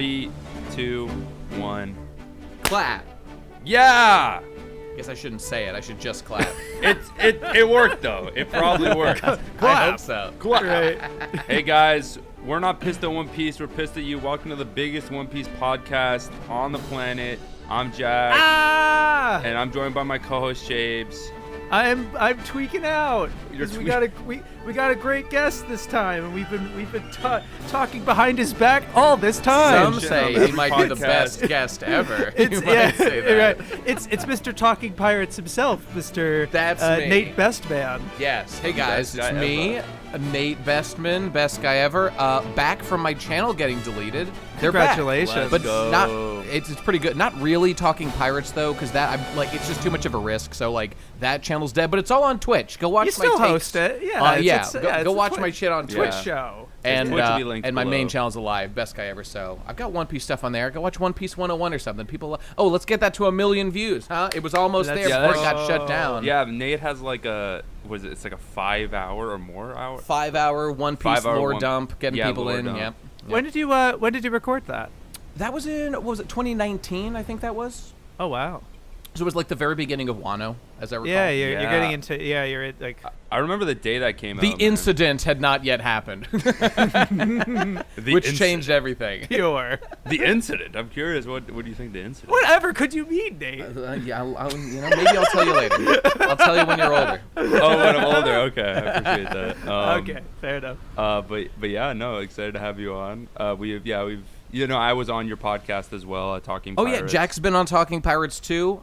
3, 2, 1. Clap. Yeah! Guess I shouldn't say it. I should just clap. It worked though. It probably worked. I hope so. Clap. Right. Hey guys, we're not pissed at One Piece. We're pissed at you. Welcome to the biggest One Piece podcast on the planet. I'm Jack, and I'm joined by my co-host Shabes. I'm tweaking out because we got a great guest this time, and we've been talking behind his back all this time. Some say he might be the best guest ever. It's Mr. Talking Pirates himself, Mr. That's me. Nate Bestman. Yes. Hey guys, it's me, Nate Bestman, best guy ever. Back from my channel getting deleted. They're Congratulations. Back. But it's pretty good. Not really Talking Pirates though, because it's just too much of a risk. So like that channel's dead, but it's all on Twitch. Go watch you my still takes. host it. Yeah. Go watch my shit on Twitch. Show. And my main channel's alive, best guy ever. So I've got One Piece stuff on there. Go watch One Piece 101 or something. People, let's get that to 1 million views, huh? It was almost there before it got shut down. Yeah, Nate has like it's like a 5 hour or more hour. 5 hour One Piece lore dump, getting people in. Yep. When did you record that? That was in, what was it, 2019, I think that was? Oh, wow. So it was like the very beginning of Wano, as I recall. Yeah, you're getting into, you're like... I remember the day that came out. The incident had not yet happened. Which changed everything. Pure. The incident? I'm curious, what do you think the incident? Whatever could you mean, Nate? Maybe I'll tell you later. I'll tell you when you're older. Oh, when I'm older, okay, I appreciate that. Okay, fair enough. But yeah, no, excited to have you on. We've I was on your podcast as well, Talking Pirates. Oh yeah, Jack's been on Talking Pirates too,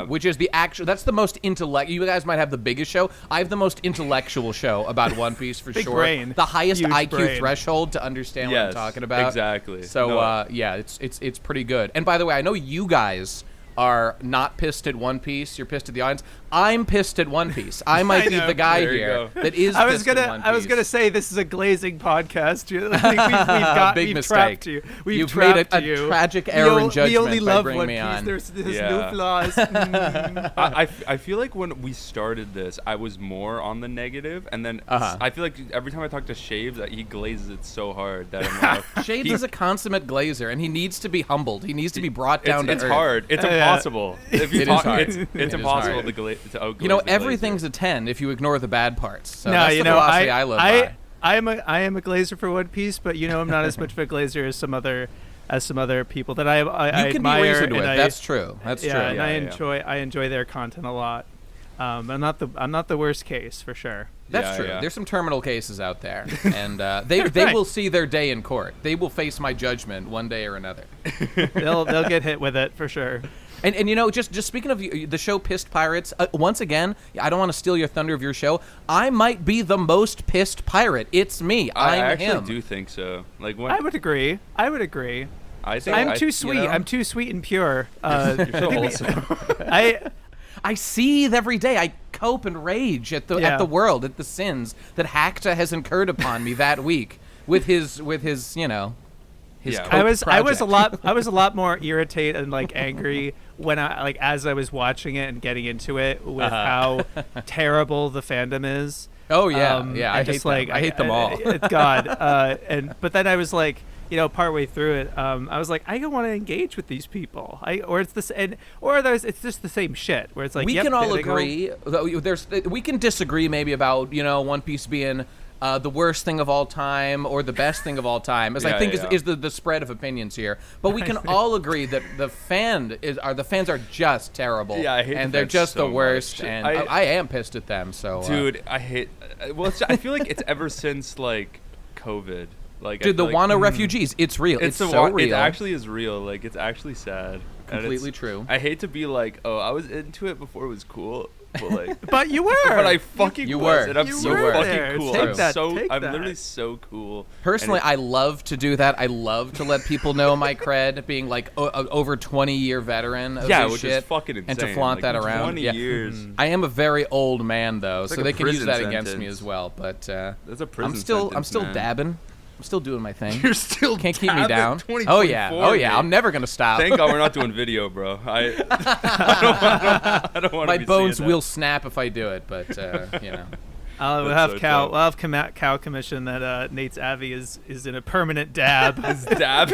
which is that's the most you guys might have the biggest show. I have the most intellectual show about One Piece for Big sure. Brain. The highest Huge IQ brain. threshold to understand what I'm talking about. Exactly. So it's pretty good. And by the way, I know you guys are not pissed at One Piece. You're pissed at the audience. I'm pissed at One Piece. I might be the guy here that is pissed at One Piece. I was gonna say this is a glazing podcast. We've mistake. Trapped you. You've made a tragic error in judgment. We only love by One me Piece. on. There's no flaws. I feel like when we started this, I was more on the negative, and then I feel like every time I talk to Shaves, he glazes it so hard that I'm like, Shades is a consummate glazer, and he needs to be humbled. He needs to be brought down to earth. It's hard. It's impossible. If you talk, it's impossible hard. to outglaze everything's a 10 if you ignore the bad parts. So no, that's the philosophy I live by. I am a glazer for One Piece, but I'm not as much of a glazer as some other people that I you can admire. Be reasoned with. That's true. That's true. And I enjoy their content a lot. I'm not the worst case for sure. That's true. There's some terminal cases out there, and they will see their day in court. They will face my judgment one day or another. They'll get hit with it for sure. And just speaking of the show Pissed Pirates, once again, I don't want to steal your thunder of your show. I might be the most pissed pirate. It's me. I I'm actually him. do think so. Like I would agree. I think I'm too sweet. I'm too sweet and pure. You're so wholesome. I seethe every day. I cope and rage at the world, at the sins that Hakta has incurred upon me that week with his I was a lot more irritated and angry when as I was watching it and getting into it with how terrible the fandom is. Oh yeah, I hate them. I hate them all. But then I was partway through it, I was like, I don't want to engage with these people. It's just the same shit. Where it's like we can all agree. We can disagree maybe about One Piece being the worst thing of all time or the best thing of all time, is the spread of opinions here. But we can all agree that the fans are just terrible. Yeah, I hate and they're just so the worst. Much. And I am pissed at them. So, dude, I hate. Well, I feel like it's ever since COVID. Dude, the Wano refugees, it's real. It's so real. It actually is real. It's actually sad. Completely true. I hate to be like, I was into it before it was cool. But you were. But I fucking you was. were. And I'm so fucking there. cool. I'm literally so cool. Personally, I love to do that. I love to let people know my cred, being over 20-year veteran of this which shit, is fucking insane. And to flaunt that around. 20 years. I am a very old man though, so they can use that against sentence. me as well. But that's a prison I'm still man. dabbing. I'm still doing my thing. You're still can't keep me down. Oh yeah. I'm never gonna stop. Thank God we're not doing video, bro. I don't want to. My bones will snap if I do it, but We'll have Cal commission that Nate's Avi is in a permanent dab. His dab.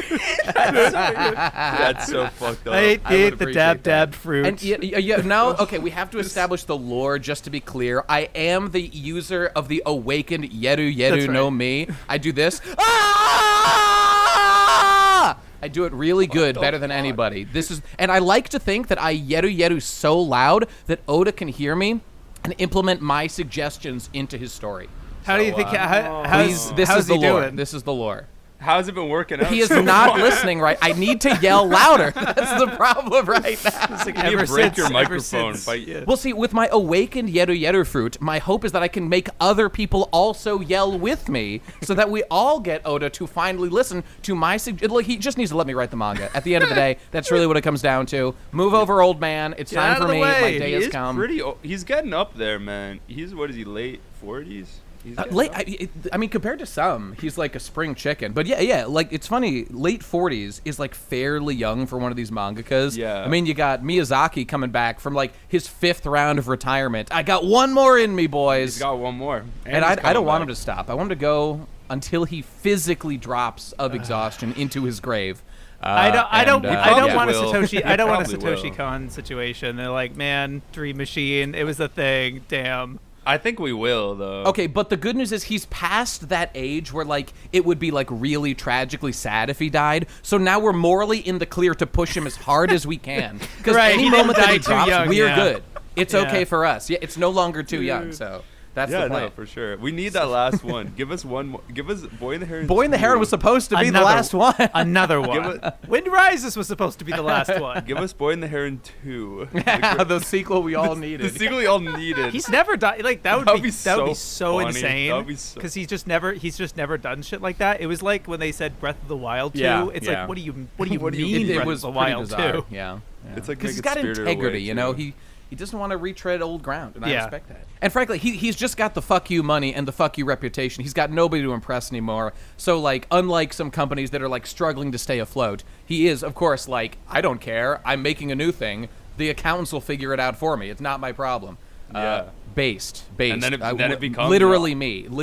That's so fucked up. I hate the dabbed fruit. And now, okay, we have to establish the lore. Just to be clear, I am the user of the awakened Yeru no Mi. I do this. I do it really good, better than anybody. And I like to think that I Yeru so loud that Oda can hear me and implement my suggestions into his story. How do you think? How's he doing? This is the lore. How's it been working out? He is not listening right. I need to yell louder. That's the problem right now. You break your microphone. Well, see, with my awakened Yeru fruit, my hope is that I can make other people also yell with me so that we all get Oda to finally listen to my suggestion. He just needs to let me write the manga. At the end of the day, that's really what it comes down to. Move over, old man. It's time for me. My day has come. He's getting up there, man. What is he, late 40s? I mean, compared to some, he's like a spring chicken. But yeah, like, it's funny, late 40s is like fairly young for one of these mangakas. Yeah. I mean, you got Miyazaki coming back from like his 5th round of retirement. I got one more in me, boys. He's got one more. And I don't want him to stop. I want him to go until he physically drops of exhaustion into his grave. I don't want a Satoshi Kon situation. They're like, man, Dream Machine, it was a thing. Damn. I think we will, though. Okay, but the good news is he's past that age where, like, it would be, like, really tragically sad if he died. So now we're morally in the clear to push him as hard as we can. Because any moment that he drops, we're good. It's okay for us. Yeah, it's no longer too young, so... That's the plan. No, for sure. We need that last one. Give us one more. Give us Boy in the Heron. Boy in the Heron was supposed to be the last one. Another one. Wind Rises was supposed to be the last one. Give us Boy in the Heron 2. The sequel we all needed. The sequel we all needed. He's never done like that would be so insane. Because he's just never done shit like that. It was like when they said Breath of the Wild 2. Yeah, it's like what do you mean Breath of the Wild 2? Yeah. It's like because he's got integrity, you know. He doesn't want to retread old ground, and I respect that. And frankly, he's just got the fuck you money and the fuck you reputation. He's got nobody to impress anymore. So, like, unlike some companies that are, like, struggling to stay afloat, he is, of course, like, I don't care. I'm making a new thing. The accountants will figure it out for me. It's not my problem. Based. And then it becomes... Literally me. In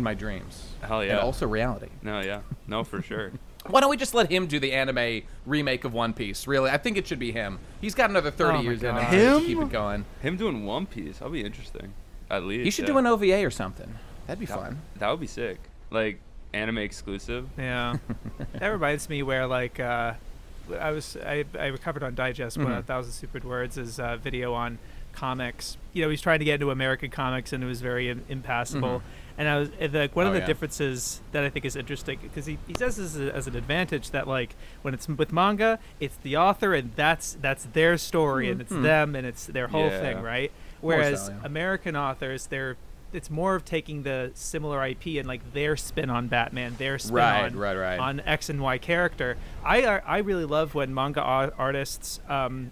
my dreams. Hell yeah. And also reality. No, for sure. Why don't we just let him do the anime remake of One Piece? Really, I think it should be him. He's got another 30 years in him to keep it going. Him doing One Piece, that'll be interesting. At least he should do an OVA or something. That'd be fun. That would be sick. Like anime exclusive. Yeah, that reminds me where like I recovered on Digest 1,000 Stupid Words' video on comics. You know, he's trying to get into American comics and it was very impassable. And I was like, one of the differences that I think is interesting because he says this as an advantage that like when it's with manga, it's the author and that's their story and it's them and it's their whole thing, right? Whereas American authors, it's more of taking the similar IP and like their spin on Batman, their spin on X and Y character. I really love when manga artists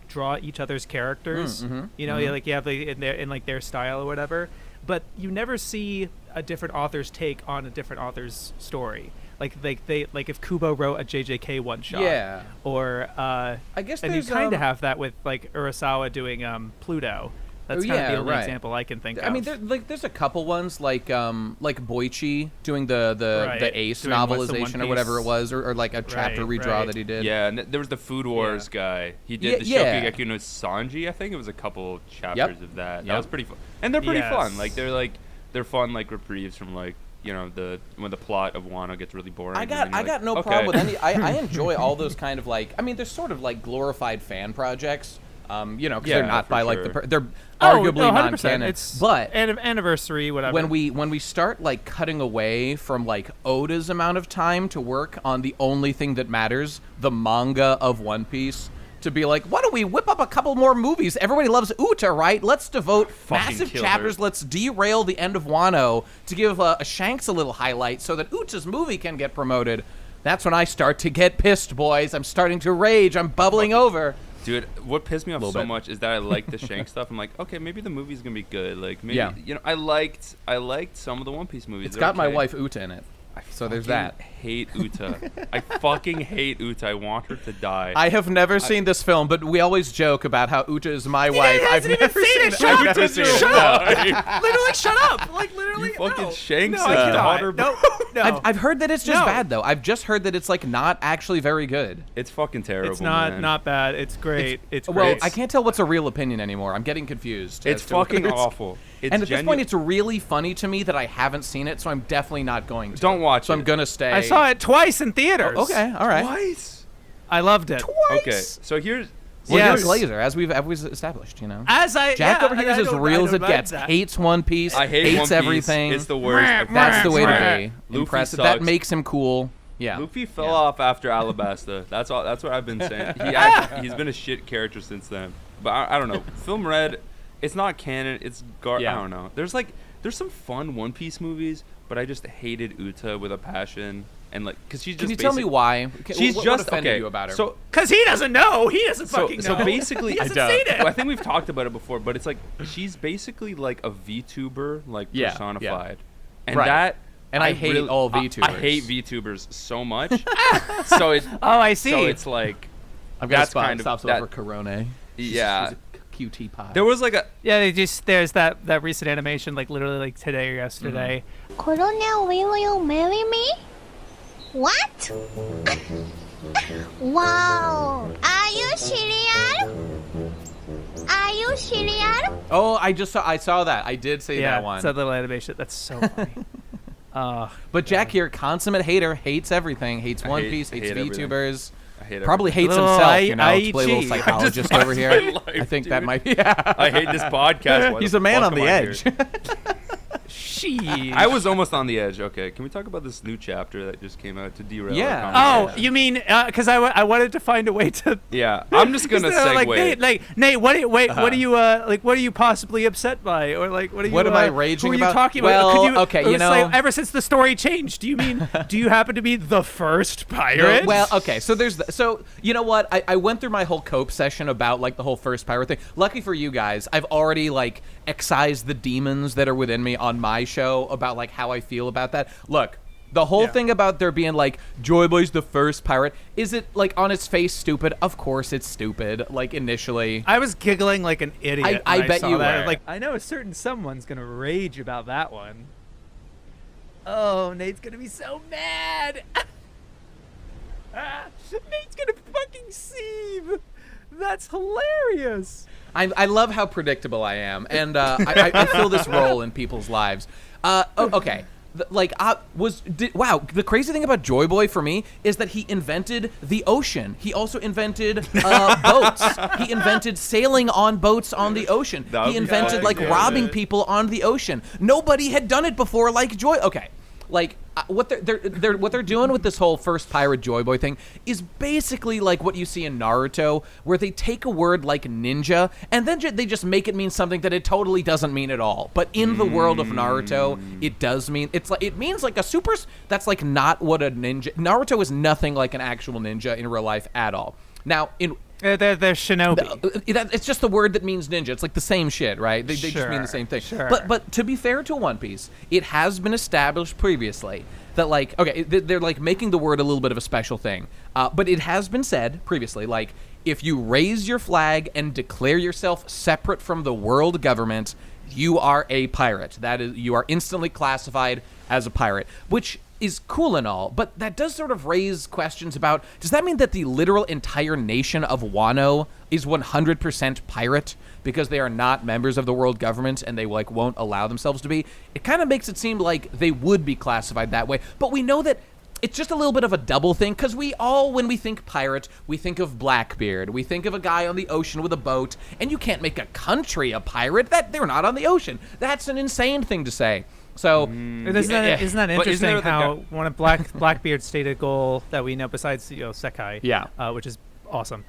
draw each other's characters. You know, like you have in like their style or whatever. But you never see a different author's take on a different author's story. Like if Kubo wrote a JJK one shot, or I guess, and you kind of have that with like Urasawa doing Pluto. That's kind of the only example I can think of. I mean, there's a couple ones like Boichi doing the Ace doing novelization or whatever it was, or like a chapter redraw that he did. Yeah, and there was the Food Wars guy. He did the Shokugeki no Sanji. I think it was a couple chapters of that. That was pretty fun, and they're pretty fun. Like they're fun like reprieves from like. You know, when the plot of Wano gets really boring. I got no problem with any. I enjoy all those kind of like. I mean, they're sort of like glorified fan projects. You know, because they're not by like they're arguably non-canon. But anniversary, whatever. When we start like cutting away from like Oda's amount of time to work on the only thing that matters, the manga of One Piece. To be like, why don't we whip up a couple more movies? Everybody loves Uta, right? Let's devote massive chapters. Let's derail the end of Wano to give a Shanks a little highlight so that Uta's movie can get promoted. That's when I start to get pissed, boys. I'm starting to rage. I'm bubbling over. Dude, what pissed me off so much is that I like the Shanks stuff. I'm like, okay, maybe the movie's gonna be good. Like, maybe you know, I liked some of the One Piece movies. It's got my wife Uta in it. So there's that. Hate Uta. I fucking hate Uta. I want her to die. I have never seen this film, but we always joke about how Uta is my wife. I've never seen it. I've never seen it. Shut up. Literally, shut up. Like, literally, you fucking no. Shanks no, daughter. No. I've heard that it's just bad, though. I've just heard that it's, like, not actually very good. It's fucking terrible, It's not bad. It's great. It's great. Well, I can't tell what's a real opinion anymore. I'm getting confused. It's fucking awful. And at this point, it's really funny to me that I haven't seen it, so I'm definitely not going to. Don't watch it. So I'm going to stay. I saw it twice in theaters. Oh, okay, all right. Twice? I loved it. Twice? Okay, so here's... Well, you're a glazer, as we've established, you know. Jack over here is as real as it gets. Hates One Piece. I hate hates One Piece. It's It's the worst. That's the way to be. Luffy Impressive. sucks. That makes him cool. Yeah. Luffy fell off after Alabasta. That's all. That's what I've been saying. He's been a shit character since then. But I don't know. Film Red, it's not canon. It's I don't know. There's some fun One Piece movies, but I just hated Uta with a passion. And like, cause she's just. Can you tell me why? She's what just offended okay. you about her? So, cause he doesn't know. He doesn't fucking know. So basically, he hasn't seen it. Well, I think we've talked about it before, but it's like she's basically like a VTuber, like personified, and that. And I hate all VTubers. I hate VTubers so much. So it. Oh, I see. So it's like. I've got to stop over Corona. Yeah. She's a QT pie. There was like a. Yeah, there's that recent animation, like literally like today or yesterday. Colonel, will you marry me? What? Wow. Are you serious? Are you serious? Oh, I saw that. I did see that one. Yeah, it's a little animation. That's so funny. But Jack here, consummate hater, hates everything. Hates One Piece, hates VTubers. Probably hates himself, to play a little psychologist over here. Life, I think dude. that might be. Yeah. I hate this podcast. He's a man on the edge. Sheesh. I was almost on the edge. Okay, can we talk about this new chapter that just came out to derail? Yeah. Oh, you mean because I wanted to find a way to. Yeah, I'm just gonna segue. Nate, what are you what are you possibly upset by, or like what are you? What am I raging who are about? you talking well, about? Okay, you know, like, ever since the story changed, do you happen to be the first pirate? Well, okay, so so you know what? I went through my whole cope session about like the whole first pirate thing. Lucky for you guys, I've already like excised the demons that are within me on my show about like how I feel about that. Look, the whole thing about there being like Joy Boy's the first pirate, is it like on its face stupid? Of course it's stupid. Like initially, I was giggling like an idiot. I bet you were. Like, I know a certain someone's gonna rage about that one. Oh, Nate's gonna be so mad. Nate's gonna fucking seethe. That's hilarious. I love how predictable I am, and I fill this role in people's lives. Okay. Wow, the crazy thing about Joy Boy for me is that he invented the ocean. He also invented boats. He invented sailing on boats on the ocean. He invented robbing people on the ocean. Nobody had done it before like Joy. Okay. Like what they're doing with this whole first pirate Joy Boy thing is basically like what you see in Naruto, where they take a word like ninja and then they just make it mean something that it totally doesn't mean at all. But in the world of Naruto, it does mean it means like a super. That's like not what a ninja. Naruto is nothing like an actual ninja in real life at all. Now in they're shinobi. It's just the word that means ninja. It's like the same shit, right? They just mean the same thing. Sure. But to be fair to One Piece, it has been established previously that like, okay, they're like making the word a little bit of a special thing. But it has been said previously, like, if you raise your flag and declare yourself separate from the world government, you are a pirate. That is, you are instantly classified as a pirate, which is cool and all, but that does sort of raise questions about, does that mean that the literal entire nation of Wano is 100% pirate because they are not members of the world government and they like won't allow themselves to be? It kind of makes it seem like they would be classified that way, but we know that it's just a little bit of a double thing, because we all, when we think pirate, we think of Blackbeard. We think of a guy on the ocean with a boat, and you can't make a country a pirate. They're not on the ocean. That's an insane thing to say. So isn't that interesting how one of Blackbeard's stated goal that we know besides Sekai, which is awesome,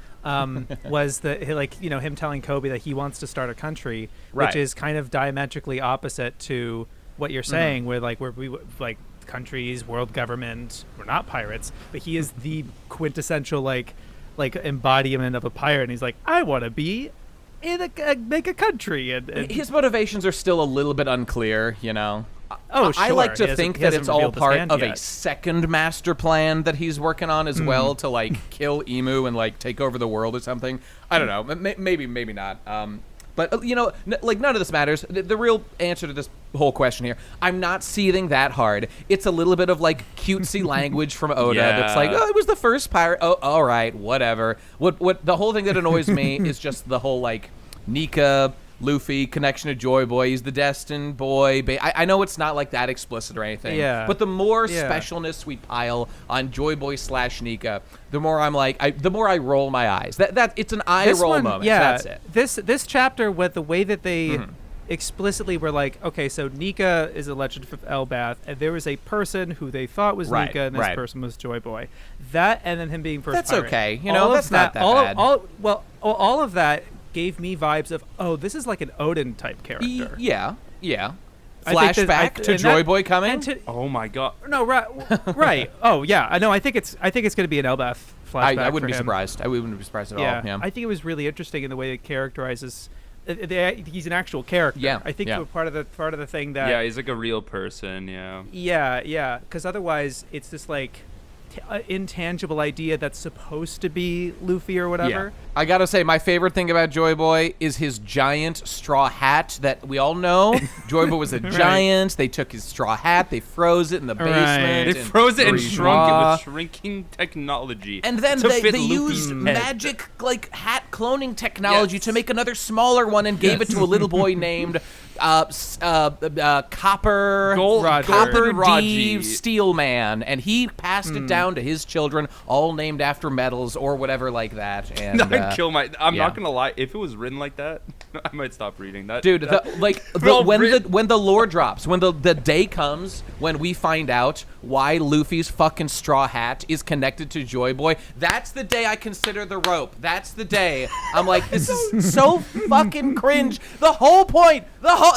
was that him telling Kobe that he wants to start a country, which is kind of diametrically opposite to what you're saying, where we countries, world government, we're not pirates, but he is the quintessential like embodiment of a pirate, and he's like, I want to be in make a country, and his motivations are still a little bit unclear, you know. I like to think that it's all part of a second master plan that he's working on as well to like kill Emu and like take over the world or something. I don't know. Maybe not. But, you know, like, none of this matters. The real answer to this whole question here, I'm not seething that hard. It's a little bit of, like, cutesy language from Oda that's like, oh, it was the first pirate. Oh, all right, whatever. What the whole thing that annoys me is just the whole, like, Nika, Luffy connection to Joy Boy. He's the destined boy. I know it's not like that explicit or anything. Yeah. But the more specialness we pile on Joy Boy / Nika, the more I'm like, the more I roll my eyes. That it's an eye roll moment. Yeah. That's it. This chapter with the way that they explicitly were like, okay, so Nika is a legend from Elbath, and there was a person who they thought was Nika, and this person was Joy Boy. That, and then him being first pirate. That's okay. You know, that's not that bad. All of that gave me vibes of, oh, this is like an Odin type character. Yeah. Flashback to Joy Boy coming. Oh my god. No, right. Oh yeah. I know. I think it's going to be an Elbath flashback. I wouldn't be surprised. I wouldn't be surprised at all. Yeah. I think it was really interesting in the way it characterizes. He's an actual character. Yeah. I think part of the thing that. Yeah, he's like a real person. Yeah. Yeah. Because otherwise, it's this like intangible idea that's supposed to be Luffy or whatever. Yeah. I gotta say, my favorite thing about Joy Boy is his giant straw hat that we all know. Joy Boy was a giant. They took his straw hat, they froze it in the basement. They froze it and shrunk it with shrinking technology. And then they used magic like hat cloning technology to make another smaller one and gave it to a little boy named Copper D Steel Man, and he passed it down to his children, all named after metals or whatever like that. And I'd kill my. I'm not gonna lie. If it was written like that, I might stop reading that. Dude, when the lore drops, when the day comes when we find out why Luffy's fucking straw hat is connected to Joy Boy, that's the day I consider the rope. That's the day I'm like, this is so fucking cringe. The whole point.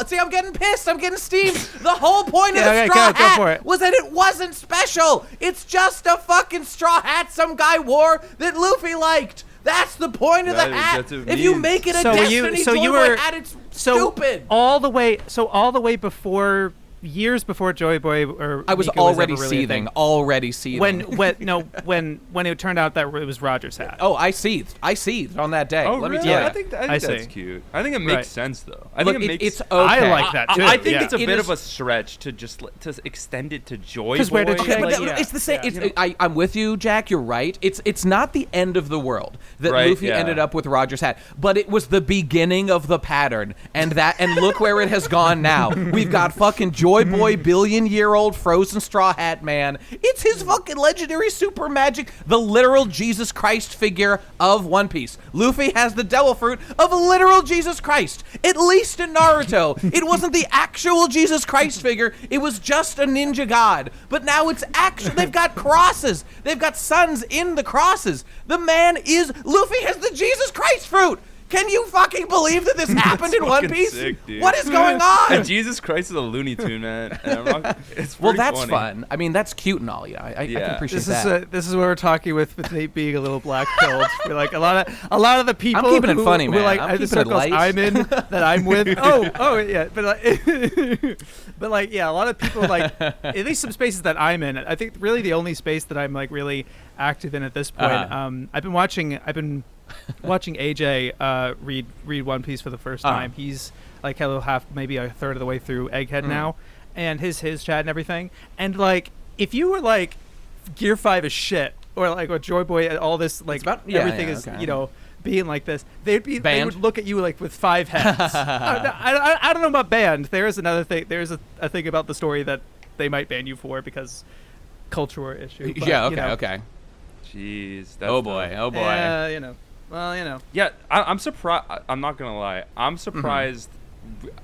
See, I'm getting pissed. I'm getting steamed. The whole point of the straw hat was that it wasn't special. It's just a fucking straw hat some guy wore that Luffy liked. That's the point of the hat. If you make it a Destiny Joy Boy hat, it's stupid. All the way before. Years before Joy Boy or I was already seething. When it turned out that it was Roger's hat. Oh, I seethed on that day. Let me tell you. I think that's cute. I think it makes sense though. I think it's okay. I like that too. I think it's a bit of a stretch to just to extend it to Joy Boy. It's the same. I'm with you, Jack. You're right. It's not the end of the world that Luffy ended up with Roger's hat, but it was the beginning of the pattern, and look where it has gone now. We've got fucking Joy Boy, billion-year-old frozen straw hat man. It's his fucking legendary super magic, the literal Jesus Christ figure of One Piece. Luffy has the devil fruit of a literal Jesus Christ. At least in Naruto, it wasn't the actual Jesus Christ figure. It was just a ninja god. But now it's actual. They've got crosses. They've got suns in the crosses. The man is Luffy has the Jesus Christ fruit. Can you fucking believe that this happened in One Piece? Sick, dude. What is going on? And Jesus Christ is a Looney Tune, man. It's that's funny. Fun. I mean, that's cute and all. I can appreciate that. This is what we're talking with Nate being a little black-pilled. We're like a lot of the people. I'm keeping it funny, man. Like, I'm the keeping it light. I'm in that I'm with. oh yeah, but like a lot of people like at least some spaces that I'm in. I think really the only space that I'm like really active in at this point. I've been watching AJ read One Piece for the first time. He's like maybe a third of the way through Egghead now, and his chat and everything. And like, if you were like Gear 5 is shit, or like with Joy Boy and all this like everything is being like this, they would look at you like with 5 heads. I don't know about banned. There is another thing. There's a thing about the story that they might ban you for because culture war issue. But, okay. Jeez. Oh boy. Well, Yeah, I'm surprised. I'm not gonna lie. I'm surprised.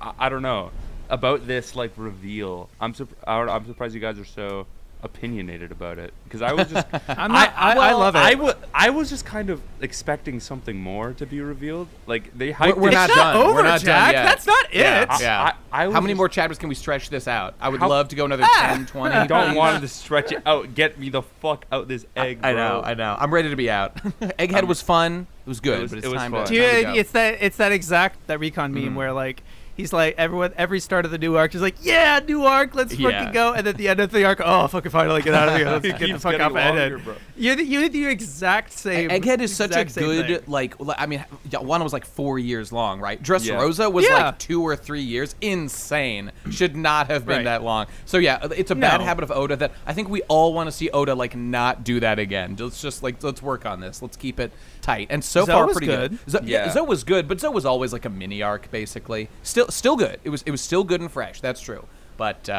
I don't know about this like reveal. I'm surprised you guys are so opinionated about it because I was just. I love it. I was just kind of expecting something more to be revealed. Like they hyped. We're not done. Over, we're not Jack. done yet. That's not it. Yeah. How many more chapters can we stretch this out? I would love to go another 10, 20. I don't want to stretch it out. Get me the fuck out this egg, bro. I know. I'm ready to be out. Egghead was fun. It was good, but it's time to go. It's that exact recon meme where like he's like every start of the new arc, he's like, yeah, new arc, let's fucking go. And at the end of the arc, oh, fucking finally get out of here. Let's get the fuck off Egghead. You're the exact same. Egghead is such a good, like, I mean, Wano was like 4 years long, right? Dresrosa was like 2 or 3 years. Insane. Should not have been that long. So yeah, it's a bad habit of Oda that I think we all want to see Oda like not do that again. Just like, let's work on this. Let's keep it tight. And so far, pretty good. Zoe was good, but Zoe was always like a mini arc, basically. Still good. It was still good and fresh. That's true. But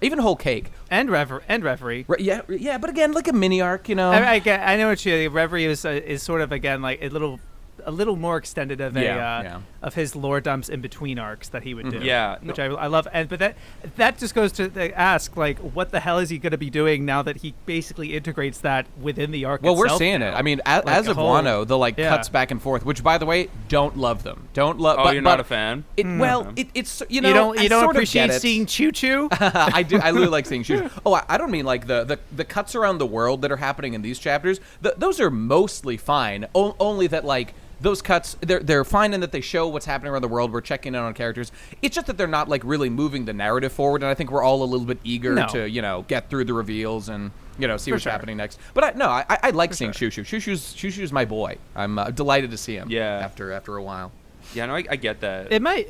even Whole Cake and Reverie. Yeah. But again, like a mini arc, you know. I know what you. Reverie is sort of again like a little more extended of of his lore dumps in between arcs that he would do. Which I love. But that just goes to ask, like, what the hell is he going to be doing now that he basically integrates that within the arc? Well, we're seeing it. I mean, as of Wano, the cuts back and forth, which by the way, don't love them. Don't love. Oh, you're not a fan? It's you know, you don't appreciate seeing Choo Choo. I do. I really like seeing Choo Choo. Oh, I don't mean like the cuts around the world that are happening in these chapters. Those are mostly fine. Only that like. Those cuts, they're fine in that they show what's happening around the world. We're checking in on characters. It's just that they're not like really moving the narrative forward, and I think we're all a little bit eager to get through the reveals and see what's happening next. But I like seeing Choo Choo. Choo Choo's my boy. I'm delighted to see him. Yeah. After a while. Yeah, no, I get that. It might.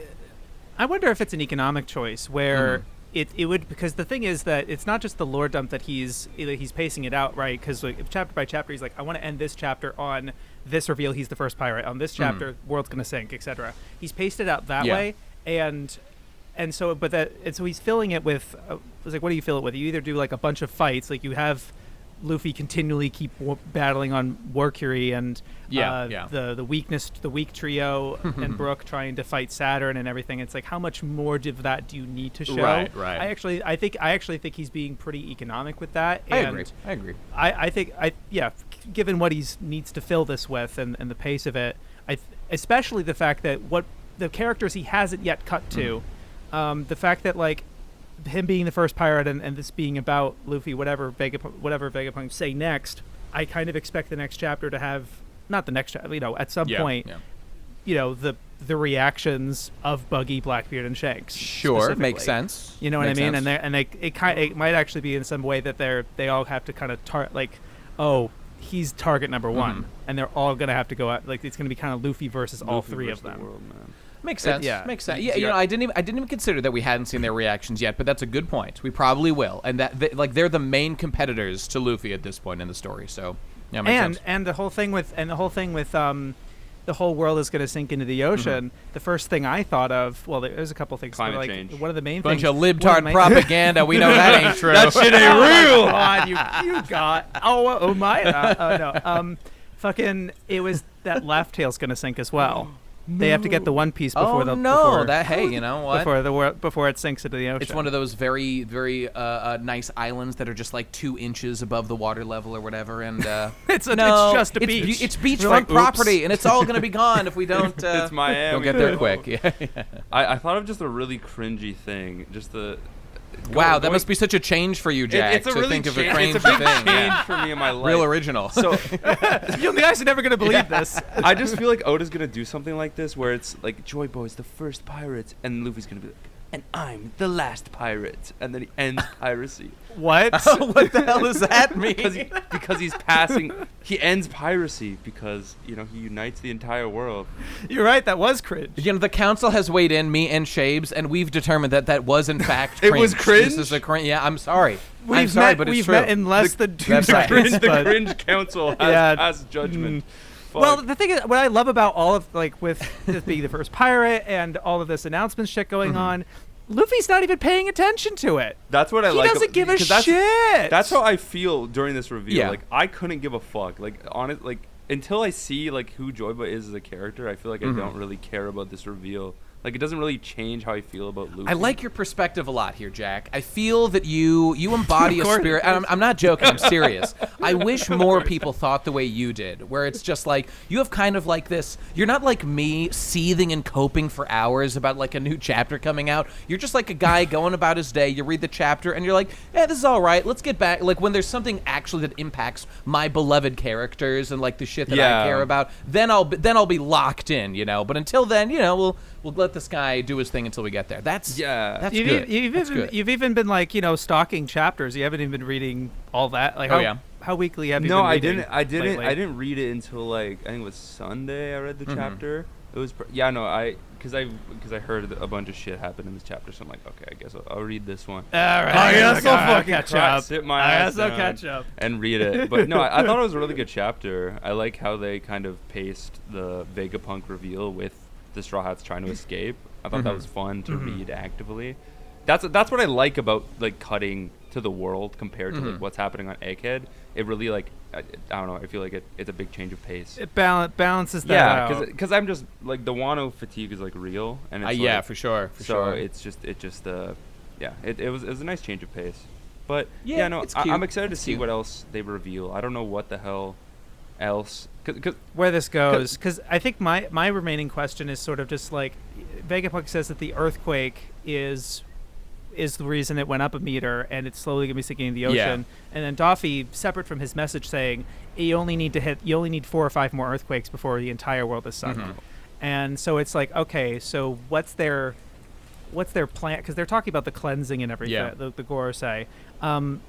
I wonder if it's an economic choice where. It would, because the thing is that it's not just the lore dump that he's pacing it out, right? Because like, chapter by chapter, he's like, I want to end this chapter on this reveal. He's the first pirate. On this chapter, world's gonna sink, etc. He's paced it out that way, and so he's filling it with. It's like, what do you fill it with? You either do like a bunch of fights, like you have Luffy continually keep battling on Warcury and the weak trio and Brook trying to fight Saturn and everything. It's like, how much more of that do you need to show? Right. I actually think he's being pretty economic with that. I And agree. I think given what he needs to fill this with and the pace of it, especially the fact that what the characters he hasn't yet cut to, the fact that like. Him being the first pirate and this being about Luffy, whatever Vegapunk say next, I kind of expect the next chapter to have not the next chapter, at some point, the reactions of Buggy, Blackbeard, and Shanks. Sure, makes sense. You know what I mean? It might actually be in some way that they all have to kind of he's target number one, and they're all gonna have to go out. Like it's gonna be kind of Luffy versus all three of them. World, man. Makes sense. Makes sense. Yeah, I didn't even consider that we hadn't seen their reactions yet, but that's a good point. We probably will, and that they're the main competitors to Luffy at this point in the story. So yeah, makes sense. And the whole thing with the whole world is going to sink into the ocean. The first thing I thought of, well, there's a couple things. Climate change. One of the main bunch things. of libtard propaganda. We know that ain't true. That shit ain't real. God, you got. Oh my. No. Fucking. It was that Laugh Tale's going to sink as well. They have to get the One Piece before you know what? Before it sinks into the ocean. It's one of those very, very nice islands that are just like 2 inches above the water level or whatever, and it's just a beach. It's beachfront property, and it's all gonna be gone if we don't. It's Miami. Don't get there quick. Yeah. I thought of just a really cringy thing. Just the. Wow, that must be such a change for you, Jack. It's a really think of a cringy it's a big thing. change for me in my life. Real original. So you guys are never gonna believe this. I just feel like Oda's gonna do something like this, where it's like Joy Boy's the first pirate, and Luffy's gonna be like, and I'm the last pirate, and then he ends piracy. What? What the hell does that mean? Because he's passing. He ends piracy because he unites the entire world. You're right. That was cringe. The council has weighed in, me and Shabes, and we've determined that was in fact cringe. It was cringe. This is a cringe. Yeah, I'm sorry. But it's true. We've met in less than 2 seconds. The cringe council has passed judgment. Well, the thing is, what I love about all of with this being the first pirate and all of this announcement shit going on. Luffy's not even paying attention to it. That's what I like. He doesn't give a shit. That's how I feel during this reveal. Yeah. Like I couldn't give a fuck. Like until I see who Joyba is as a character, I feel like I don't really care about this reveal. Like, it doesn't really change how I feel about Luffy. I like your perspective a lot here, Jack. I feel that you embody a spirit. I'm not joking. I'm serious. I wish more people thought the way you did, where it's just like, you have kind of like this. You're not like me seething and coping for hours about like a new chapter coming out. You're just like a guy going about his day. You read the chapter and you're like, this is all right. Let's get back. Like, when there's something actually that impacts my beloved characters and like the shit that I care about, then I'll be locked in, But until then, we'll let this guy do his thing until we get there. That's good. You've even been like stalking chapters. You haven't even been reading all that. Like how weekly have you been reading? No, I didn't read it until like I think it was Sunday. I read the chapter. It was because I heard a bunch of shit happen in this chapter, so I'm like, okay, I guess I'll read this one. All right, I guess I'll fucking catch up. Sit my ass down catch up and read it. But no, I thought it was a really good chapter. I like how they kind of paced the Vegapunk reveal with the Straw Hats trying to escape. I thought that was fun to read actively. That's what I like about like cutting to the world compared to like what's happening on Egghead. It really like I don't know. I feel like it's a big change of pace. It balances that out. Yeah, because I'm just like the Wano fatigue is like real, and it's like, for sure. It was a nice change of pace. But I'm excited to see what else they reveal. I don't know what the hell else. Cause where this goes, because I think my remaining question is sort of just like Vegapunk says that the earthquake is the reason it went up a meter and it's slowly going to be sinking in the ocean. And then Doffy, separate from his message, saying you only need 4 or 5 more earthquakes before the entire world is sunk. And so it's like, okay, so what's their plan? Because they're talking about the cleansing and everything, the Gorosei. I'm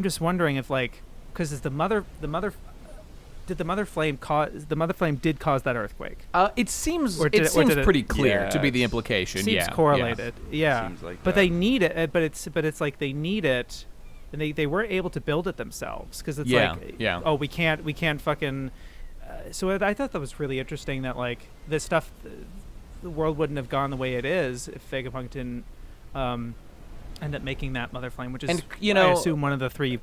just wondering if because the mother flame did cause that earthquake. It seems pretty clear to be the implication. Seems correlated. Yeah. Seems like but that. they need it. But it's like they need it, and they weren't able to build it themselves because it's we can't fucking. So I thought that was really interesting that like this stuff, the world wouldn't have gone the way it is if Vegapunk didn't end up making that mother flame, which is I assume one of the three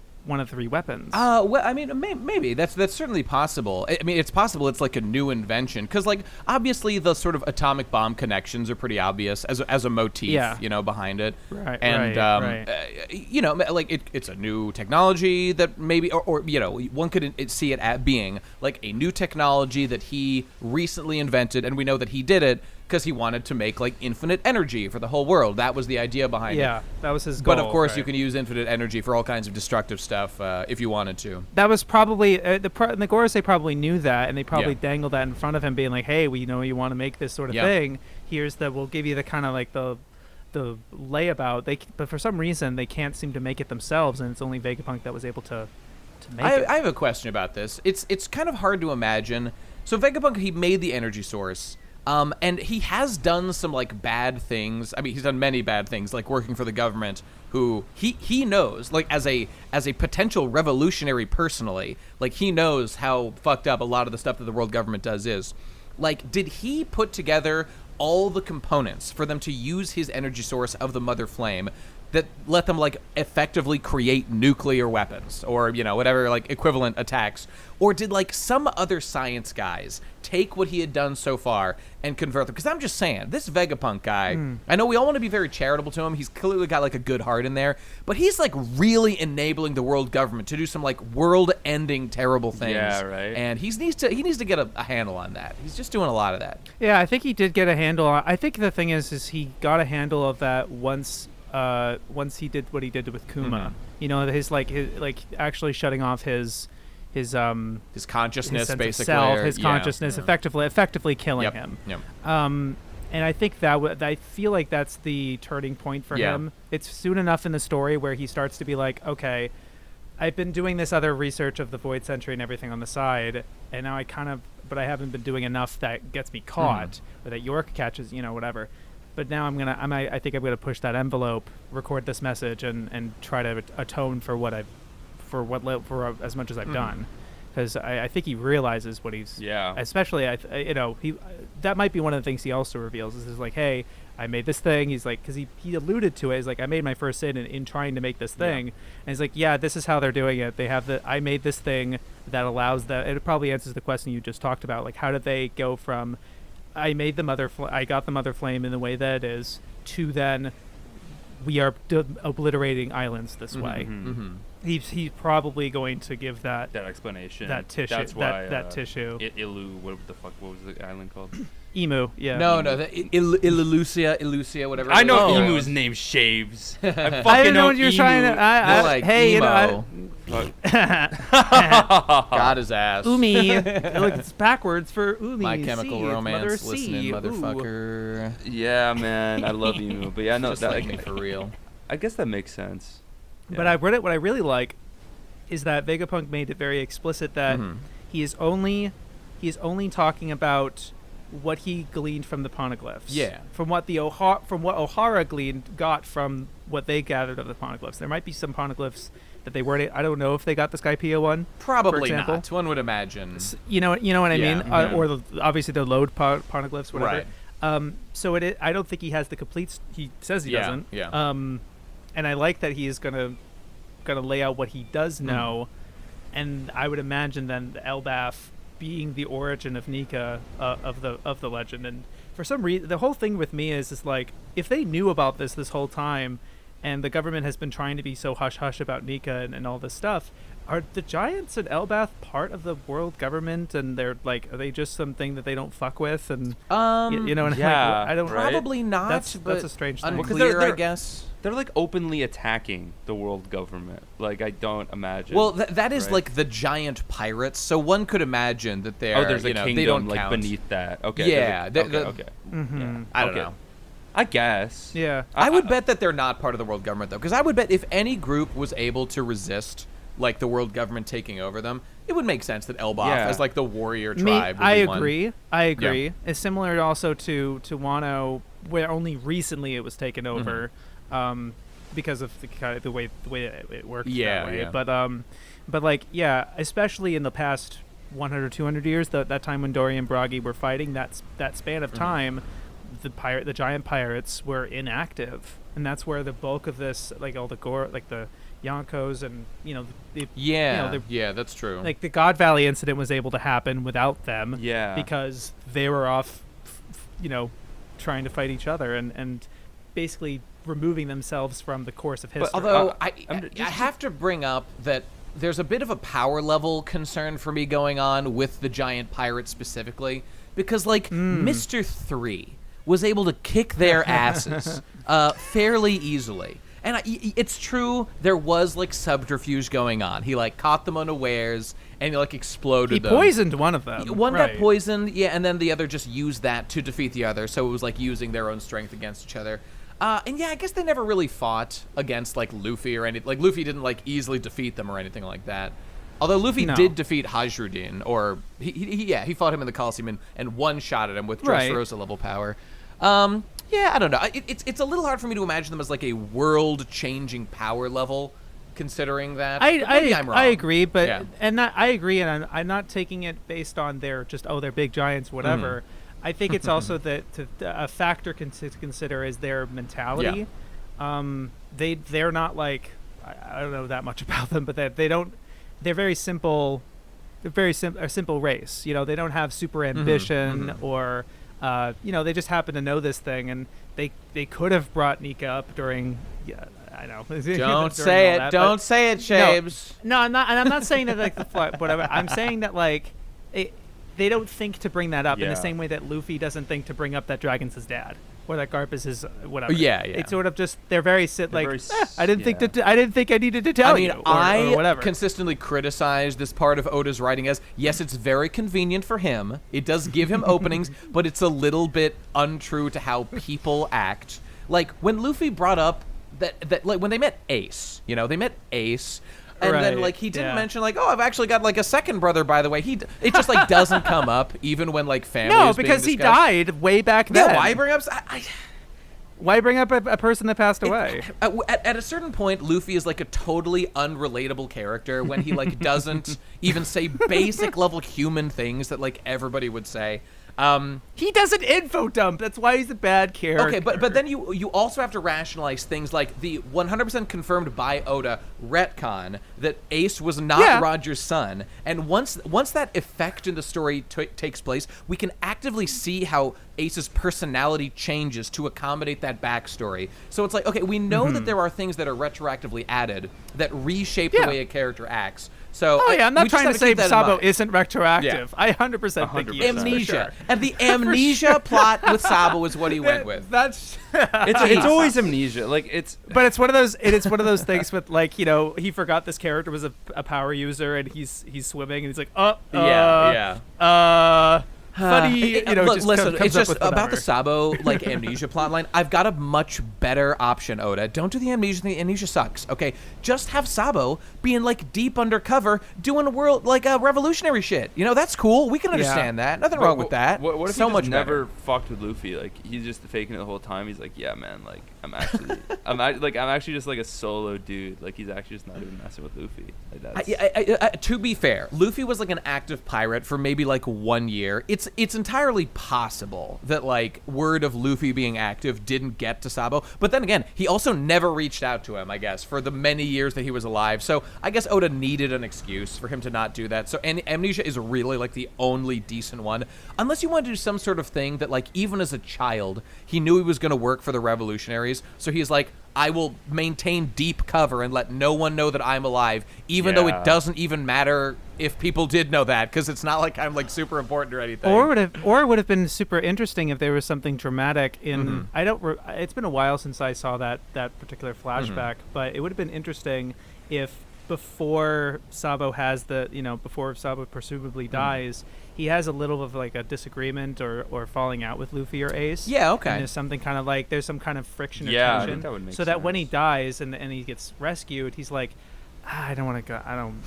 weapons. Well, I mean, maybe that's certainly possible. I mean, it's possible it's like a new invention because, like, obviously the sort of atomic bomb connections are pretty obvious as a motif, behind it. Right. And like it's a new technology that maybe, or one could see it at being like a new technology that he recently invented, and we know that he did it because he wanted to make like infinite energy for the whole world. That was the idea behind it. Yeah, that was his goal. But of course, you can use infinite energy for all kinds of destructive stuff if you wanted to. That was probably the Gorosei probably knew that, and they probably dangled that in front of him, being like, "Hey, you want to make this sort of thing? We'll give you the kind of like the layabout." But for some reason, they can't seem to make it themselves, and it's only Vegapunk that was able to make it. I have a question about this. It's kind of hard to imagine. So Vegapunk, he made the energy source. And he has done some like bad things. I mean, he's done many bad things, like working for the government, who he knows, like as a potential revolutionary personally, like he knows how fucked up a lot of the stuff that the world government does is. Like, did he put together all the components for them to use his energy source of the Mother Flame that let them like effectively create nuclear weapons or whatever like equivalent attacks, or did like some other science guys take what he had done so far and convert them? Because I'm just saying, this Vegapunk guy, I know we all want to be very charitable to him, he's clearly got like a good heart in there, but he's like really enabling the world government to do some like world-ending terrible things. Yeah, right. And he needs to get a handle on that. He's just doing a lot of that. Yeah, I think he did get a handle on. I think the thing is he got a handle of that once he did what he did with Kuma. His actually shutting off his consciousness, his basically, self, his consciousness, effectively killing him. Yep. And I think I feel like that's the turning point for him. It's soon enough in the story where he starts to be like, okay, I've been doing this other research of the Void Century and everything on the side, and now but I haven't been doing enough that gets me caught, or that York catches, whatever. But now I think I'm gonna push that envelope, record this message, and try to atone for as much as I've done, because I think he realizes what he's. Yeah. Especially that might be one of the things he also reveals is like, hey, I made this thing. He's like, because he alluded to it. He's like, I made my first sin in trying to make this thing, and he's like, yeah, this is how they're doing it. They have I made this thing that allows that. It probably answers the question you just talked about. Like, how did they go from I made I got the Mother Flame in the way that it is, to then we are obliterating islands this way. He's probably going to give that explanation. That tissue. That's why that tissue. Ilu, what was the island called? Emu. Yeah. No. Illusia, whatever. I know Emu's name shaves. I didn't know what you were trying to. Hey, emo. Got his ass. Umi. Look, it's backwards for Umi. My Chemical C, Romance, C. listening, motherfucker. Yeah, man, I love Emu, but yeah, no, Just that like me for real. I guess that makes sense. Yeah. But what I really like is that Vegapunk made it very explicit that he is only talking about what he gleaned from the poneglyphs. Yeah. From what Ohara got from what they gathered of the poneglyphs. There might be some poneglyphs that they weren't. I don't know if they got the Skypiea one. Probably not. One would imagine. You know what I mean? Or obviously the load poneglyphs, whatever. Right. So I don't think he has the complete. He says he doesn't. Yeah. And I like that he is gonna lay out what he does know, and I would imagine then the Elbaf being the origin of Nika of the legend. And for some reason, the whole thing with me is like, if they knew about this whole time, and the government has been trying to be so hush hush about Nika and all this stuff, are the Giants and Elbaf part of the world government? And they're like, are they just something that they don't fuck with? And you know, and yeah, like, I don't probably not. That's a strange thing. Unclear, I guess. They're like openly attacking the world government. Like, I don't imagine. Well, that is like the giant pirates. So one could imagine that they're there's a kingdom they don't like count. beneath that. Okay. Yeah. Okay. Mm-hmm. Yeah. I don't know. I guess. Yeah. I would bet that they're not part of the world government though, because I would bet if any group was able to resist like the world government taking over them, it would make sense that Elbaf as like the warrior tribe. I agree. Yeah. It's similar also to Wano, where only recently it was taken over. Because of the way it works that way. Yeah. But like, especially in the past 100 or 200 years, that time when Dory and Bragi were fighting, that span of time, the giant pirates were inactive, and that's where the bulk of this, like all the gore, like the Yonkos and that's true. Like the God Valley incident was able to happen without them, because they were off, trying to fight each other and basically removing themselves from the course of history. But although I have to bring up that there's a bit of a power level concern for me going on with the giant pirates specifically, because like Mr. 3 was able to kick their asses fairly easily. And it's true, there was like subterfuge going on. He like caught them unawares and he like exploded them. He poisoned one of them. One got poisoned, and then the other just used that to defeat the other. So it was like using their own strength against each other. And I guess they never really fought against like Luffy or anything. Like Luffy didn't like easily defeat them or anything like that. Although Luffy did defeat Hajruddin, or he fought him in the Coliseum and one-shotted him with Dresrosa level power. I don't know. It's a little hard for me to imagine them as like a world-changing power level, considering that. Maybe I'm wrong. I agree, but I agree, and I'm not taking it based on their big giants, whatever. I think it's also that a factor to consider is their mentality. They're not like, I don't know that much about them, but they're very simple. They're a simple race. They don't have super ambition or. They just happen to know this thing, and they could have brought Nika up during. I know. Don't say it. Don't say it, Shabes. No, I'm not. And I'm not saying that like the flood, whatever. I'm saying that like, they don't think to bring that up in the same way that Luffy doesn't think to bring up that Dragon's his dad or that Garp is his whatever. It's sort of just they're very I didn't think I needed to tell you. I whatever. consistently criticize this part of Oda's writing as, yes, it's very convenient for him. It does give him openings, but it's a little bit untrue to how people act. Like when Luffy brought up that like when they met Ace, they met Ace. And then, like, he didn't mention, like, I've actually got, like, a second brother, by the way. It just, like, doesn't come up, even when, like, family is being discussed. He died way back then. Yeah, why bring up... Why bring up a person that passed away? At a certain point, Luffy is, like, a totally unrelatable character when he, like, doesn't even say basic-level human things that, like, everybody would say. He does an info dump. That's why he's a bad character. Okay, but then you also have to rationalize things like the 100% confirmed by Oda retcon that Ace was not Roger's son. And once that effect in the story takes place, we can actively see how Ace's personality changes to accommodate that backstory. So it's like, okay, we know that there are things that are retroactively added that reshape the way a character acts. So I'm not trying to say Sabo isn't retroactive. Yeah. I 100% think he is. Amnesia. And the amnesia plot with Sabo is what he went with. That's it's always amnesia. Like But it's one of those one of those things with like, he forgot this character was a power user and he's swimming and he's like, funny, look, just listen, comes it's up just with about the whatever. Sabo like amnesia plotline. I've got a much better option, Oda. Don't do the amnesia. The amnesia sucks. Okay, just have Sabo being like deep undercover, doing revolutionary shit. That's cool. We can understand that. Nothing wrong with that. What if so he much never fucked with Luffy? Like he's just faking it the whole time. He's like, yeah, man. Like I'm actually just like a solo dude. Like he's actually just not even messing with Luffy. Like that's... to be fair, Luffy was like an active pirate for maybe like 1 year. It's entirely possible that like word of Luffy being active didn't get to Sabo, but then again, he also never reached out to him, I guess, for the many years that he was alive. So I guess Oda needed an excuse for him to not do that. So amnesia is really like the only decent one, unless you want to do some sort of thing that like even as a child he knew he was going to work for the revolutionaries. So he's like, I will maintain deep cover and let no one know that I'm alive, even though it doesn't even matter if people did know that, because it's not like I'm like super important or anything. Or it would have been super interesting if there was something dramatic in. It's been a while since I saw that particular flashback, but it would have been interesting if before Sabo presumably dies, he has a little of like a disagreement or falling out with Luffy or Ace. Yeah, okay. And there's something kind of like there's some kind of friction or I tension, think that would make so sense. that when he dies and he gets rescued, he's like, I don't want to go. I don't.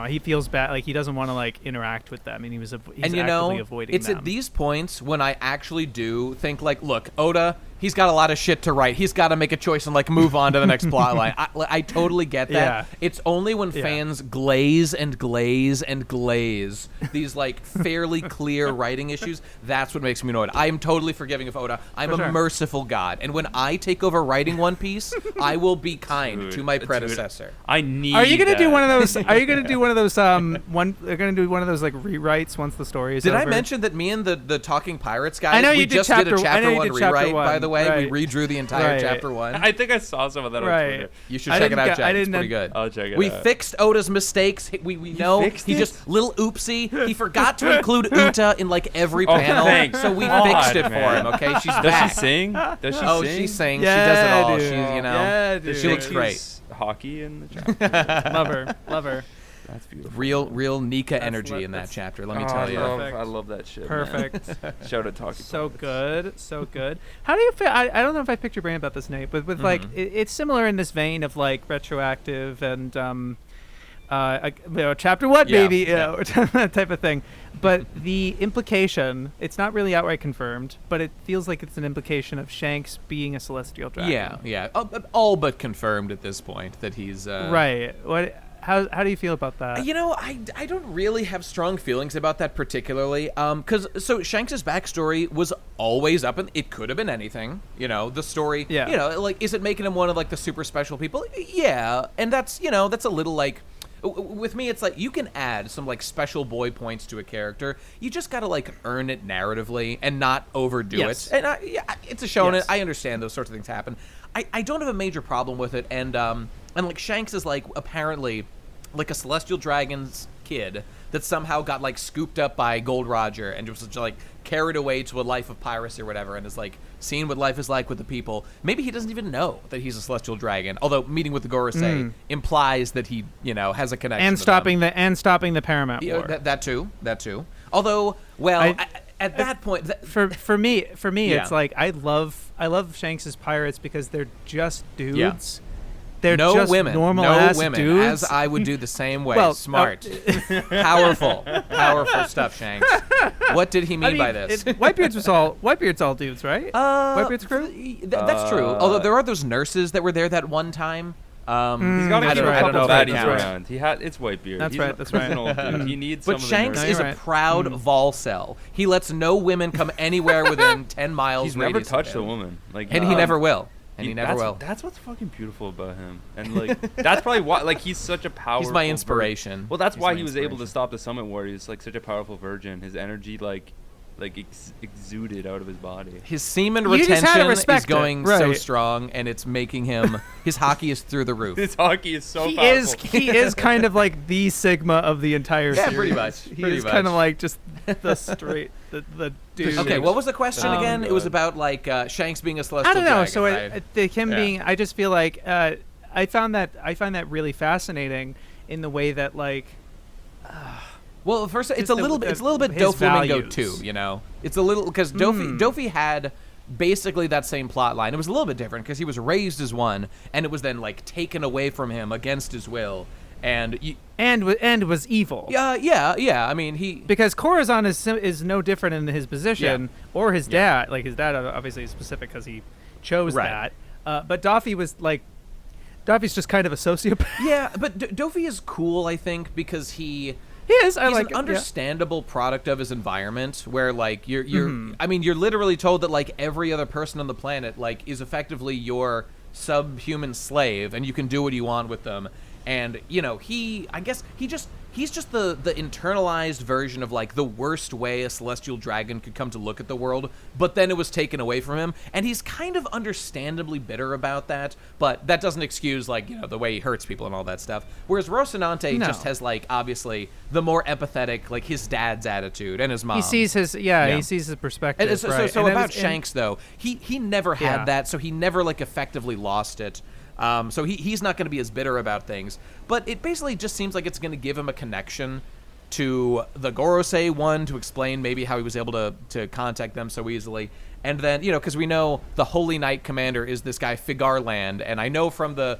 He feels bad. Like he doesn't want to like interact with them, and he's actively avoiding it's them. at these points when I actually do think like, look, Oda, he's got a lot of shit to write. He's got to make a choice and like move on to the next plot line. I totally get that. Yeah. It's only when fans glaze and glaze and glaze these like fairly clear writing issues, that's what makes me annoyed. I am totally forgiving of Oda. I'm a merciful god, and when I take over writing One Piece, I will be kind to my predecessor. I need. Are you gonna do one of those? Are you gonna do one of those? They're gonna do one of those like rewrites once the story is over. Did I mention that me and the Talking Pirates guys? I know we you did just chapter, did a chapter 1 rewrite. One, by the way, right. we redrew the entire chapter 1. I think I saw some of that on Twitter. You should check it out, Jack. It's pretty good. I'll check it We out. fixed Oda's mistakes. We know he just little oopsie. He forgot to include Uta in like every panel, thanks. so we God, fixed it man. for him. Okay, she's Does back. she sing? Does she sing? Oh, she sings. Yeah, she does it all. dude. She's Yeah, dude. she looks great. She's hockey in the chapter. Love her. That's beautiful. Real Nika energy in that chapter. Let me tell you. I love that shit. Perfect. Man. Shout out Talking So Pirates. good. How do you feel? I don't know if I picked your brain about this, Nate, but with like it's similar in this vein of like retroactive and chapter 1 maybe that type of thing. But the implication, it's not really outright confirmed, but it feels like it's an implication of Shanks being a celestial dragon. Yeah. All but confirmed at this point that he's right. What? How do you feel about that? I don't really have strong feelings about that particularly. Because Shanks' backstory was always up, and it could have been anything. The story. Yeah. Like, is it making him one of like the super special people? Yeah, and that's that's a little like. With me, it's like you can add some like special boy points to a character. You just gotta like earn it narratively and not overdo it. And it's a shonen. Yes. I understand those sorts of things happen. I don't have a major problem with it. And like Shanks is like apparently like a celestial dragon's kid that somehow got like scooped up by Gold Roger and was just like carried away to a life of piracy or whatever, and is like seeing what life is like with the people. Maybe he doesn't even know that he's a celestial dragon, although meeting with the Gorosei implies that he has a connection and stopping the Paramount War. That too. Although, well, at that point, for me, it's like I love Shanks's pirates because they're just dudes. Yeah. They're no just women, normal no ass dudes. dudes. As I would do the same way. Well, Smart, powerful stuff, Shanks. What did he mean by this? Whitebeard's all dudes, right? Whitebeard's crew. That's true. Although there are those nurses that were there that one time. He's got a couple baddies around. It's Whitebeard. That's right. He's an old dude. He needs some But of Shanks the is a proud Volcel. He lets no women come anywhere within 10 miles. He's never touched a woman. And he never will. And he never will. That's what's fucking beautiful about him. And like that's probably why like he's such a powerful. He's my inspiration. Well, that's why he was able to stop the Summit War. He's like such a powerful virgin. His energy like like exuded out of his body. His semen retention is going so strong, and it's making him his hockey is through the roof. His hockey is so powerful. He is kind of like the Sigma of the entire series. Yeah, pretty much. He is kind of like just the straight the dude. Okay, what was the question again? It was about like Shanks being a celestial dragon. I don't know. So him being, I just feel like I find that really fascinating in the way that like. Well, first it's a little bit Doflamingo too, you know. It's a little because Dofi had basically that same plot line. It was a little bit different because he was raised as one, and it was then like taken away from him against his will, and was evil. Yeah. I mean, because Corazon is no different in his position or his dad. Like his dad obviously is specific because he chose that. But Doffy's just kind of a sociopath. Yeah, but Dofi is cool, I think, because he's an understandable product of his environment where like you're I mean, you're literally told that like every other person on the planet like is effectively your subhuman slave and you can do what you want with them. And you know, he's just the internalized version of like the worst way a celestial dragon could come to look at the world, but then it was taken away from him, and he's kind of understandably bitter about that, but that doesn't excuse like, you know, the way he hurts people and all that stuff. Whereas Rocinante just has like obviously the more empathetic, like his dad's attitude and his mom. He sees his he sees his perspective. And so about Shanks though, he never had that, so he never like effectively lost it. So he's not going to be as bitter about things, but it basically just seems like it's going to give him a connection to the Gorosei one to explain maybe how he was able to contact them so easily. And then, you know, because we know the Holy Knight Commander is this guy Figarland, and I know from the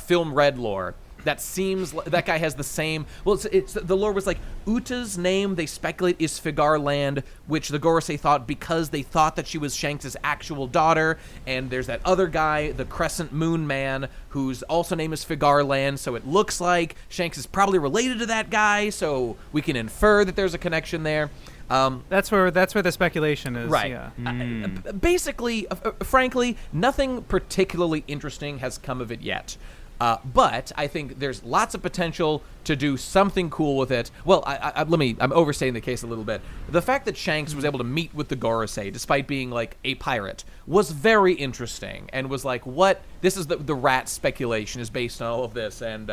film Red lore that seems that guy has the same. Well, it's the lore was like Uta's name. They speculate is Figarland, which the Gorosei thought because they thought that she was Shanks' actual daughter. And there's that other guy, the Crescent Moon Man, whose also name is Figarland. So it looks like Shanks is probably related to that guy. So we can infer that there's a connection there. That's where the speculation is. Right. Yeah. Basically, frankly, nothing particularly interesting has come of it yet. But I think there's lots of potential to do something cool with it. Well, I'm overstating the case a little bit. The fact that Shanks was able to meet with the Gorosei, despite being like a pirate, was very interesting and was like, what? This is the rat speculation is based on all of this, and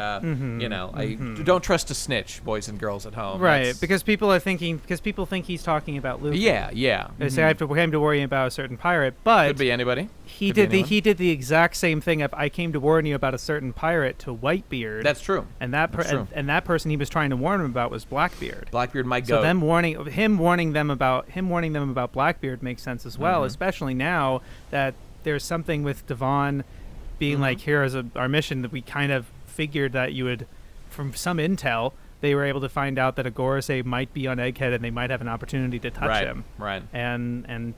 you know, I don't trust a snitch, boys and girls at home. Right, because people think he's talking about Luffy. Yeah. They say I have to worry about a certain pirate, but could be anybody. He did the exact same thing. If I came to warn you about a certain pirate to Whitebeard, that's true. And that person he was trying to warn him about was Blackbeard. Blackbeard might go. So him warning them about Blackbeard makes sense as well, especially now that there's something with Devon being like, here is our mission, that we kind of figured that you would, from some intel, they were able to find out that a Gorosei might be on Egghead and they might have an opportunity to touch him. Right. And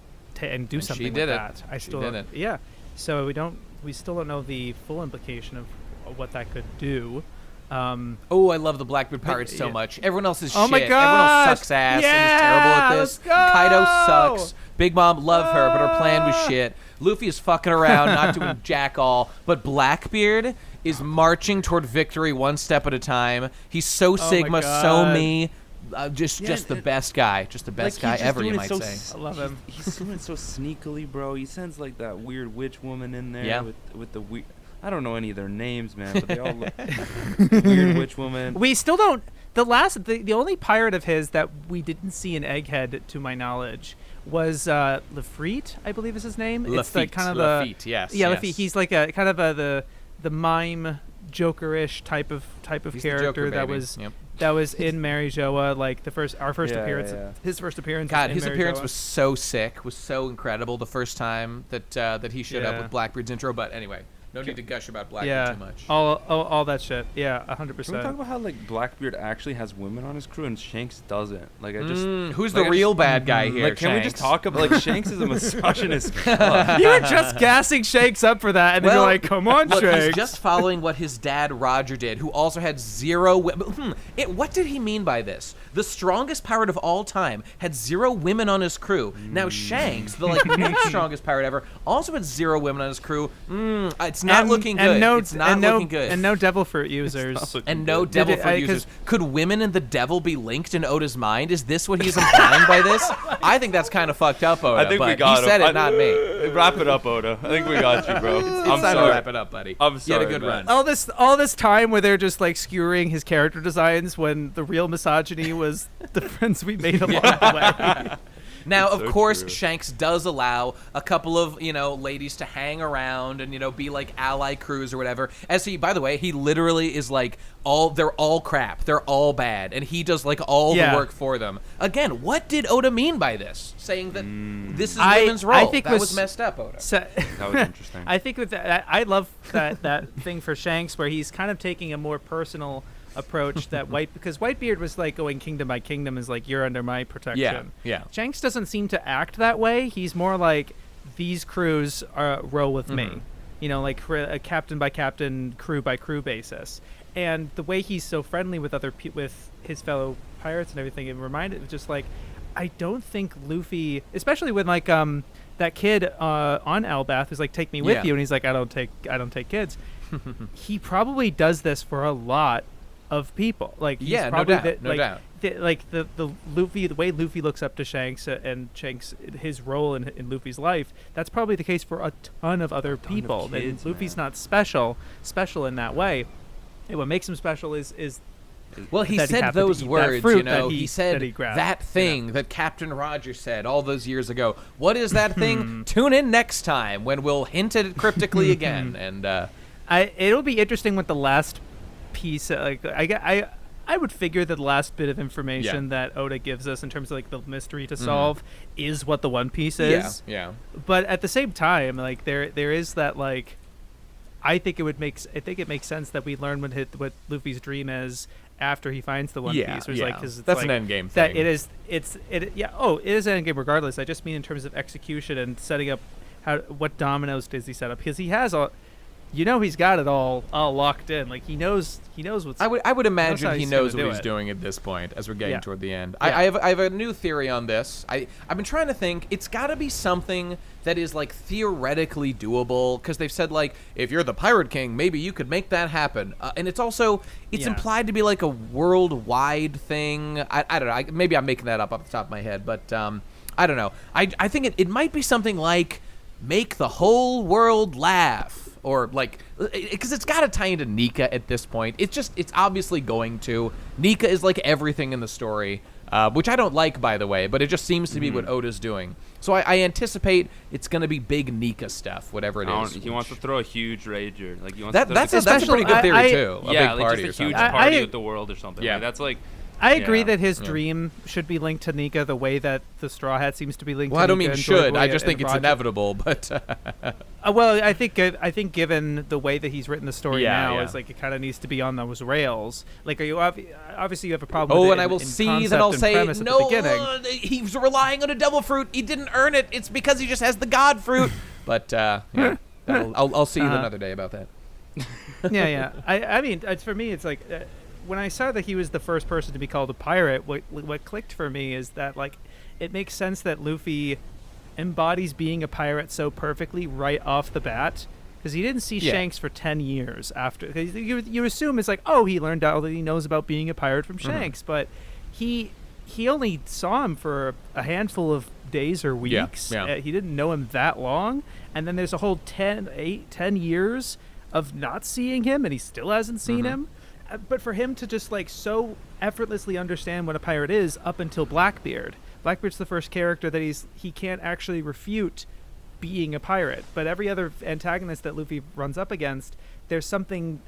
do something with that. She did it. Yeah. So we still don't know the full implication of what that could do. I love the Blackbeard Pirates so much. Everyone else is shit. My God! Everyone else sucks ass and is terrible at this. Kaido sucks. Big Mom, love her, but her plan was shit. Luffy is fucking around, not doing jack all. But Blackbeard is marching toward victory one step at a time. He's so Sigma, so me. Just the best guy. Just the best guy ever, you might say. I love him. He's doing it so sneakily, bro. He sends like that weird witch woman in there with the weird... I don't know any of their names, man, but they all look weird witch woman. We still don't... The only pirate of his that we didn't see in Egghead, to my knowledge, was Lafitte, I believe is his name. Lafitte, it's like kind of Lafitte, yes. Yeah, yes. Lafitte. He's like a kind of the mime Joker-ish type of He's character Joker, that was in Mary Joa, like our first appearance. Yeah. His first appearance. God, his Mary appearance Joa. was so sick, was so incredible the first time that he showed up with Blackbeard's intro. But anyway, no need to gush about Blackbeard too much. All that shit. Yeah, 100%. Can we talk about how like Blackbeard actually has women on his crew and Shanks doesn't? Like I just who's the real bad guy here? Like, can we just talk about like Shanks is a misogynist? You were just gassing Shanks up for that, and then you're like, "Come on, look, Shanks." He's just following what his dad Roger did, who also had zero women. What did he mean by this? The strongest pirate of all time had 0 women on his crew. Now Shanks, the next strongest pirate ever, also had 0 women on his crew. To It's not looking good. It's not looking good. And no devil fruit users. And no devil fruit users. Could women and the devil be linked in Oda's mind? Is this what he's implying by this? I think that's kind of fucked up, Oda. I think we got he said it, not me. Wrap it up, Oda. I think we got you, bro. It's time to wrap it up, buddy. I'm sorry. You had a good run. All this time where they're just like skewering his character designs when the real misogyny was the friends we made along the way. Now, of course, true. Shanks does allow a couple of, ladies to hang around and, be like ally crews or whatever. As by the way, he literally is like, they're all crap. They're all bad. And he does like all the work for them. Again, what did Oda mean by this? Saying that this is women's role. I think that was messed up, Oda. That was interesting. I think with that, I love that thing for Shanks where he's kind of taking a more personal approach that because Whitebeard was like going kingdom by kingdom, is like, you're under my protection. Yeah. Shanks doesn't seem to act that way. He's more like, these crews roll with me, like a captain by captain, crew by crew basis. And the way he's so friendly with with his fellow pirates and everything, it reminded just like, I don't think Luffy, especially when like that kid on Elbath who's like, take me with you, and he's like, I don't take kids. He probably does this for a lot of people. Like, he's probably no doubt. The Luffy, the way Luffy looks up to Shanks and Shanks, his role in Luffy's life, that's probably the case for a ton of other people. Kids, Luffy's not special in that way. And what makes him special is well, he said those words, he said that thing that Captain Roger said all those years ago. What is that thing? Tune in next time when we'll hint at it cryptically again. And it'll be interesting with the last piece. Like, I would figure that the last bit of information that Oda gives us in terms of like the mystery to solve is what the One Piece is. Yeah. But at the same time, like there is that like, I think it makes sense that we learn what Luffy's dream is after he finds the One Piece. Like, cause that's like, an endgame thing. That it is an endgame regardless. I just mean in terms of execution and setting up what dominoes does he set up, because he has he's got it all locked in. Like, he knows what's. I would imagine he knows what he's doing at this point as we're getting toward the end. I have a new theory on this. I've been trying to think. It's got to be something that is like theoretically doable, because they've said like, if you're the Pirate King, maybe you could make that happen. And it's also implied to be like a worldwide thing. I don't know. Maybe I'm making that up off the top of my head, but I don't know. I think it might be something like, make the whole world laugh. Or like, because it's got to tie into Nika at this point. It's obviously going to. Nika is like everything in the story, which I don't like, by the way, but it just seems to be what Oda's doing. So I anticipate it's going to be big Nika stuff, whatever it is. He wants to throw a huge rager. Like, he wants that's a pretty good theory too. A big party just a huge party with the world or something. Yeah, like, that's like. I agree that his dream should be linked to Nika the way that the Straw Hat seems to be linked to Nika. Well, I don't mean should. I just think it's inevitable. But well, I think given the way that he's written the story now, it's like it kind of needs to be on those rails. Like, are you obviously you have a problem with it. And I will see that I'll say, no, he's relying on a devil fruit. He didn't earn it. It's because he just has the god fruit. But I'll see you another day about that. Yeah. I mean, for me, it's like. When I saw that he was the first person to be called a pirate, what clicked for me is that, like, it makes sense that Luffy embodies being a pirate so perfectly right off the bat, because he didn't see Shanks for 10 years after. Cause you assume it's like, he learned all that he knows about being a pirate from Shanks, but he only saw him for a handful of days or weeks. He didn't know him that long, and then there's a whole 10 years of not seeing him, and he still hasn't seen him. But for him to just like so effortlessly understand what a pirate is up until Blackbeard. Blackbeard's the first character that he can't actually refute being a pirate. But every other antagonist that Luffy runs up against, there's something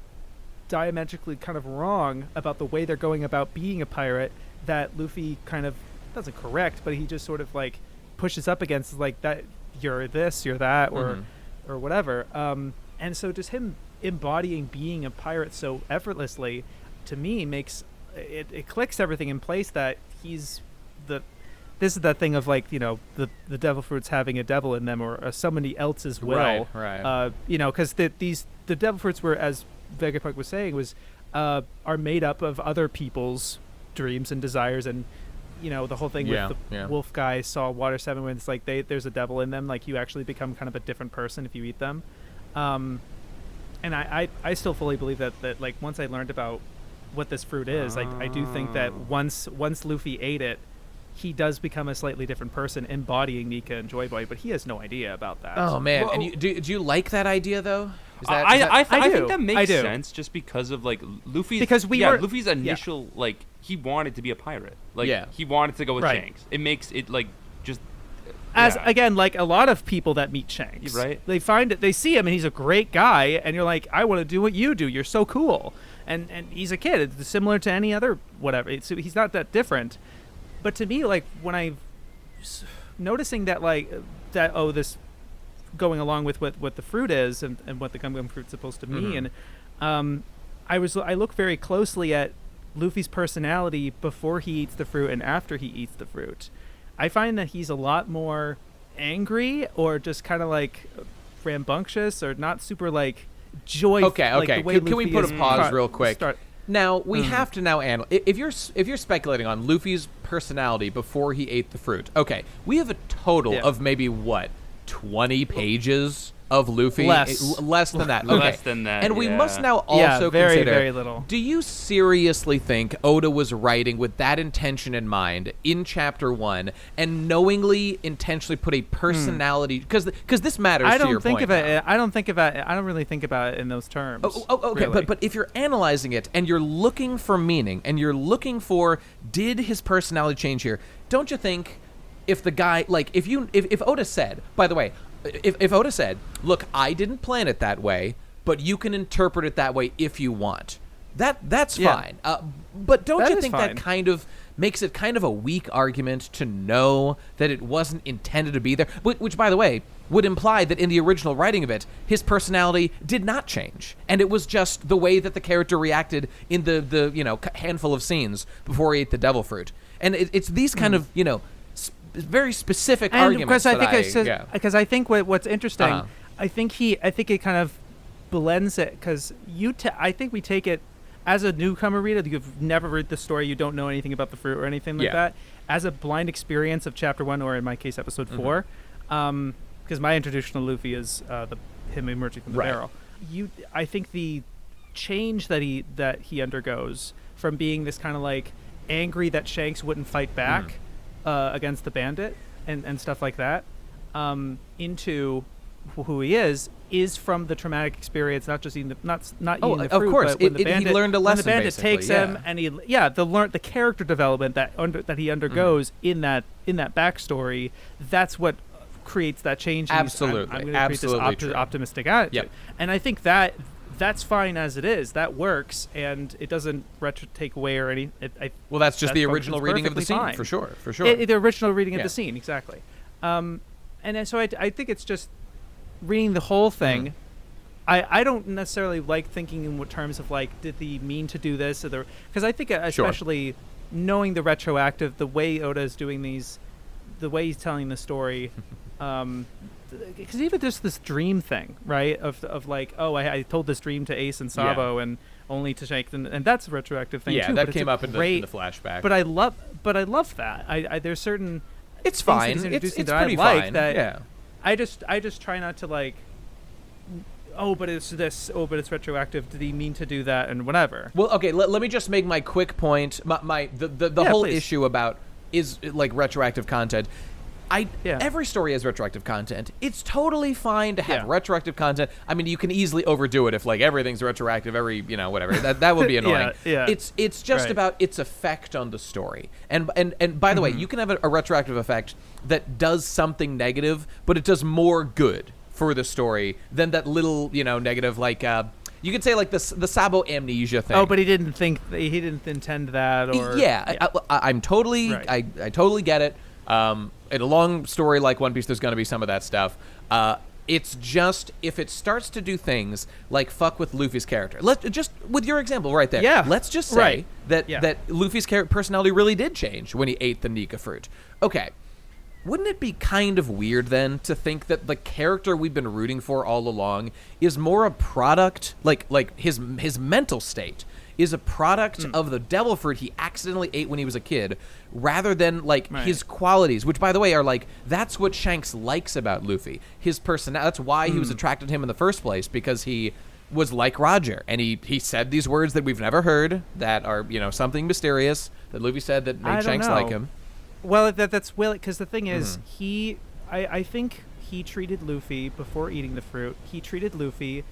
diametrically kind of wrong about the way they're going about being a pirate that Luffy kind of doesn't correct, but he just sort of like pushes up against, like, that you're this, you're that, or whatever. And so just him embodying being a pirate so effortlessly, to me, makes it clicks everything in place that this is that thing of, like, the devil fruits having a devil in them, or somebody else's will, right. Because the devil fruits were, as Vegapunk was saying, are made up of other people's dreams and desires, and the whole thing with the wolf guy saw Water 7, when it's like there's a devil in them, like, you actually become kind of a different person if you eat them. And I still fully believe that like once I learned about what this fruit is, I do think that once Luffy ate it, he does become a slightly different person, embodying Nika and Joy Boy, but he has no idea about that. Oh man! Well, and do you like that idea though? I think that makes sense just because of like Luffy's Luffy's initial like he wanted to be a pirate, like he wanted to go with Shanks. It makes it like just again, like a lot of people that meet Shanks, right? They see him and he's a great guy, and you're like, I want to do what you do. You're so cool, and he's a kid. It's similar to any other whatever. He's not that different. But to me, like when I noticing that this going along with what the fruit is and what the gum fruit's supposed to mean, I look very closely at Luffy's personality before he eats the fruit and after he eats the fruit. I find that he's a lot more angry or just kind of like rambunctious or not super like joyful. Okay. Like can we put a pause real quick? Now we have to now analyze. If you're speculating on Luffy's personality before he ate the fruit, okay, we have a total of maybe 20 pages of Luffy. Less than that. Okay. Less than that. And we must now also consider. Very little. Do you seriously think Oda was writing with that intention in mind in Chapter 1 and knowingly, intentionally put a personality? Because this matters. I don't to your think point of it. now. I don't really think about it in those terms. Okay. Really. But if you're analyzing it and you're looking for meaning and you're looking for did his personality change here? Don't you think if the guy if Oda said, by the way. If Oda said, look, I didn't plan it that way, but you can interpret it that way if you want, that's fine. But don't you think that kind of makes it kind of a weak argument to know that it wasn't intended to be there? Which, by the way, would imply that in the original writing of it, his personality did not change. And it was just the way that the character reacted in the handful of scenes before he ate the devil fruit. And it's these kind of, very specific arguments. Because I think what's interesting, I think it kind of blends it because I think we take it as a newcomer reader. You've never read the story, you don't know anything about the fruit or anything like that. As a blind experience of Chapter 1, or in my case, Episode 4, because my introduction to Luffy is him emerging from the barrel. I think the change that he undergoes from being this kind of like angry that Shanks wouldn't fight back. Against the bandit and stuff like that, into who he is from the traumatic experience, not just eating the not eating the fruit. Of course, but when the bandit, he learned a lesson. When the bandit takes him, and the character development that he undergoes in that backstory, that's what creates that change. Absolutely, I'm going to create this optimistic attitude, and I think that's fine as it is. That works, and it doesn't take away or any. That's just the original reading of the scene, for sure. The original reading of the scene, exactly. And then, so I think it's just reading the whole thing. I don't necessarily like thinking in terms of like, did he mean to do this? Because I think especially knowing the retroactive, the way Oda is doing these, the way he's telling the story. Because even just this dream thing, right? Of like, I told this dream to Ace and Sabo and only to Shanks, and that's a retroactive thing too. Yeah, that came up in the flashback. But I love that. There's certain. It's fine. It's pretty fine. That I just try not to like. But it's this. But it's retroactive. Did he mean to do that and whatever? Well, okay. Let me just make my quick point. The whole issue about is like retroactive content. Every story has retroactive content. It's totally fine to have retroactive content. I mean, you can easily overdo it if like everything's retroactive, whatever. That would be annoying. It's just about its effect on the story. And by the way, you can have a retroactive effect that does something negative, but it does more good for the story than that little, negative like you could say like the Sabo amnesia thing. Oh, but he didn't intend that, or I'm totally I totally get it. In a long story like One Piece, there's going to be some of that stuff. It's just if it starts to do things like fuck with Luffy's character. Just with your example right there. Yeah. Let's just say that Luffy's personality really did change when he ate the Nika fruit. Okay. Wouldn't it be kind of weird then to think that the character we've been rooting for all along is more a product, like his mental state is a product of the devil fruit he accidentally ate when he was a kid, rather than his qualities, which by the way are like, that's what Shanks likes about Luffy, his personality. That's why he was attracted to him in the first place, because he was like Roger, and he said these words that we've never heard that are, something mysterious that Luffy said that made Shanks like him. Well, that's Will, because the thing is, I think he treated Luffy, before eating the fruit, he treated Luffy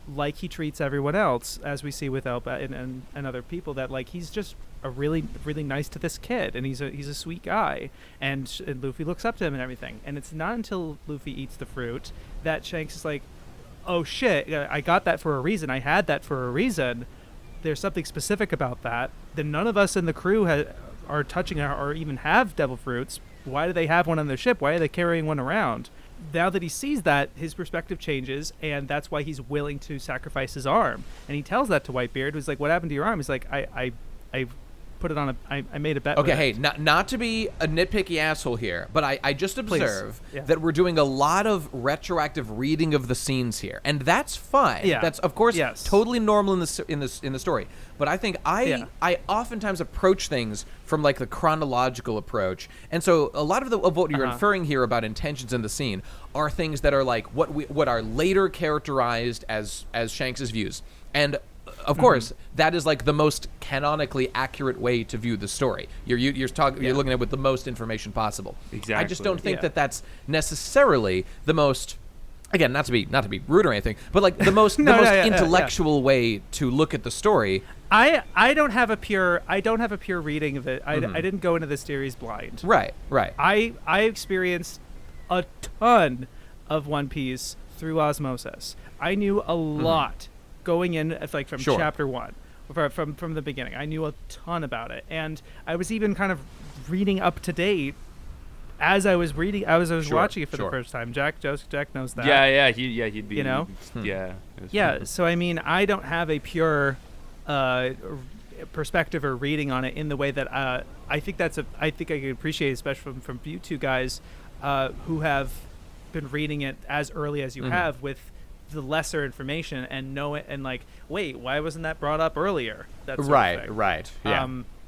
like he treats everyone else, as we see with Elba and other people, that like he's just a really, really nice to this kid, and he's a sweet guy, and Luffy looks up to him and everything. And it's not until Luffy eats the fruit that Shanks is like, oh shit, I got that for a reason. I had that for a reason. There's something specific about that. Then none of us in the crew are touching or even have devil fruits. Why do they have one on their ship? Why are they carrying one around? Now that he sees that, his perspective changes, and that's why he's willing to sacrifice his arm. And he tells that to Whitebeard, who's like, what happened to your arm? He's like, I put it on I made a bet. Okay, with hey, it. not to be a nitpicky asshole here, but I just observe that we're doing a lot of retroactive reading of the scenes here, and that's fine. Yeah. That's of course totally normal in the story. But I think I oftentimes approach things from like the chronological approach, and so a lot of what you're inferring here about intentions in the scene are things that are like what are later characterized as Shanks's views, and of course, that is like the most canonically accurate way to view the story. You're looking at it with the most information possible. Exactly. I just don't think that that's necessarily the most. Again, not to be rude or anything, but like the most intellectual way to look at the story. I don't have a pure reading of it. I didn't go into this series blind. Right. I experienced a ton of One Piece through osmosis. I knew a lot going in, like from chapter 1, from the beginning. I knew a ton about it, and I was even kind of reading up to date as I was reading. I was watching it for the first time. Jack knows that. He'd be. So I mean, I don't have a pure perspective or reading on it in the way that I think I could appreciate, especially from you two guys who have been reading it as early as you have, with the lesser information, and know it, and like, wait, why wasn't that brought up earlier? That sort of thing. Right. Yeah.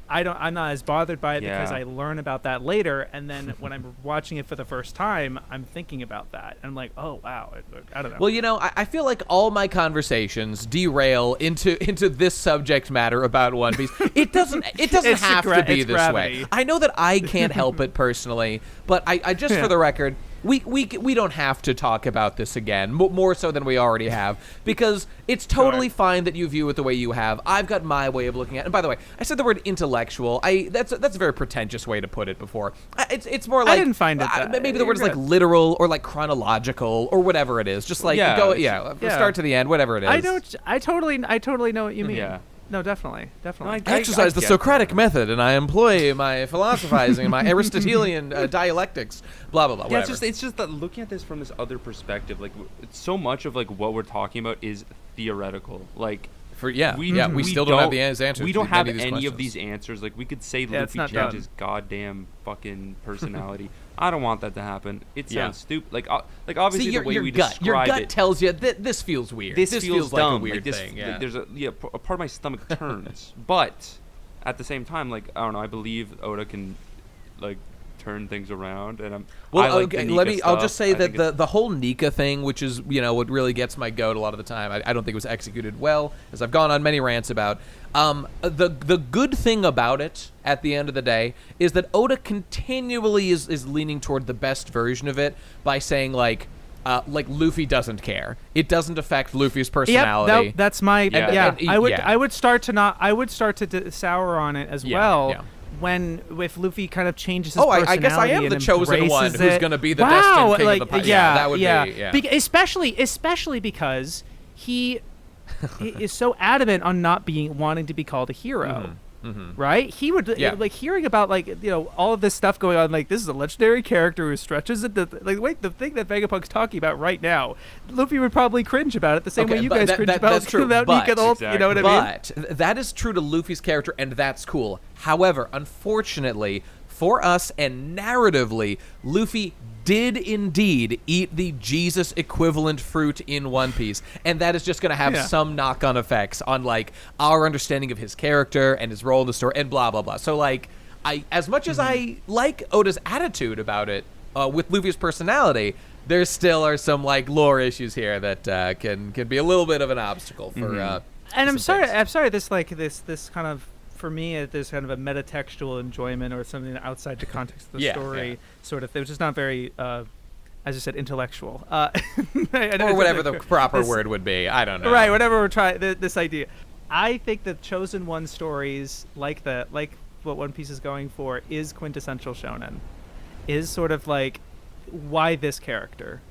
I'm not as bothered by it because I learn about that later, and then when I'm watching it for the first time, I'm thinking about that, and I'm like, oh wow, I don't know. Well, I feel like all my conversations derail into this subject matter about One Piece. It doesn't have to be this way. I know that I can't help it personally, but I just for the record, we don't have to talk about this again, more so than we already have, because it's totally fine that you view it the way you have. I've got my way of looking at it. And by the way, I said the word intellectual. That's a very pretentious way to put it before. It's more like, I didn't find it maybe the word is like literal or like chronological or whatever it is. Just like start to the end, whatever it is. I totally know what you mean. Yeah. No, definitely. I exercise the Socratic method, and I employ my philosophizing, my Aristotelian dialectics, blah blah blah. Yeah, it's just that looking at this from this other perspective, like so much of like what we're talking about is theoretical. Like we still don't have the answers. We don't have any of these answers. Like we could say Luffy changed his goddamn fucking personality. I don't want that to happen. It sounds stupid. Like obviously the way we describe it. Your gut tells you that this feels weird. This feels dumb. Like a weird thing. Like there's a part of my stomach turns, but at the same time, like I don't know. I believe Oda can like turn things around, and I'll just say that the whole Nika thing, which is what really gets my goat a lot of the time, I don't think it was executed well, as I've gone on many rants about. The good thing about it at the end of the day is that Oda continually is leaning toward the best version of it by saying like Luffy doesn't care. It doesn't affect Luffy's personality. Yep, that's my I would start to sour on it as well. If Luffy kind of changes his personality, I guess I am the chosen one who's going to be the destined king of the pirate. That would be. Especially because he is so adamant on not wanting to be called a hero. Right? He would like hearing about all of this stuff going on. Like, this is a legendary character who stretches it. The thing that Vegapunk's talking about right now, Luffy would probably cringe about it the same way you guys cringe about Nika. You know what I mean? But that is true to Luffy's character, and that's cool. However, unfortunately for us and narratively, Luffy did indeed eat the Jesus equivalent fruit in One Piece, and that is just going to have some knock-on effects on like our understanding of his character and his role in the story and blah blah blah. So like, as much as I like Oda's attitude about it with Luffy's personality, there still are some like lore issues here that can be a little bit of an obstacle for. And I'm sorry. This kind of, for me, there's kind of a metatextual enjoyment or something outside the context of the story, sort of thing, which is not very, as I said, intellectual. Or whatever the proper word would be. I don't know. Right, whatever we're trying, this idea. I think that Chosen One stories like that, like what One Piece is going for, is quintessential shonen. Is sort of like, why this character?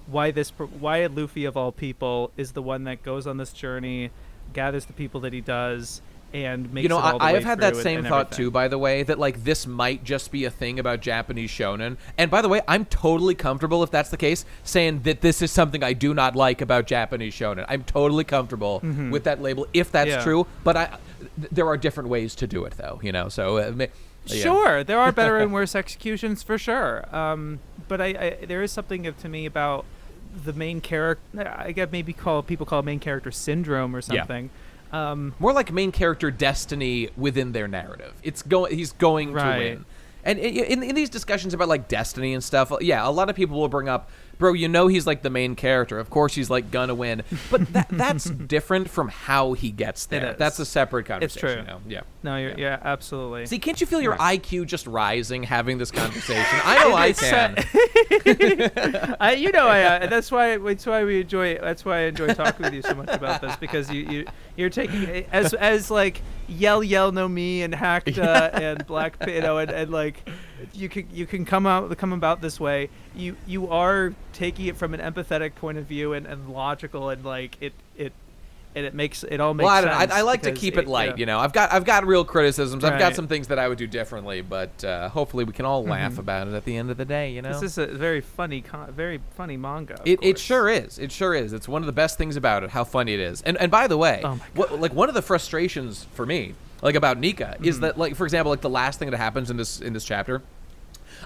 Why Luffy of all people is the one that goes on this journey, gathers the people that he does, and makes it all the way I have had that same and thought everything. too, by the way, that like this might just be a thing about Japanese shonen. And by the way, I'm totally comfortable, if that's the case, saying that this is something I do not like about Japanese shonen. I'm totally comfortable with that label if that's true. But there are different ways to do it, though. So. Sure, there are better and worse executions for sure. But there is something to me about the main character. I guess maybe people call it main character syndrome or something. More like main character destiny within their narrative. He's going to win. And in these discussions about like destiny and stuff, a lot of people will bring up, bro, he's like the main character. Of course he's like gonna win. But that's different from how he gets there. That's a separate conversation. It's true. Yeah. No, you're absolutely. See, can't you feel your IQ just rising having this conversation? I know I can. That's why we enjoy. That's why I enjoy talking with you so much about this, because you're taking it as like yell no me and hacked and black and like you can come about this way. You are taking it from an empathetic point of view and logical, and like it makes it all makes sense. Well, I like to keep it light. I've got real criticisms. I've got some things that I would do differently, but hopefully we can all laugh about it at the end of the day. This is a very funny manga. It sure is. It sure is. It's one of the best things about it, how funny it is. And by the way, one of the frustrations for me, like about Nika, is that, like, for example, like the last thing that happens in this chapter.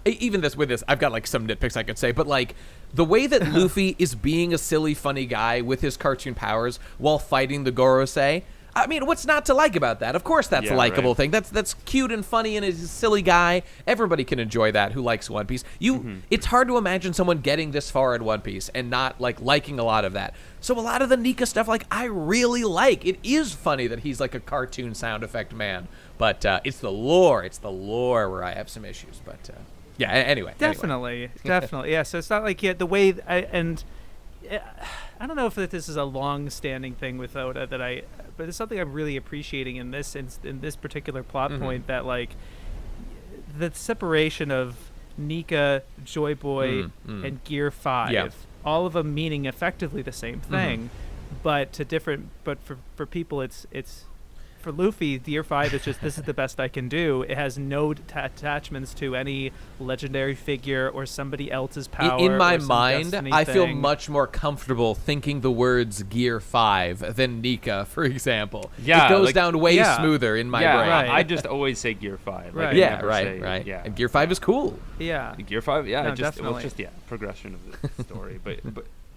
Even with this, I've got like some nitpicks I could say, but like the way that Luffy is being a silly, funny guy with his cartoon powers while fighting the Gorosei. I mean, what's not to like about that? Of course, that's a likable thing. That's cute and funny, and he's a silly guy. Everybody can enjoy that who likes One Piece. It's hard to imagine someone getting this far in One Piece and not like liking a lot of that. So a lot of the Nika stuff, like, I really like. It is funny that he's like a cartoon sound effect man, but it's the lore. It's the lore where I have some issues, but. Yeah. Anyway. Definitely. Yeah. So it's not like the way I don't know if this is a long-standing thing with Oda but it's something I'm really appreciating in this particular plot point, that like the separation of Nika, Joy Boy, and Gear 5, all of them meaning effectively the same thing, but for people it's. For Luffy, Gear 5 is just, this is the best I can do. It has no attachments to any legendary figure or somebody else's power. In my mind, I feel much more comfortable thinking the words Gear 5 than Nika, for example. Yeah, it goes down way smoother in my brain. Right. I just always say Gear 5. Right. Right. Yeah. And Gear 5 is cool. Yeah. Gear 5, no, definitely. It's just progression of the story. but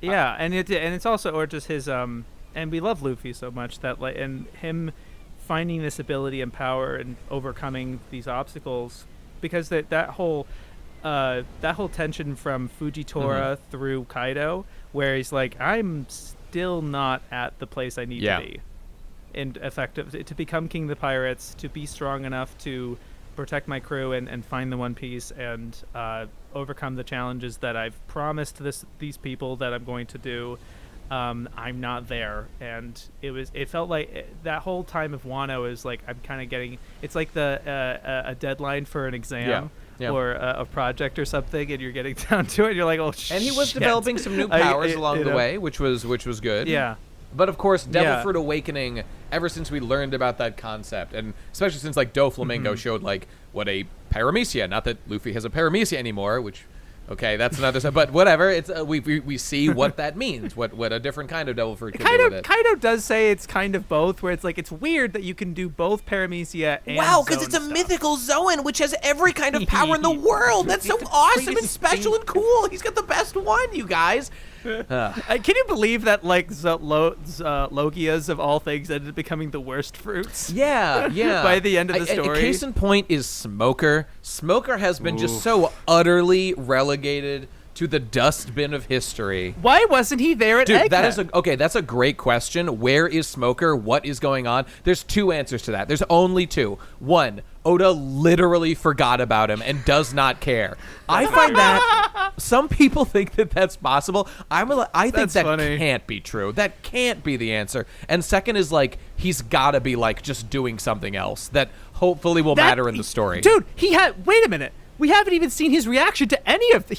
yeah, and it's also, or just his and we love Luffy so much that like, and him finding this ability and power and overcoming these obstacles, because that whole tension from Fujitora through Kaido, where he's like, I'm still not at the place I need to be, and effective to become King of the Pirates, to be strong enough to protect my crew and find the One Piece and overcome the challenges that I've promised these people that I'm going to do. I'm not there, and it felt like that whole time of Wano is like I'm kind of getting, it's like a deadline for an exam or a project or something, and you're getting down to it, and you're like, oh shit. And he was developing some new powers along the way, which was good. Yeah. But of course, Devil Fruit Awakening, ever since we learned about that concept, and especially since like Doflamingo showed like what a paramecia, not that Luffy has a paramecia anymore, which okay, that's another stuff, but whatever. It's we see what that means. What a different kind of devil fruit can do with it. Kaido does say it's kind of both, where it's like it's weird that you can do both paramecia and because it's a mythical Zoan, which has every kind of power in the world. That's so awesome and special and cool. He's got the best one, you guys. Can you believe that like Logias of all things ended up becoming the worst fruits? Yeah. By the end of the story. Case in point is Smoker. Smoker has been just so utterly relegated to the dustbin of history. Why wasn't he there at Egghead? That's a great question. Where is Smoker? What is going on? There's 2 answers to that. There's only 2. 1, Oda literally forgot about him and does not care. I find that some people think that that's possible. I think that can't be true. That can't be the answer. And second is like he's got to be like just doing something else that hopefully will matter in the story. Dude, wait a minute. We haven't even seen his reaction to any of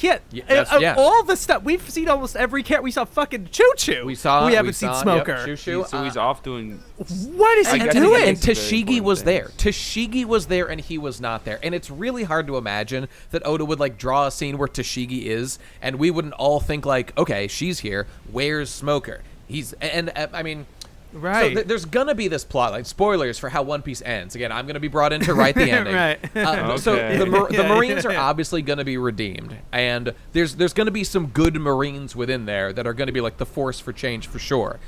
all the stuff. We've seen almost every character. We saw fucking Choo Choo. We haven't seen Smoker. Yep, Choo Choo. So he's off doing. What is he doing? And Tashigi was there. Tashigi was there, and he was not there. And it's really hard to imagine that Oda would like draw a scene where Tashigi is, and we wouldn't all think like, okay, she's here. Where's Smoker? I mean. Right. So there's going to be this plot line. Spoilers for how One Piece ends. Again, I'm going to be brought in to write the ending. Right. So the Marines are obviously going to be redeemed. And there's going to be some good Marines within there that are going to be like the force for change for sure.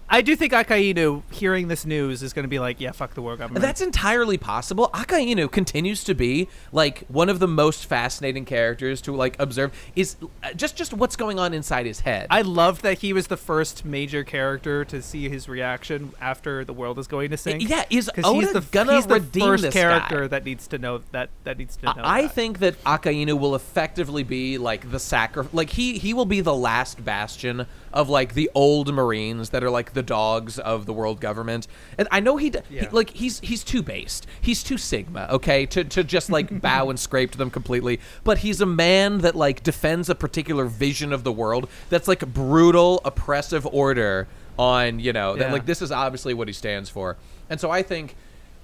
I do think Akainu, hearing this news, is going to be like, yeah, fuck the world government. That's entirely possible. Akainu continues to be like one of the most fascinating characters to like observe. Is just what's going on inside his head. I love that he was the first major character to see his reaction after the world is going to sink. Yeah, is Oda gonna redeem first this character guy? that needs to know that needs to know. I think that Akainu will effectively be like the like he will be the last bastion of like the old Marines that are like the dogs of the world government. And I know he's too based. He's too Sigma, okay, to just like bow and scrape to them completely. But he's a man that like defends a particular vision of the world that's like brutal, oppressive order on, that like this is obviously what he stands for. And so I think,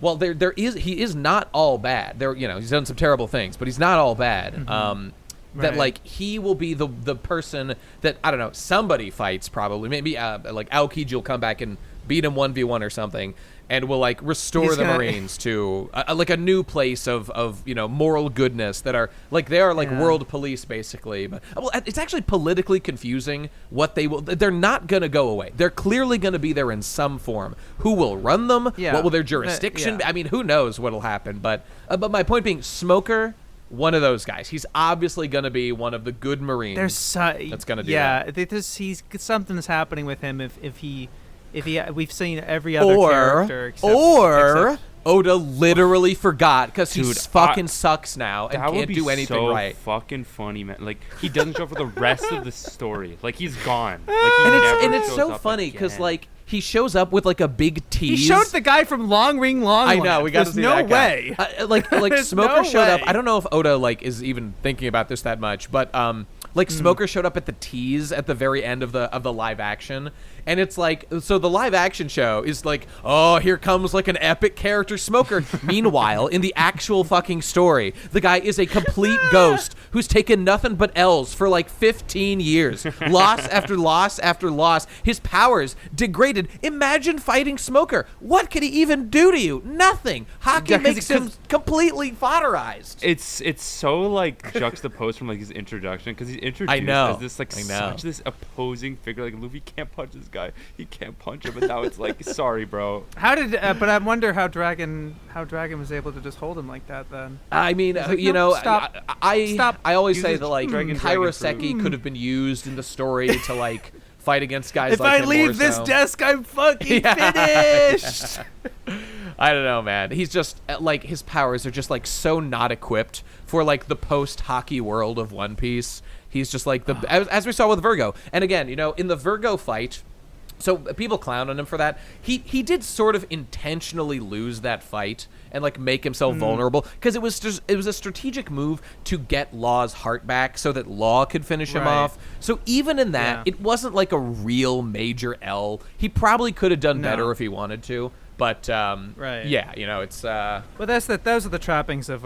well, he is not all bad. He's done some terrible things, but he's not all bad. Mm-hmm. That like he will be the person that, I don't know, somebody fights probably, maybe like Aokiji will come back and beat him 1v1 or something, and will like restore the Marines to like a new place of moral goodness that are like they are like world police basically. But it's actually politically confusing what they're not gonna go away. They're clearly gonna be there in some form. Who will run them? Yeah. What will their jurisdiction be? I mean, who knows what'll happen? But my point being, Smoker, one of those guys. He's obviously going to be one of the good Marines. That's going to do that. Yeah, something's happening with him if he we've seen every other character except Oda literally forgot because he fucking sucks now and can't do anything right. Fucking funny, man. Like he doesn't show up for the rest of the story. Like he's gone. Like, and it's so funny because like he shows up with like a big tease. He showed the guy from Long Ring Long. I know, we got to see that guy. No way. Like Smoker showed up. I don't know if Oda like is even thinking about this that much, but Smoker showed up at the tease at the very end of the live action, and it's like, so the live action show is like, oh, here comes like an epic character, Smoker. Meanwhile, in the actual fucking story, the guy is a complete ghost who's taken nothing but L's for like 15 years, loss after loss after loss. His powers degraded. Imagine fighting Smoker. What could he even do to you? Nothing. Haki makes him completely fodderized. It's so like juxtaposed from like his introduction, because he's introduced as this like such this opposing figure. Like Luffy can't punch this guy, he can't punch him, but now it's like, sorry, bro. How did? But I wonder how Dragon was able to just hold him like that. Then I mean, stop. I always say that like Kairoseki could have been used in the story to like fight against guys. If like I leave this desk, I'm fucking finished. I don't know, man. He's just like, his powers are just like so not equipped for like the post-Haki world of One Piece. He's just like as we saw with Virgo. And again, in the Virgo fight, so people clown on him for that. He did sort of intentionally lose that fight and like make himself vulnerable, because it was a strategic move to get Law's heart back so that Law could finish him off. So even in that, it wasn't like a real major L. He probably could have done better if he wanted to. But it's. Well, those are the trappings of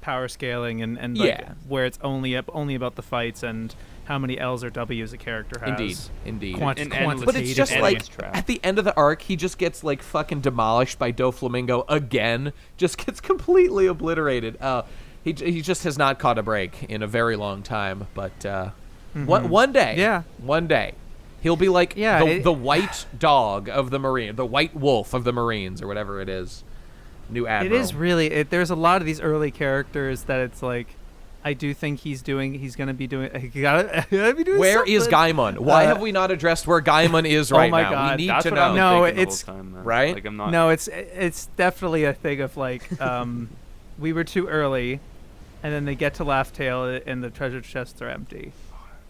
power scaling and like, where it's only about the fights and how many L's or W's a character has. Indeed. But it's just like at the end of the arc, he just gets like fucking demolished by Doflamingo again. Just gets completely obliterated. He just has not caught a break in a very long time. But one day. He'll be like the white dog of the Marine, the white wolf of the Marines, or whatever it is. New Admiral. It is really. There's a lot of these early characters that it's like, I do think he's gonna be doing. He gotta be doing. Where something. is Gaimon? Why have we not addressed where Gaimon is right my now? God. We need That's to what know. I was No, thinking it's the whole time, man. right. Like I'm not. No, it's definitely a thing of like, we were too early, and then they get to Laugh Tale and the treasure chests are empty.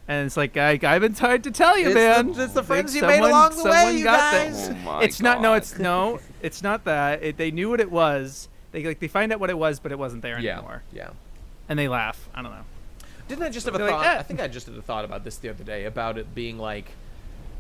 And it's like, I've been tired to tell you, man. It's the friends you made along the way, you guys. Oh my It's God. not. It's not that. They knew what it was. They find out what it was, but it wasn't there anymore. Yeah. And they laugh. I don't know. Didn't I just have a They're thought? like, I think I just had a thought about this the other day about it being like,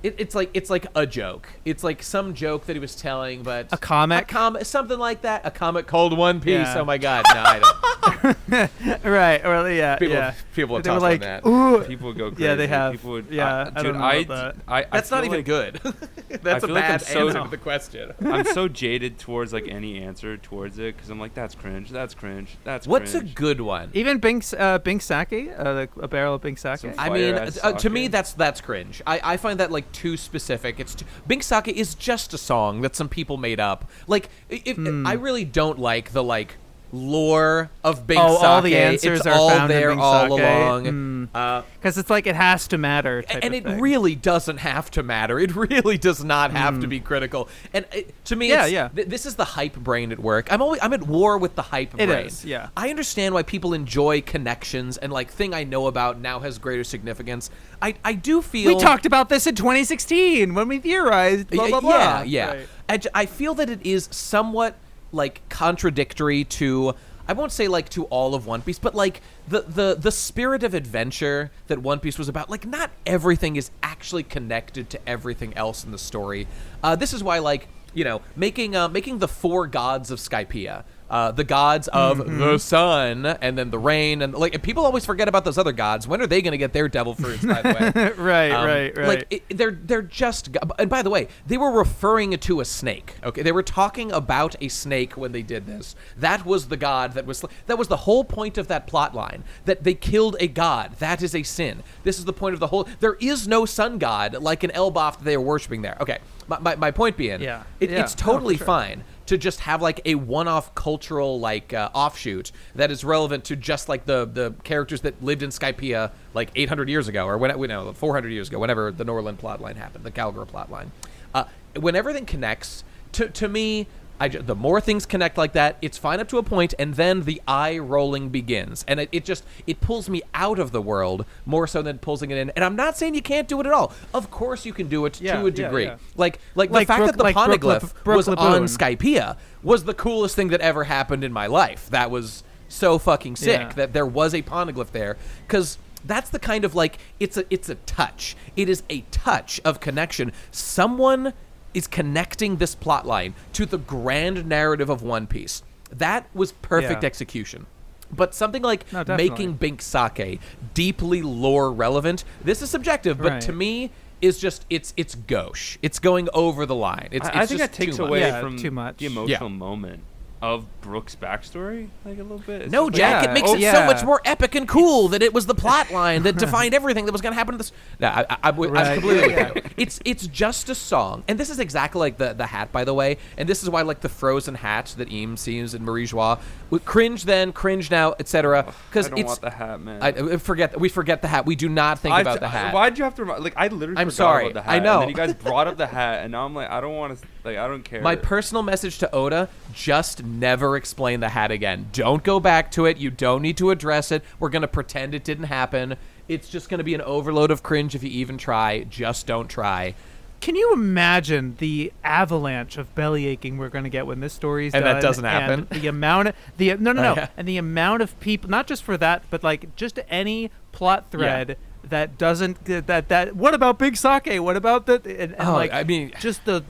it's like a joke. It's like some joke that he was telling, but A comic? something like that. A comic called One Piece. Yeah. Oh my God! No, I don't. Right. Or yeah. People have They were tossed like, on that. ooh. People would go crazy. Yeah, they have. People would, Yeah, I dude, don't know about that. That's not feel even like, good. That's a feel like I'm bad so- answer to the question. I'm so jaded towards like any answer towards it because I'm like, that's cringe. That's cringe. That's What's cringe. a good one? Even Bink sake, a barrel of Bink sake. Some I mean, fire-ass to me, sake. that's cringe. I find that like too specific. Bink Sake is just a song that some people made up. Like, I really don't like the like lore of Bink Sake. All the answers it's are all found in there Bink all Sake. along. Because it's like it has to matter. Type And of it thing. really doesn't have to matter. It really does not have to be critical. And to me, this is the hype brain at work. I'm at war with the hype brain. It is, yeah. I understand why people enjoy connections and like thing I know about now has greater significance. I do feel We talked about this in 2016 when we theorized. Blah blah blah. Yeah. Right. I feel that it is somewhat like contradictory to. I won't say like to all of One Piece, but like the spirit of adventure that One Piece was about. Like not everything is actually connected to everything else in the story. This is why like making the four gods of Skypiea. The gods of the sun and then the rain and like people always forget about those other gods. When are they going to get their devil fruits? By the way, right. Like they're just. And by the way, they were referring to a snake. Okay, they were talking about a snake when they did this. That was the god that was the whole point of that plot line. That they killed a god. That is a sin. This is the point of the whole. There is no sun god like an Elbaf that they are worshiping there. Okay, my point being, it's totally fine to just have like a one-off cultural like offshoot that is relevant to just like the characters that lived in Skypiea like 800 years ago or 400 years ago, whenever the Norland plotline happened, the Calgary plotline. When everything connects, to me, the more things connect like that, it's fine up to a point, and then the eye rolling begins, and it pulls me out of the world more so than pulling it in. And I'm not saying you can't do it at all. Of course you can do it to a degree. Yeah. Like the fact that the poneglyph was on Skypiea was the coolest thing that ever happened in my life. That was so fucking sick that there was a poneglyph there, because that's the kind of like it's a touch. It is a touch of connection. Someone is connecting this plot line to the grand narrative of One Piece. That was perfect execution. But something like making Bink Sake deeply lore relevant, this is subjective, but to me is just it's gauche. It's going over the line. I think that takes away from too much. the emotional moment of Brooks' backstory, like a little bit. It's no, just Jack, like, it makes it so much more epic and cool that it was the plot line that defined everything that was going to happen to this. No, I'm completely with you. It's just a song. And this is exactly like the hat, by the way. And this is why like the frozen hat that Eames sees in Marie Joie, cringe then, cringe now, etc. Because I don't want the hat, man. We forget the hat. We do not think about the hat. Why'd you have to like? I literally I'm forgot sorry. about the hat. I know. And then you guys brought up the hat, and now I'm like, I don't want to. Like, I don't care. My personal message to Oda: just never explain the hat again. Don't go back to it. You don't need to address it. We're gonna pretend it didn't happen. It's just gonna be an overload of cringe if you even try. Just don't try. Can you imagine the avalanche of belly aching we're going to get when this story's done? And that doesn't happen. And the amount of and the amount of people, not just for that, but like just any plot thread that doesn't that. What about Big Sake? What about that? And like, I mean, just the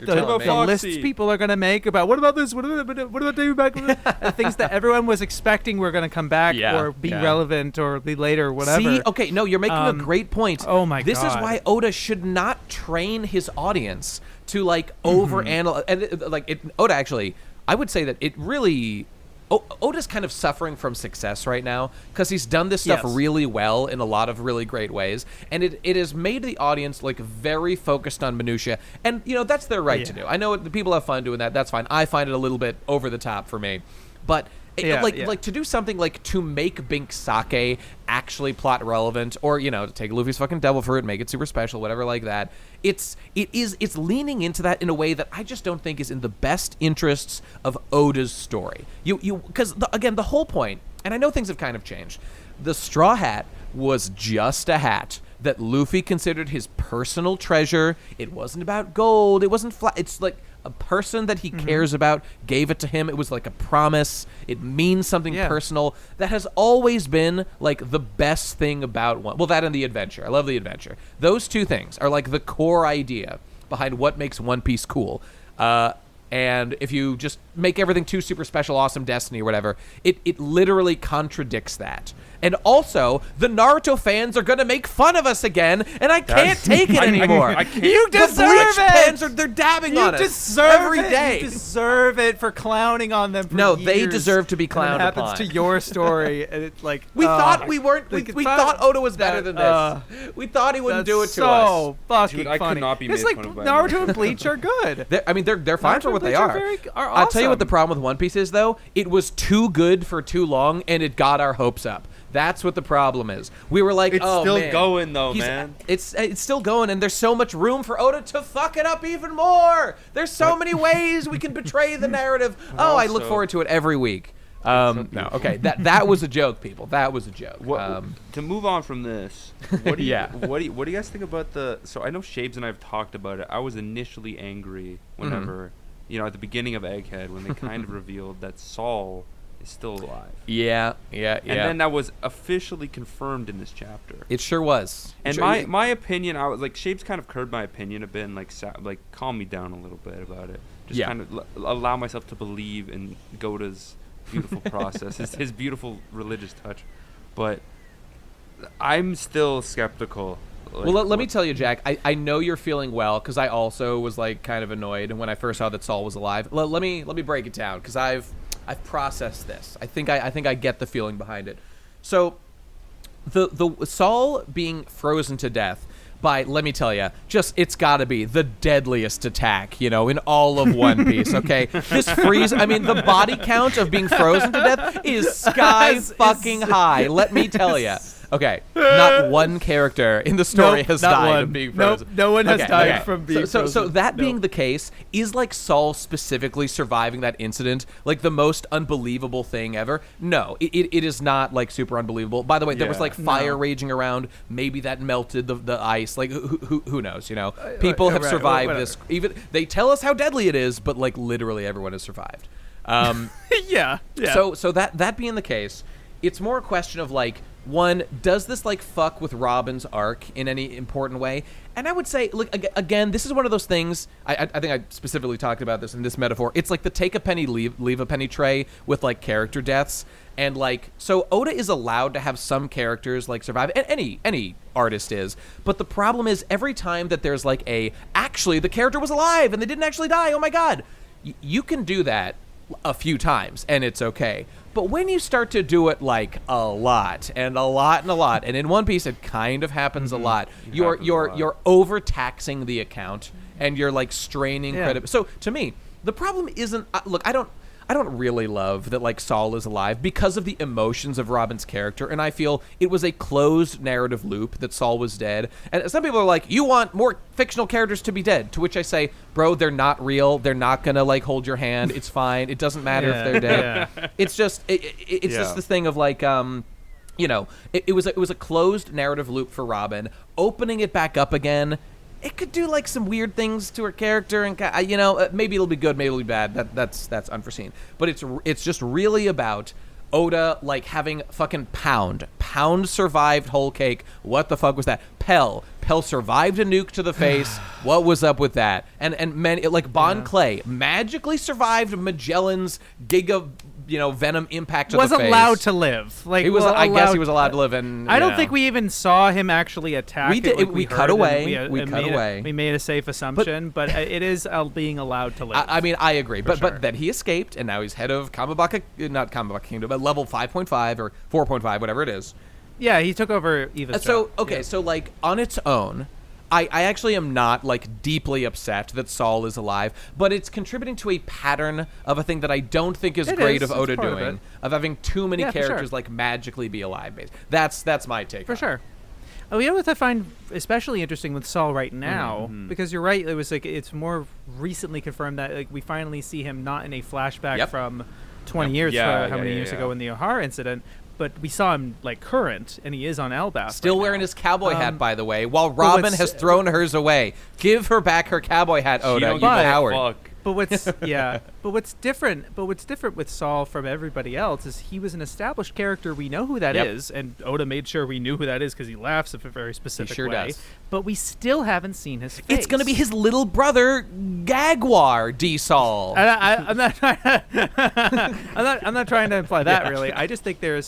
lists people are going to make about what about this? What about David Beckham? Things that everyone was expecting were going to come back or be relevant or be later, or whatever. See, okay, no, you're making a great point. Oh my god, this is why Oda should not train his audience to like overanalyze. And Oda actually, I would say that it really. Oda's kind of suffering from success right now because he's done this stuff really well in a lot of really great ways, and it has made the audience like very focused on minutia, and that's their right to do. I know the people have fun doing that. That's fine. I find it a little bit over the top for me, but like to do something like to make Bink Sake actually plot relevant, or to take Luffy's fucking devil fruit, make it super special, whatever like that. It's leaning into that in a way that I just don't think is in the best interests of Oda's story. Because again, the whole point, and I know things have kind of changed. The Straw Hat was just a hat that Luffy considered his personal treasure. It wasn't about gold. It wasn't flat. It's like a person that he cares about gave it to him. It was like a promise. It means something personal. That has always been like the best thing about one. Well, that and the adventure. I love the adventure. Those two things are like the core idea behind what makes One Piece cool. And if you just make everything too super special, awesome, Destiny or whatever, it literally contradicts that. And also, the Naruto fans are going to make fun of us again, and I can't take it anymore. I can't. You deserve the it! Fans they're dabbing on us deserve every day. You deserve it for clowning on them for years. They deserve to be clowned upon. It happens to your story, and it's like... We thought we weren't... We thought Oda was better than this. We thought he wouldn't do it to us. So fucking Dude, I funny. could not be it's made like fun of by Naruto and Bleach are good. They're fine for what they are. I'll tell you what the problem with One Piece is, though. It was too good for too long, and it got our hopes up. That's what the problem is. We were like, it's still going though, man. It's still going, and there's so much room for Oda to fuck it up even more. There's so many ways we can betray the narrative. I look forward to it every week. No, okay, that was a joke, people. That was a joke. To move on from this, what do you guys think about the? So I know Shabes and I have talked about it. I was initially angry whenever, at the beginning of Egghead, when they kind of revealed that Saul is still alive. Yeah. And then that was officially confirmed in this chapter. It sure was. And my opinion, I was like, Shapes kind of curbed my opinion a bit and like calm me down a little bit about it. Just kind of allow myself to believe in Goda's beautiful process, his beautiful religious touch. But I'm still skeptical. Well, let me tell you, Jack, I know you're feeling well, because I also was like kind of annoyed when I first saw that Saul was alive. Let me break it down, because I've processed this. I think I get the feeling behind it. So, the Saul being frozen to death by, let me tell you, it's got to be the deadliest attack, in all of One Piece. Okay, this freeze. I mean, the body count of being frozen to death is sky fucking high. Let me tell you. Okay, not one character in the story has died of being frozen. No one has died from being frozen. So that being the case, is like Saul specifically surviving that incident like the most unbelievable thing ever? No, it is not like super unbelievable. By the way, there was like fire raging around. Maybe that melted the ice. Like who knows? People have survived this. Even they tell us how deadly it is, but like literally everyone has survived. Yeah. So that being the case, it's more a question of like, one, does this like fuck with Robin's arc in any important way? And I would say, look, again, this is one of those things. I think I specifically talked about this in this metaphor. It's like the take a penny, leave a penny tray with like character deaths, and like so Oda is allowed to have some characters like survive, and any artist is. But the problem is every time that there's like actually the character was alive and they didn't actually die. Oh my god, you can do that a few times and it's okay. But when you start to do it like a lot and a lot and a lot, and in One Piece it kind of happens a lot, you're overtaxing the account and you're like straining credit. So to me, the problem isn't look, I don't really love that like Saul is alive because of the emotions of Robin's character, and I feel it was a closed narrative loop that Saul was dead. And some people are like, you want more fictional characters to be dead, to which I say, bro, they're not real. They're not gonna like hold your hand. It's fine. It doesn't matter if they're dead. It's just it's just this thing of like it was a closed narrative loop for Robin. Opening it back up again, it could do like some weird things to her character, and maybe it'll be good, maybe it'll be bad. That's unforeseen. But it's just really about Oda like having fucking Pound survived Whole Cake. What the fuck was that? Pell survived a nuke to the face. What was up with that? And like Bon Clay magically survived Magellan's giga venom impact to the face. Was allowed to live. Like he was. I guess he was allowed to live. And I don't think we even saw him actually attack. We did. Like we cut away. We cut away. We made a safe assumption, but it is being allowed to live. I mean, I agree. But then he escaped, and now he's head of not Kamabaka Kingdom, but level 5.5 or 4.5, whatever it is. Yeah, he took over Eva's So job. so like on its own, I actually am not like deeply upset that Saul is alive, but it's contributing to a pattern of a thing that I don't think is great of Oda doing, of having too many characters like magically be alive. That's my take. For sure. Oh, you know what I find especially interesting with Saul right now, because you're right, it was like it's more recently confirmed that like we finally see him not in a flashback from 20 years how many years ago in the O'Hara incident, but we saw him like current, and he is on Elbaf. Still wearing his cowboy hat, by the way, while Robin has thrown hers away. Give her back her cowboy hat, Oda. You coward. But what's different with Saul from everybody else is he was an established character. We know who that is, and Oda made sure we knew who that is because he laughs in a very specific way. Does. But we still haven't seen his face. It's gonna be his little brother, Gagwar D. Saul. I'm not trying to imply that really. I just think there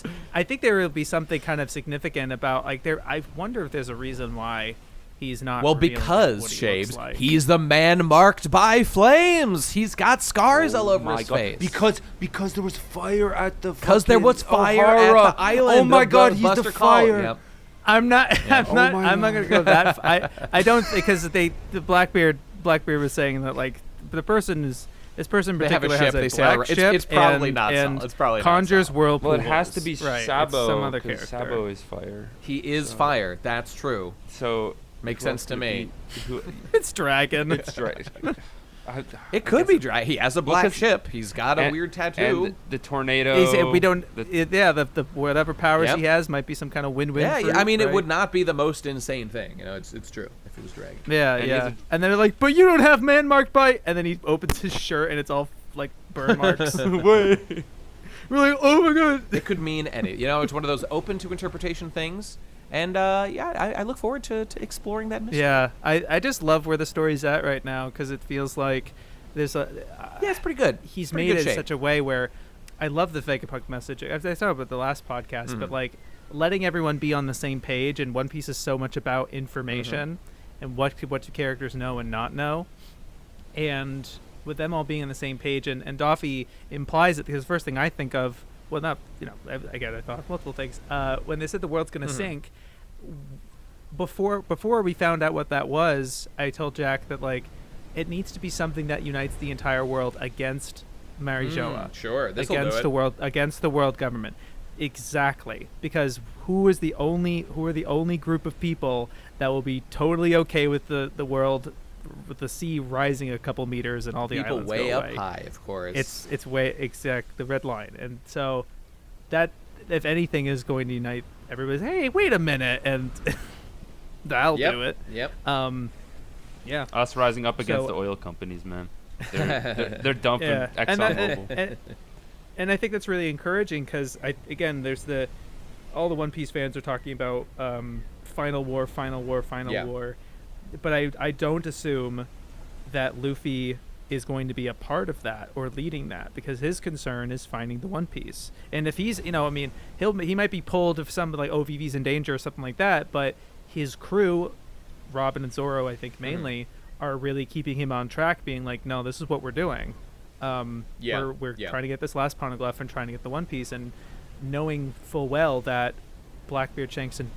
will be something kind of significant about like there. I wonder if there's a reason why. He's not. Well, because Shapes, he's the man marked by flames. He's got scars all over his face. Because there was fire at the. Because there was fire at the island. Oh my God, he's the fire. Yep. I'm not gonna go that. I don't because the Blackbeard was saying that like the person is. This person in particular has a black ship. It's probably not Saul. It's probably conjures whirlpools. Well, it has to be Sabo. Some other character. Sabo is fire. He is fire. That's true. So. Makes sense to me. It's dragon. It's dragon. It could be dragon. He has a black ship. He's got a weird tattoo. And the tornado. We don't. The whatever powers he has might be some kind of win-win. Yeah, fruit, I mean, right? It would not be the most insane thing. You know, it's true if it was dragon. Yeah. And then they're like, but you don't have man marked by. And then he opens his shirt and it's all like burn marks. We're like, oh my God. It could mean any. You know, it's one of those open to interpretation things. And I look forward to exploring that mystery. Yeah, I just love where the story's at right now because it feels like there's a. It's pretty good. He's made it in such a way where I love the Vegapunk message. I talked about the last podcast, but like letting everyone be on the same page, and One Piece is so much about information and what do characters know and not know, and with them all being on the same page, and Doffy implies it because the first thing I think of. Well, not, again, I thought multiple things. When they said the world's going to sink, before we found out what that was, I told Jack that, like, it needs to be something that unites the entire world against Marijoa. Sure, this will do it. Against the world government. Exactly. Because who are the only group of people that will be totally okay with the world with the sea rising a couple meters and all the islands way go up away. high, of course. It's way the red line, and so that if anything is going to unite everybody. Hey, wait a minute, and that'll do it. Yep. Yeah. Us rising up against the oil companies, man. They're dumping ExxonMobil. And I think that's really encouraging because there's all the One Piece fans are talking about final war. But I don't assume that Luffy is going to be a part of that or leading that because his concern is finding the One Piece. And if he's, he might be pulled if some like OVV's in danger or something like that, but his crew, Robin and Zoro, I think mainly, are really keeping him on track, being like, no, this is what we're doing. We're trying to get this last poneglyph and trying to get the One Piece, and knowing full well that Blackbeard, Shanks, and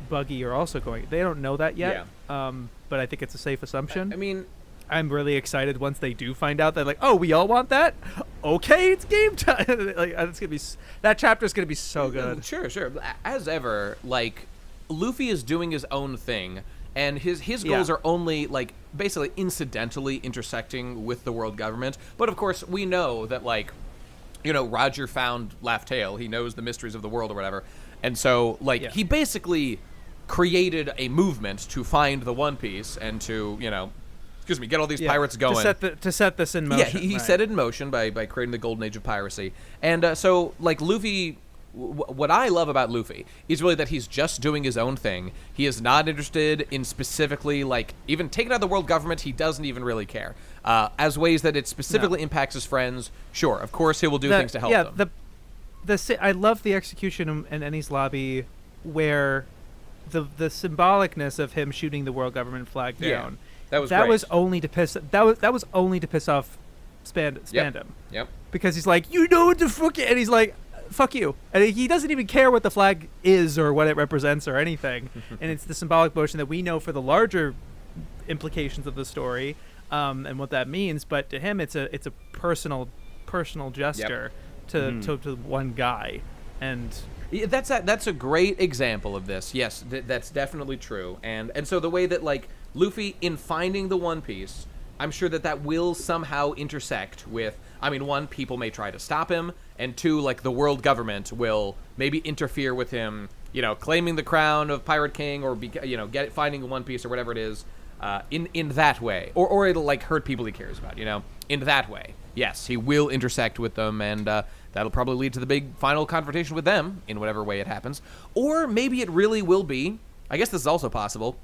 Buggy are also going. They don't know that yet, but I think it's a safe assumption. I mean, I'm really excited once they do find out that, like, oh, we all want that. Okay, it's game time. Like, it's gonna be that chapter's gonna be so good. Sure. As ever, like, Luffy is doing his own thing, and his goals are only like basically incidentally intersecting with the world government. But of course, we know that, like, Roger found Laugh Tale. He knows the mysteries of the world or whatever, and so he basically created a movement to find the One Piece and to get all these pirates going. To set this in motion. Yeah, he set it in motion by creating the golden age of piracy. And so Luffy, what I love about Luffy is really that he's just doing his own thing. He is not interested in specifically, even taking out the world government. He doesn't even really care. As ways that it specifically impacts his friends, sure, of course he will do things to help them. I love the execution in Eni's lobby where the symbolicness of him shooting the world government flag down. That was only to piss off Spandam. Yep. Because he's like, what the fuck, and he's like, fuck you. And he doesn't even care what the flag is or what it represents or anything. And it's the symbolic motion that we know for the larger implications of the story, and what that means. But to him, it's a personal gesture to one guy. And that's a great example of this. Yes, that's definitely true. And so the way that like Luffy, in finding the One Piece, I'm sure that will somehow intersect with, I mean, one, people may try to stop him, and two, like the world government will maybe interfere with him, claiming the crown of Pirate King, or finding a One Piece or whatever it is, in that way, or it'll like hurt people he cares about, in that way. Yes, he will intersect with them, and that'll probably lead to the big final confrontation with them in whatever way it happens. Or maybe it really will be, I guess this is also possible,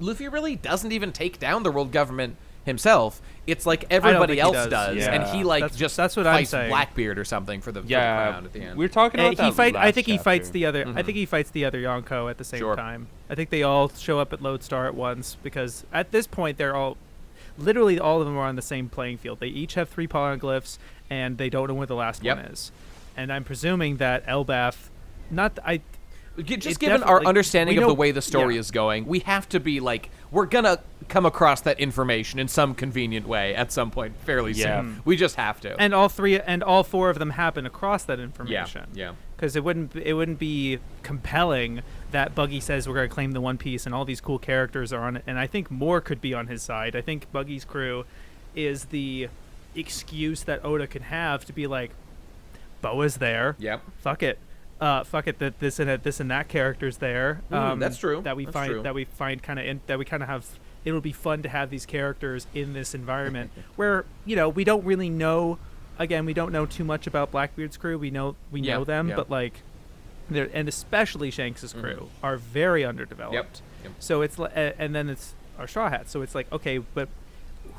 Luffy really doesn't even take down the world government himself. It's like everybody else does, and he that's what fights Blackbeard or something for the crown at the end. We're talking about I think he fights the other. I think he fights the other Yonko at the same time. I think they all show up at Lodestar at once, because at this point they're literally all of them are on the same playing field. They each have 3 polyglyphs, and they don't know where the last one is. And I'm presuming that Elbaf, given our understanding of the way the story is going, we have to be like, we're gonna come across that information in some convenient way at some point fairly soon. We just have to. And all 4 of them happen across that information. Yeah. Because it wouldn't be compelling that Buggy says we're gonna claim the One Piece and all these cool characters are on it. And I think more could be on his side. I think Buggy's crew is the excuse that Oda can have to be like, Boa's there. Yep. Fuck it. That this and that character's there. That's true. That we find kind of have. It'll be fun to have these characters in this environment where we don't really know. Again, we don't know too much about Blackbeard's crew. We know them, but like, and especially Shanks's crew are very underdeveloped. Yep. So it's and then it's our Straw Hats. So it's like, okay, but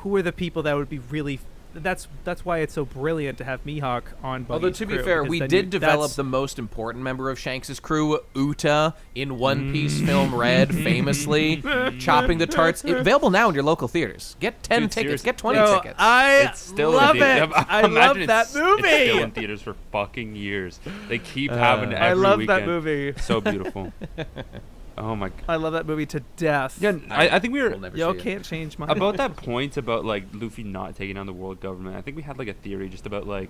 who are the people that would be really? That's why it's so brilliant to have Mihawk on Buggy's Although, to be fair, we did develop the most important member of Shanks' crew, Uta, in One Piece Film Red, famously, chopping the tarts. Available now in your local theaters. Get 10 tickets. Get 20 tickets. I love it. I love that movie. It's still in theaters for fucking years. They keep having it every weekend. I love that movie. So beautiful. Oh my! I love that movie to death. Yeah, I think we were. Yo, can't change my about that point about like Luffy not taking down the world government. I think we had like a theory just about like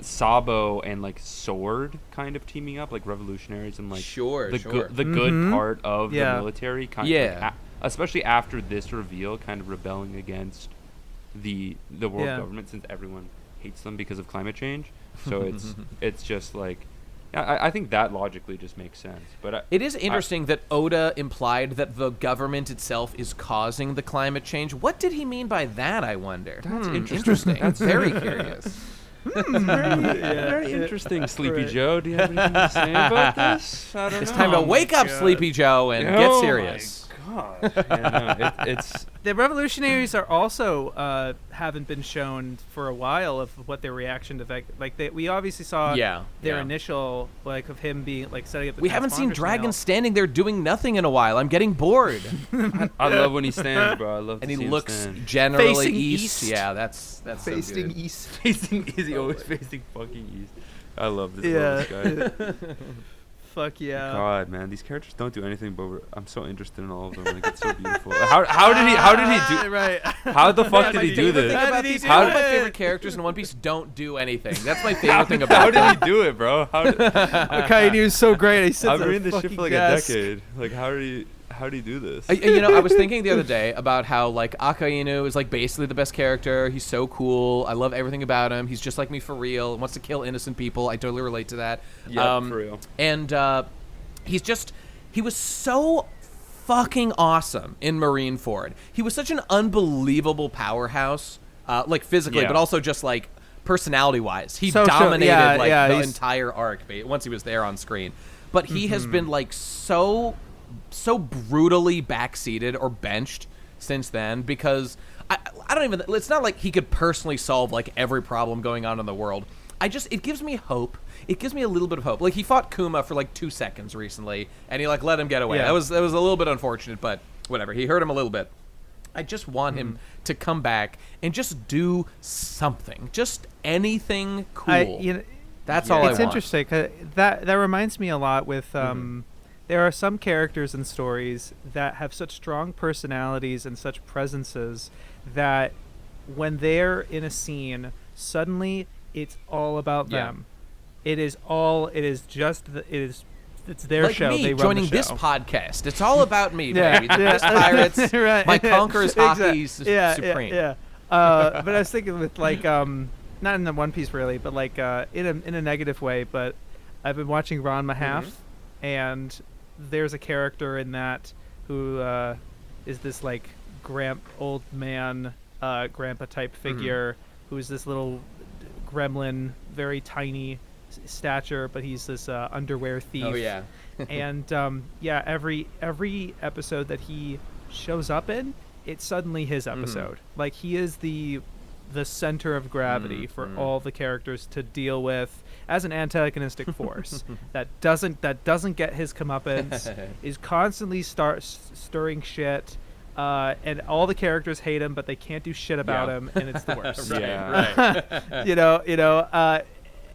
Sabo and like Sword kind of teaming up, like revolutionaries and like the good part of the military, kind of, especially after this reveal, kind of rebelling against the world government, since everyone hates them because of climate change. So it's just like. I think that logically just makes sense. But it is interesting that Oda implied that the government itself is causing the climate change. What did he mean by that, I wonder? That's interesting. That's very curious. Very interesting, Sleepy Joe. Do you have anything to say about this? I don't know. It's time to wake up, Sleepy Joe, and get serious. It's the revolutionaries are also haven't been shown for a while of what their reaction to we obviously saw their initial of him being setting up the we haven't seen Dragon standing there doing nothing in a while. I'm getting bored. I love when he stands, bro. I love and he looks generally facing east. Yeah, that's facing so east. Facing east. He always facing fucking east. I love this guy. Fuck yeah. God, man, these characters don't do anything, but I'm so interested in all of them. Like, it's so beautiful. How did he do? Right. How the fuck did he do this? How my favorite characters in One Piece don't do anything. That's my favorite thing about How did he do it, bro? Akainu is so great. He sits I've been reading this shit for like a decade. Like, how did he do this? I was thinking the other day about how Akainu is basically the best character. He's so cool. I love everything about him. He's just like me for real. Wants to kill innocent people. I totally relate to that. Yeah, for real. And he was so fucking awesome in Marineford. He was such an unbelievable powerhouse, physically, but also just personality-wise. He dominated the entire arc once he was there on screen. But he has been so brutally backseated or benched since then, because I don't even, it's not like he could personally solve every problem going on in the world. It gives me hope. It gives me a little bit of hope. He fought Kuma for 2 seconds recently, and he let him get away. That was a little bit unfortunate, but whatever. He hurt him a little bit. I just want him to come back and just do something, just anything cool. That's all I want. It's interesting 'cause that reminds me a lot with there are some characters in stories that have such strong personalities and such presences that when they're in a scene, suddenly it's all about them. It's their like show. Me they run joining the show. this podcast. It's all about me, baby. This Pirates, right. my Conquerors hockey supreme. But I was thinking with like not in the One Piece really, but like in a negative way. But I've been watching Ranma Half, and there's a character in that who is this like old man grandpa type figure who's this little gremlin, very tiny stature, but he's this underwear thief. Oh yeah. And every episode that he shows up in, it's suddenly his episode. Like he is the center of gravity for all the characters to deal with as an antagonistic force that doesn't get his comeuppance, is constantly stirring shit. And all the characters hate him, but they can't do shit about him, and it's the worst. Right. you know.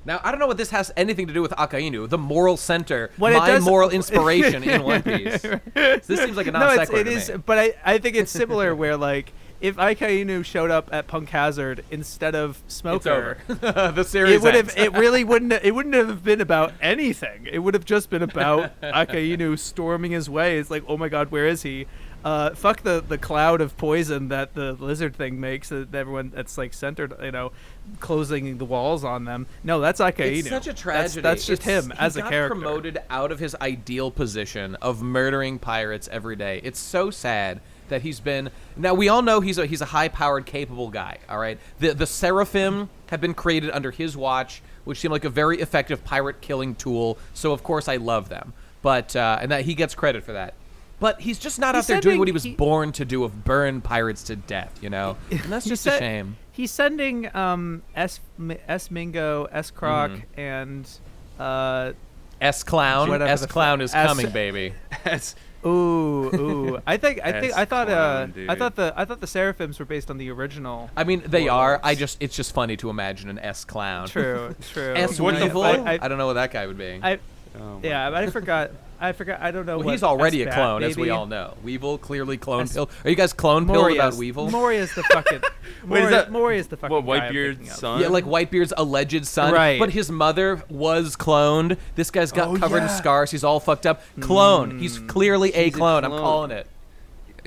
Now, I don't know what this has anything to do with Akainu, the moral center, What it my does- moral inspiration in One Piece. So this seems like a non sequitur it is, to me. but I think it's similar where like if Akainu showed up at Punk Hazard instead of Smoker, It's over. The series ends. it wouldn't have been about anything. It would have just been about Akainu storming his way. It's like, oh my god, where is he? Fuck the cloud of poison that the lizard thing makes that everyone that's like centered, closing the walls on them. No, that's Akainu. It's such a tragedy. That's just him as a character. He got promoted out of his ideal position of murdering pirates every day. It's so sad that he's been. Now we all know he's a high-powered, capable guy. All right, the Seraphim have been created under his watch, which seem like a very effective pirate-killing tool. So of course I love them, but and that he gets credit for that. But he's just not out there doing what he was born to do, of burn pirates to death, and that's just a shame. He's sending S Mingo, S Croc, and S Clown. Whatever S the Clown is coming, baby. Ooh. I thought the Seraphims were based on the original. I mean, they are. It's just funny to imagine an S Clown. True. S Wonderful. I don't know what that guy would be. But I forgot. I don't know. Well, he's already a clone, as we all know. Weevil clearly clone pilled. Are you guys clone pilled about Weevil? Moria's the fucking. Wait, is that Moria's the fucking. What, Whitebeard's son? Yeah, like Whitebeard's alleged son. Right. But his mother was cloned. This guy's got covered in scars. He's all fucked up. Clone. He's clearly a clone. I'm calling it.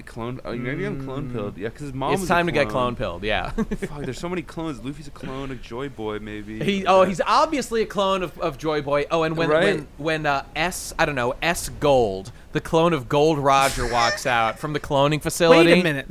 Clone? Oh, maybe I'm clone pilled. Yeah, because his mom. It's time to get clone pilled. Yeah. Fuck, there's so many clones. Luffy's a clone of Joy Boy, maybe. He's obviously a clone of Joy Boy. Oh, and when S Gold, the clone of Gold Roger, walks out from the cloning facility. Wait a minute.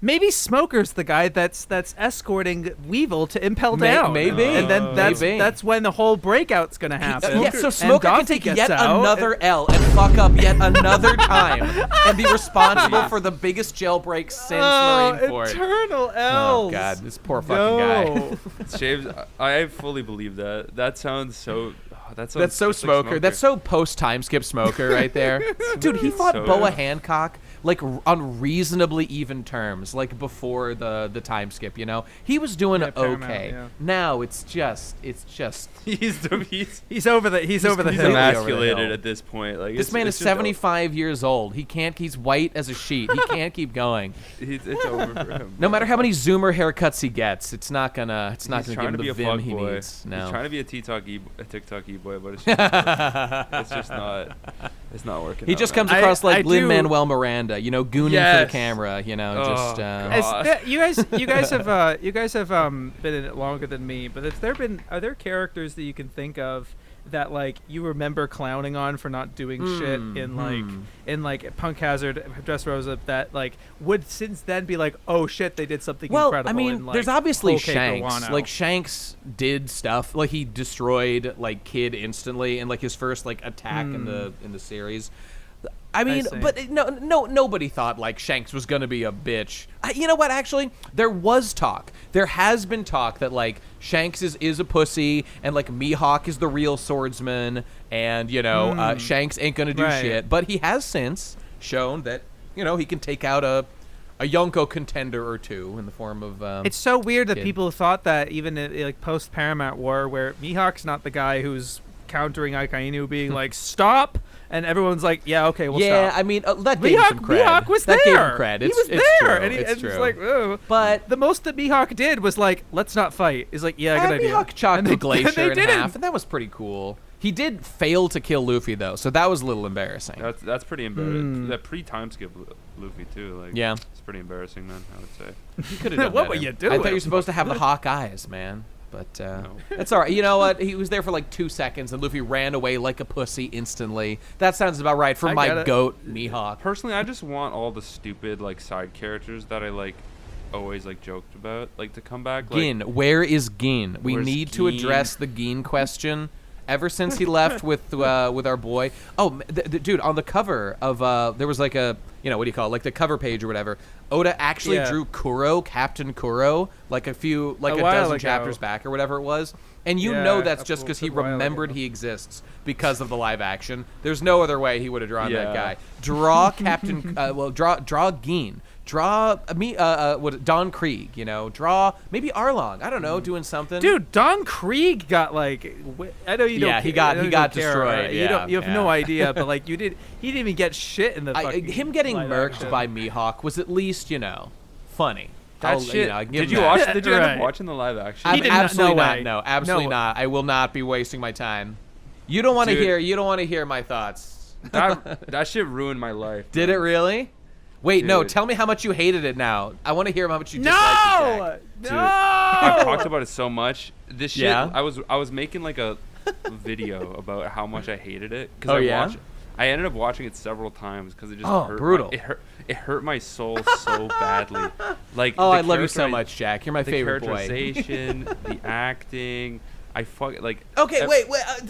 Maybe Smoker's the guy that's escorting Weevil to Impel Down. Maybe. And then that's when the whole breakout's going to happen. Yeah, so Smoker can take yet another L and fuck up yet another time and be responsible for the biggest jailbreak since Marine Corps. Eternal L's. Oh, God. This poor fucking guy. James, I fully believe that. That sounds so... That's so Smoker. Like that's so post-time skip Smoker right there. Dude, he fought Boa Hancock like on reasonably even terms, like before the time skip, He was doing okay. Yeah. Now it's just he's over the he's hill. emasculated at this point. Like this man is 75 years old. He's white as a sheet. He can't keep going. It's over for him. No matter how many Zoomer haircuts he gets, it's not gonna give him the vim he boy. needs. No. He's trying to be a TikTok e-boy, but it's just not. It's not working. He just comes across like Lin-Manuel Miranda, gooning for the camera, You guys have been in it longer than me, but are there characters that you can think of that like you remember clowning on for not doing shit in like Punk Hazard, Dresrosa, that like would since then be like, oh shit, they did something incredible. I mean, like, there's obviously Shanks. Wano. Like Shanks did stuff, like he destroyed like Kid instantly in like his first like attack in the series. I mean, but nobody thought like Shanks was gonna be a bitch. You know what? Actually, there was talk. There has been talk that like Shanks is a pussy, and like Mihawk is the real swordsman, and Shanks ain't gonna do shit. But he has since shown that he can take out a a Yonko contender or two in the form of. It's so weird that kid. people thought that even like post Paramount War, where Mihawk's not the guy who's countering Akainu, being like stop, and everyone's like, yeah, okay, we'll stop. Yeah, I mean that gave him some cred. Mihawk was that there. Gave him cred. He was there, true. and it's true. It's like, oh. But the most that Mihawk did was like, let's not fight. He's like, yeah, good idea. Mihawk chopped the glacier in didn't. half, and that was pretty cool. He did fail to kill Luffy though, so that was a little embarrassing. That's pretty embarrassing. That pre-time skip Luffy too. Like, yeah, it's pretty embarrassing, man. I would say. He could have done What better. were you doing? I thought you were supposed to have the hawk eyes, man. But that's all right. You know what? He was there for like 2 seconds, and Luffy ran away like a pussy instantly. That sounds about right for my goat, Mihawk. Personally, I just want all the stupid like side characters that I like always like joked about like to come back. Gin, like, where is Gin? We need to Gin? address the Gin question. Ever since he left with our boy, dude, on the cover of there was like a what do you call it, like the cover page or whatever. Oda actually drew Kuro, Captain Kuro, like a dozen chapters back or whatever it was, and know that's just because he remembered he exists because of the live action. There's no other way he would have drawn that guy. Draw Captain, draw Gin. Draw Don Krieg, draw maybe Arlong. I don't know, doing something. Dude, Don Krieg got like, I know you don't. Yeah, he got destroyed. Right? You have no idea, but like he didn't even get shit in the. Him getting murked by Mihawk was at least funny. That shit. Did you watch? Did you end up watching the live action? Absolutely not. No, absolutely not. I will not be wasting my time. You don't want to hear. You don't want to hear my thoughts. That shit ruined my life. Did it really? Wait, Dude. no. Tell me how much you hated it now. I want to hear how much you disliked it, Jack. No! I've talked about it so much. This shit. Yeah? I was making like a video about how much I hated it. I ended up watching it several times because it just hurt. Brutal. It hurt my soul so badly. Like, I love you so much, Jack. You're my favorite boy. The characterization, the acting. Okay, wait.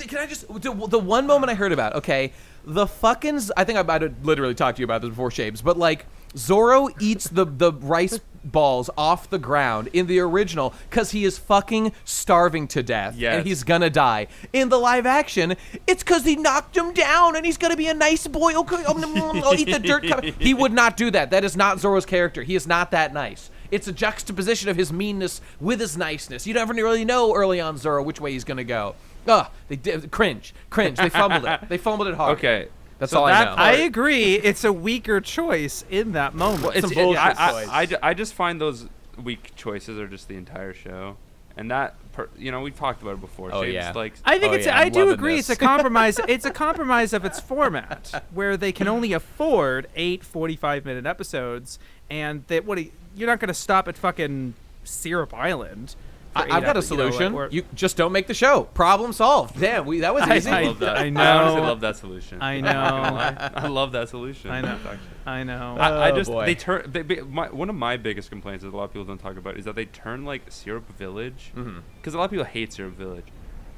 Can I just the one moment I heard about? Okay, the fuckins. I think I might have literally talked to you about this before, Shapes. But like, Zoro eats the rice balls off the ground in the original because he is fucking starving to death and he's gonna die. In the live action, it's because he knocked him down and he's gonna be a nice boy. Okay, I'll eat the dirt. He would not do that. That is not Zoro's character. He is not that nice. It's a juxtaposition of his meanness with his niceness. You never really know early on Zoro which way he's gonna go. They did cringe. They fumbled it. They fumbled it hard. Okay. That's all I know. I agree. It's a weaker choice in that moment. Well, I just find those weak choices are just the entire show, and that we've talked about it before. Oh, James, yeah. like, I think I do agree. This. It's a compromise. It's a compromise of its format, where they can only afford 8 45-minute episodes, and you're not going to stop at fucking Syrup Island. I've got a solution. You just don't make the show. Problem solved. Damn, that was easy. I love that. I know. I honestly love that solution. I know. I love that solution. I know. I know. I just boy. they turn. One of my biggest complaints that a lot of people don't talk about is that they turn like Syrup Village, because a lot of people hate Syrup Village.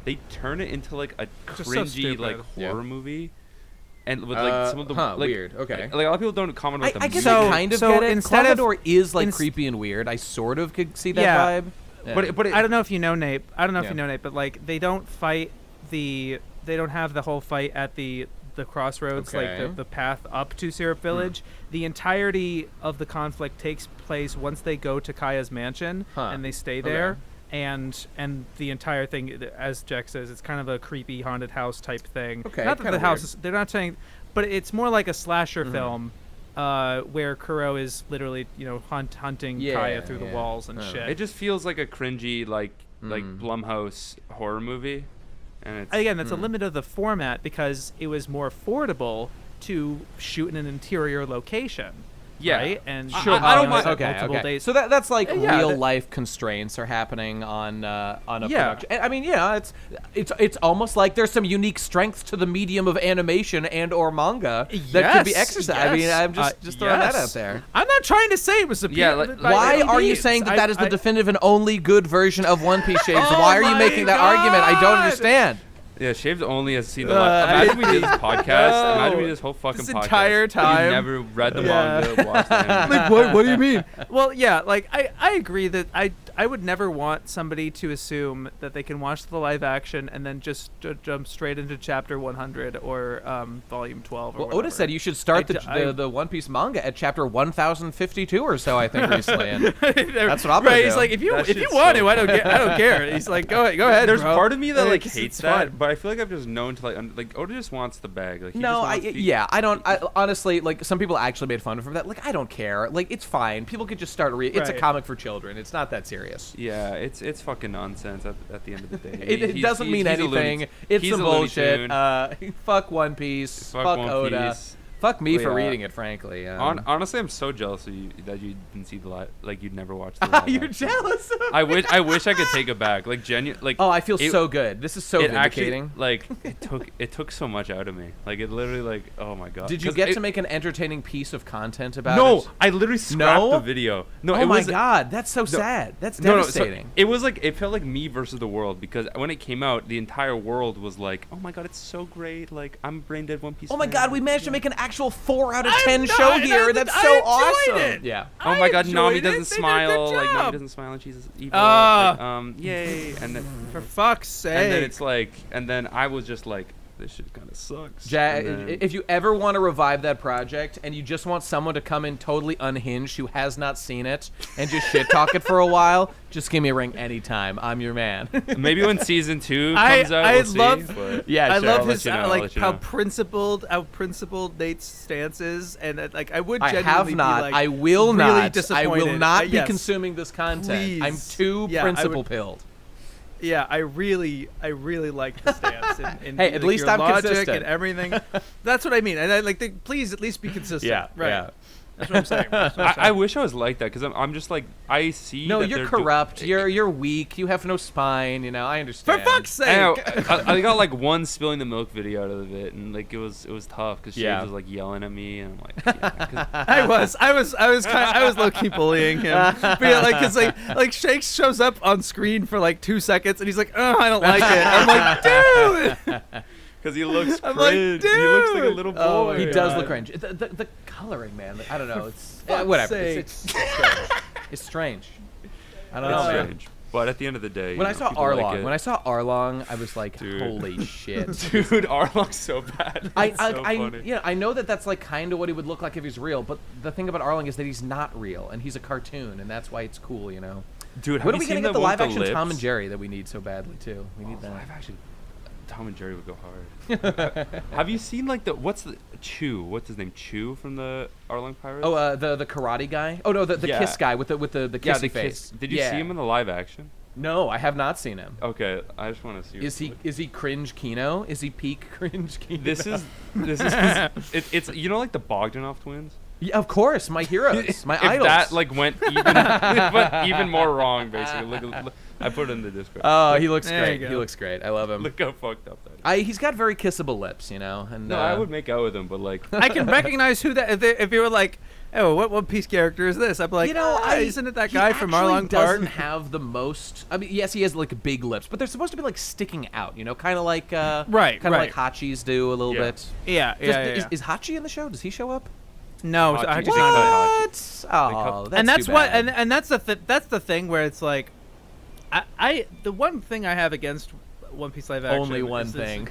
They turn it into like a cringy like horror movie. And with like some of the weird. Okay. Like a lot of people don't comment about I guess I kind of get it. Clavador is like creepy and weird. I sort of could see that vibe. Yeah. But I don't know if you know Nate. But like they don't fight they don't have the whole fight at the crossroads, like the path up to Syrup Village. The entirety of the conflict takes place once they go to Kaya's mansion and they stay there. And the entire thing, as Jack says, it's kind of a creepy haunted house type thing. Okay, not that the house is, they're not saying, but it's more like a slasher film. Where Kuro is literally, hunting Kaya through the walls and shit. It just feels like a cringy, like Blumhouse horror movie. And it's, again, that's a limit of the format because it was more affordable to shoot in an interior location. Yeah, right? And I don't mind. Multiple days. So that's like real life constraints are happening on a production. I mean, it's almost like there's some unique strengths to the medium of animation and or manga that can be exercised. I mean, I'm just throwing that out there. I'm not trying to say it was why are you saying that is the definitive and only good version of One Piece, Shades? Why are you making that argument? I don't understand. Yeah, Shaved only has seen the imagine we did this podcast. Imagine we did this whole fucking podcast. Entire time. You never read the manga, watched the anime. Like, what do you mean? Well, yeah, like I agree that I would never want somebody to assume that they can watch the live action and then just jump straight into chapter 100 or volume 12. Or Oda said you should start the One Piece manga at chapter 1052 or so. I think recently, and that's what I'm gonna do. He's like, if you want to, I don't care. He's like, go ahead. There's bro. part of me that like hates that, fun. but I feel like I've just known to like Oda just wants the bag. Like, I don't. Honestly, like some people actually made fun of him for that. Like I don't care. Like it's fine. People could just start It's a comic for children. It's not that serious. Yeah, it's fucking nonsense at the end of the day. It doesn't mean anything. It's some bullshit. Fuck One Piece. Fuck Oda. Piece. Fuck me for reading it, frankly. Honestly, I'm so jealous of you that you didn't see the live. Like you'd never watched the live. You're jealous of me. I wish I could take it back. Like like. Oh, I feel so good. This is so vindicating. Actually, like it took so much out of me. Like it literally like, oh my god. Did you get to make an entertaining piece of content about it? No, I literally scrapped the video. No, oh my god, that's so sad. That's devastating. So it was like it felt like me versus the world, because when it came out, the entire world was like, oh my god, it's so great. Like I'm brain dead One Piece. Oh my god, we managed to make an actual 4 out of 10 show here. That's so awesome. Yeah. Oh my god, Nami doesn't smile. Like Nami doesn't smile and she's evil. Yay. And then for fuck's sake. And then it's like, and then I was just like, this shit kind of sucks. If you ever want to revive that project and you just want someone to come in totally unhinged who has not seen it and just shit talk it for a while, just give me a ring anytime. I'm your man. Maybe when season 2 comes out, we'll see. I love his how principled Nate's stance is, and like I would genuinely be like, I will really not. I will not be consuming this content. Please. I'm too principle-pilled. Yeah, I really like the stance. In hey, at least I'm logic consistent and everything. That's what I mean, and I like please at least be consistent. Yeah, right. Yeah. That's what I'm saying. I wish I was like that, because I'm just like, I see. No, that you're corrupt. You're weak. You have no spine. You know, I understand. For fuck's sake! I got like one spilling the milk video out of it, and like it was tough because Shades was like yelling at me, and I'm like, I was low key bullying him, but yeah, like because like Shanks shows up on screen for like 2 seconds, and he's like, oh, I don't like it. I'm like, dude. Because he looks cringe. Like, he looks like a little boy. Oh, he does look cringe. The coloring, man. I don't know. It's whatever. It's strange. It's strange. I don't know, man. But at the end of the day, when I saw Arlong, I was like, holy shit, dude, Arlong's so bad. I know that's like kind of what he would look like if he's real. But the thing about Arlong is that he's not real, and he's a cartoon, and that's why it's cool, you know. Dude, when are we gonna get the live action Tom and Jerry that we need so badly too? We need that. Live action. Tom and Jerry would go hard. Have you seen like what's his name? Chew from the Arlong Pirates? Oh, the karate guy. Oh no, the kiss guy with the kissy face. Did you see him in the live action? No, I have not seen him. Okay, I just want to see. Is he cringe Kino? Is he peak cringe Kino? This is it's you know, like the Bogdanov twins. Yeah, of course, my heroes, my idols. That like went even more wrong, basically. Look, I put it in the description. Oh, he looks great. He looks great. I love him. Look how fucked up that is. He's got very kissable lips, you know. And no, I would make out with him, but like I can recognize who that. If you were like, oh, what One Piece character is this? I'd be like, isn't it that guy from Arlong Park? He doesn't have the most. I mean, yes, he has like big lips, but they're supposed to be like sticking out, you know, kind of like like Hachi's do a little bit. Yeah. Is Hachi in the show? Does he show up? No, what? Oh, that's and that's too what, bad. and that's the thing where it's like, the one thing I have against One Piece live action. Only one thing.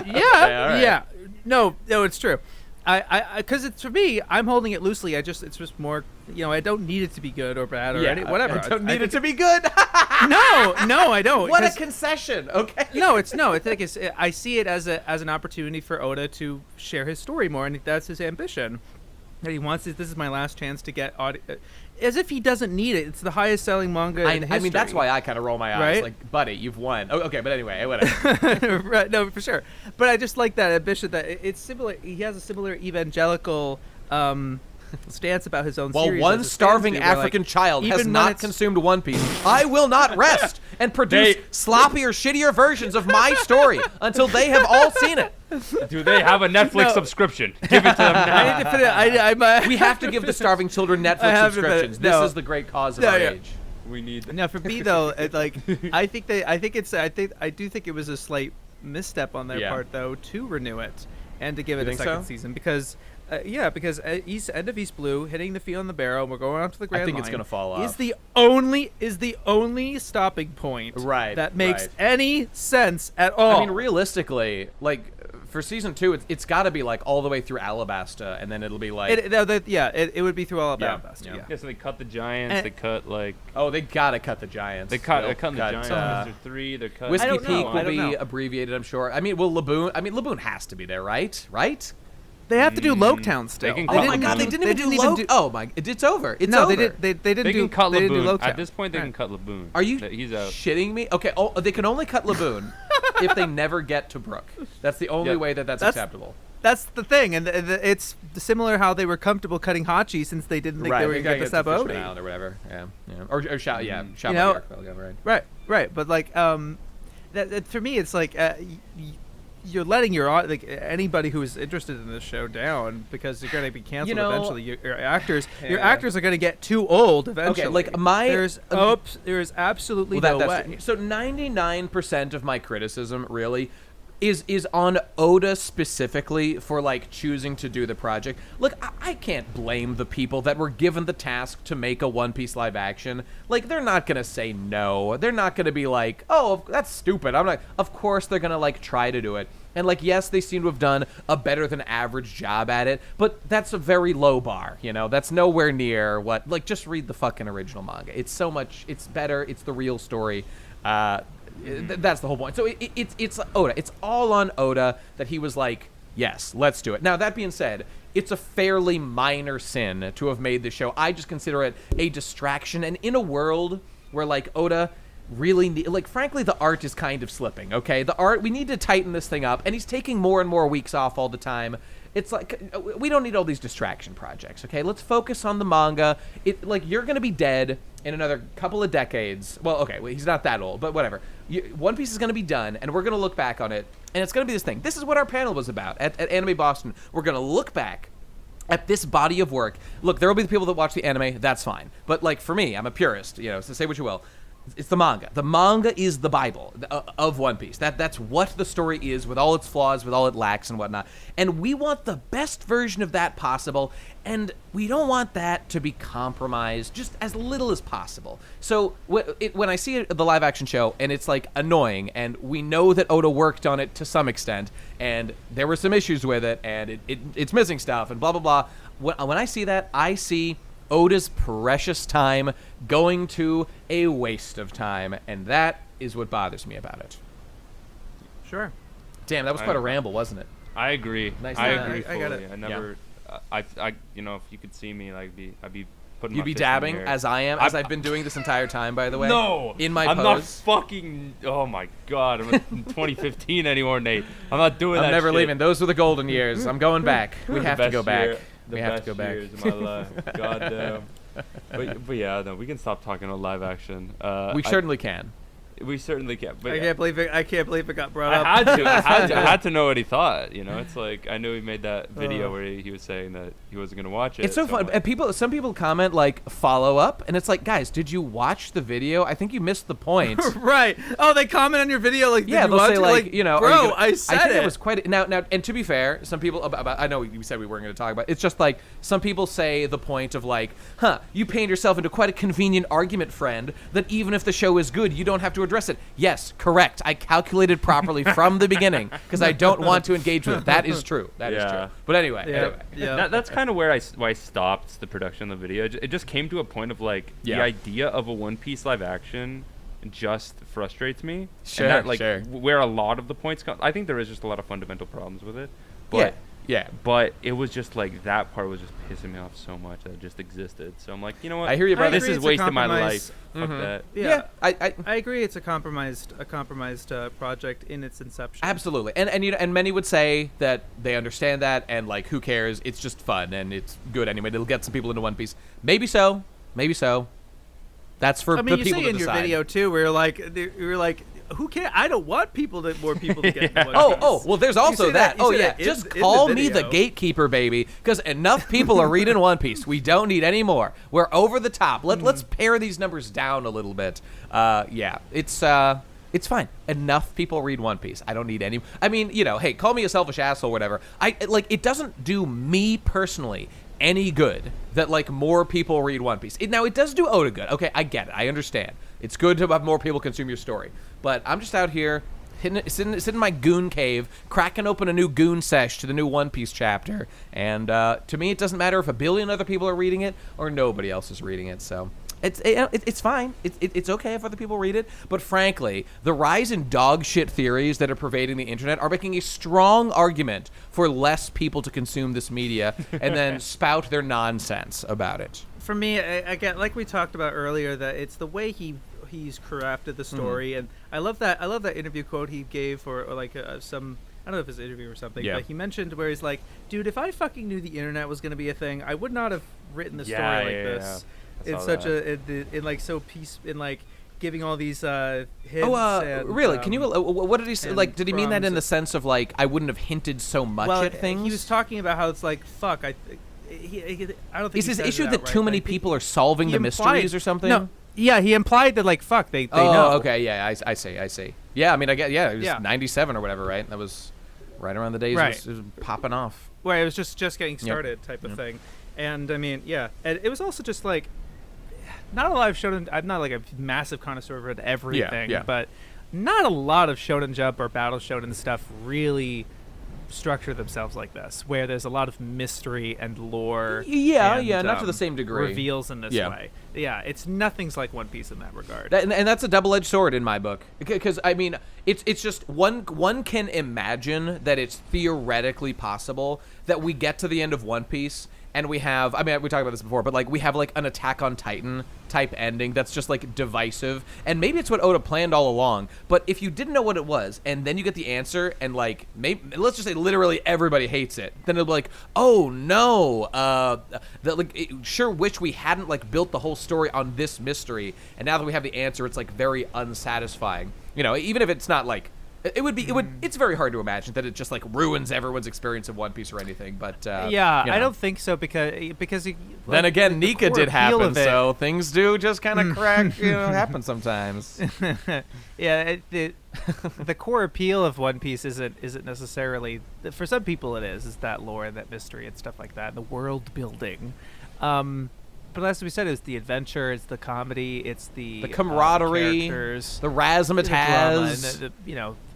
Yeah. No, it's true. Because it's for me, I'm holding it loosely. it's just more, you know, I don't need it to be good or bad or whatever. I don't need it to be good. No, I don't. What a concession. Okay. No, it's like I see it as an opportunity for Oda to share his story more, and that's his ambition. That he wants it. This is my last chance to get as if he doesn't need it. It's the highest selling manga in history. I mean, that's why I kind of roll my eyes. Right? Like, buddy, you've won. Oh, okay, but anyway, whatever. Right, no, for sure. But I just like that ambition that it's similar. He has a similar evangelical stance about his own series. While one starving African child has not consumed One Piece, I will not rest and produce sloppier, shittier versions of my story until they have all seen it. Do they have a Netflix subscription? Give it to them now. We have to give the starving children Netflix subscriptions. This is the great cause of our age. We need. Now, for me though, I do think it was a slight misstep on their part though to renew it and to give it a second season, because because end of East Blue, hitting the field on the barrel, and we're going on to the Grand Line. I think it's going to fall off. Is the only stopping point that makes any sense at all. I mean, realistically, like for season 2, it's got to be like all the way through Alabasta, and then it'll be like it would be through all of Alabasta. Yeah, so they cut the Giants. They cut like they gotta cut the Giants. They cut the Giants. Mr. 3. They're cut. Whiskey Peak will be abbreviated, I'm sure. I mean, Laboon has to be there, right? Right? They have to do Loketown still. Oh my God, they didn't even do Loketown. Oh my, it's over. It's over. They didn't do cut Loketown. At this point, they can cut Laboon. Are you He's out. shitting me? Okay, they can only cut Laboon if they never get to Brook. That's the only way that's acceptable. That's the thing, and it's similar how they were comfortable cutting Hachi since they didn't think they were going to get the Sabaody or whatever. Or Shout. Right. But like, that for me, it's like you're letting anybody who's interested in this show down because you're going to be canceled eventually. Your actors are going to get too old eventually. Okay, like there's absolutely no way. So 99% of my criticism really is on Oda specifically for like choosing to do the project. Look, I can't blame the people that were given the task to make a One Piece live action. Like, they're not gonna say no. They're not gonna be like, oh, that's stupid. I'm like, of course they're gonna like try to do it. And like, yes, they seem to have done a better than average job at it, but that's a very low bar, That's nowhere near what, like, just read the fucking original manga. It's so much, it's better, it's the real story. That's the whole point. So it's Oda. It's all on Oda that he was like, yes, let's do it. Now, that being said, it's a fairly minor sin to have made the show. I just consider it a distraction. And in a world where, like, Oda really frankly, the art is kind of slipping, okay? The art, we need to tighten this thing up. And he's taking more and more weeks off all the time. It's like, we don't need all these distraction projects, okay? Let's focus on the manga. You're going to be dead in another couple of decades. Well, okay, he's not that old, but whatever. One Piece is going to be done, and we're going to look back on it, and it's going to be this thing. This is what our panel was about at Anime Boston. We're going to look back at this body of work. Look, there will be the people that watch the anime. That's fine. But, like, for me, I'm a purist, so say what you will. It's the manga. The manga is the Bible of One Piece. That's what the story is, with all its flaws, with all it lacks and whatnot. And we want the best version of that possible, and we don't want that to be compromised just as little as possible. So when I see the live action show and it's like annoying, and we know that Oda worked on it to some extent, and there were some issues with it, and it's missing stuff, and blah blah blah. When I see that, I see Oda's precious time going to a waste of time, and that is what bothers me about it. Sure. Damn, that was quite a ramble, wasn't it? I agree. Nice. I agree fully. I got it. I never, if you could see me, I'd be putting. You'd be dabbing as I am, as I've been doing this entire time, by the way. No, in my I'm pose. not fucking. Oh my God, I'm in 2015 anymore, Nate. I'm not doing that. I'm never shit. leaving. Those were the golden years. I'm going back. We have to go back. We have to go back. Years of my life. God damn. But yeah, no, we can stop talking about live action. We certainly can. We certainly can. But I can't believe it got brought up. I had to know what he thought. It's like, I knew he made that video where he was saying that he wasn't gonna watch it. It's so fun. And some people comment like follow up, and it's like, guys, did you watch the video? I think you missed the point. Right. Oh, they comment on your video like, yeah, they'll say like, bro, I said I think it was quite now. And to be fair, some people I know we said we weren't going to talk about it. It's just like some people say the point of like, you paint yourself into quite a convenient argument, friend, that even if the show is good, you don't have to address it. Yes, correct. I calculated properly from the beginning because I don't want to engage with it. That is true. That is true. But anyway. That's kind of where I stopped the production of the video. It just came to a point of like the idea of a One Piece live action just frustrates me. Sure, and that, where a lot of the points come. I think there is just a lot of fundamental problems with it. But yeah. But it was just like that part was just pissing me off so much that it just existed. So I'm like, you know what? I hear you, brother. This is wasting my life. Fuck that. Yeah. I agree. It's a compromised project in its inception. Absolutely. And many would say that they understand that, and like, who cares? It's just fun and it's good anyway. It'll get some people into One Piece. Maybe so. That's for the people to decide. I mean, you say in your video too, where you're like, who cares? I don't want more people to get into One Piece. Well, there's also that. Just call me the gatekeeper, baby, because enough people are reading One Piece. We don't need any more. We're over the top. Let's pare these numbers down a little bit. It's It's fine. Enough people read One Piece. I don't need any. I mean, hey, call me a selfish asshole, whatever. It doesn't do me personally any good that like more people read One Piece. Now it does do Oda good. Okay, I get it. I understand. It's good to have more people consume your story. But I'm just out here sitting in my goon cave, cracking open a new goon sesh to the new One Piece chapter. And to me, it doesn't matter if 1 billion other people are reading it or nobody else is reading it. So. It's fine. It's okay if other people read it. But frankly, the rise in dog shit theories that are pervading the internet are making a strong argument for less people to consume this media and then spout their nonsense about it. For me, again, like we talked about earlier, that it's the way he's crafted the story, and I love that interview quote he gave, or like some. I don't know if it's an interview or something, but he mentioned where he's like, dude, if I fucking knew the internet was going to be a thing, I would not have written the story like this. It's such in like giving all these hints. Really? Can you? What did he say? Like, did he mean that in the sense of like I wouldn't have hinted so much at things? He was talking about how it's like fuck. I don't think. Is his issue that too many people are solving the mysteries or something? No. Yeah, he implied that like fuck they know. Okay. Yeah, I see. Yeah, I mean, I get. Yeah, it was 97 or whatever, right? That was right around the days it was popping off. Where it was just getting started type of thing. And I mean, and it was also just like. Not a lot of shonen. I'm not like a massive connoisseur of everything, but not a lot of Shonen Jump or Battle Shonen stuff really structure themselves like this, where there's a lot of mystery and lore. And, not to the same degree. Reveals in this way. Yeah, nothing's like One Piece in that regard. And that's a double-edged sword in my book, because I mean, it's just one can imagine that it's theoretically possible that we get to the end of One Piece. And we have, I mean, we talked about this before, but like we have like an Attack on Titan type ending that's just like divisive. And maybe it's what Oda planned all along. But if you didn't know what it was, and then you get the answer, and like, maybe, let's just say literally everybody hates it, then it'll be like, oh no, sure wish we hadn't like built the whole story on this mystery. And now that we have the answer, it's like very unsatisfying. Even if it's not like, it's very hard to imagine that it just like ruins everyone's experience of One Piece or anything, but I don't think so because then again, Nika did happen, so things do just kind of crack, happen sometimes. The core appeal of One Piece isn't necessarily, for some people it is that lore and that mystery and stuff like that, and the world building. But as we said, it's the adventure, it's the comedy, it's the camaraderie, the razzmatazz, the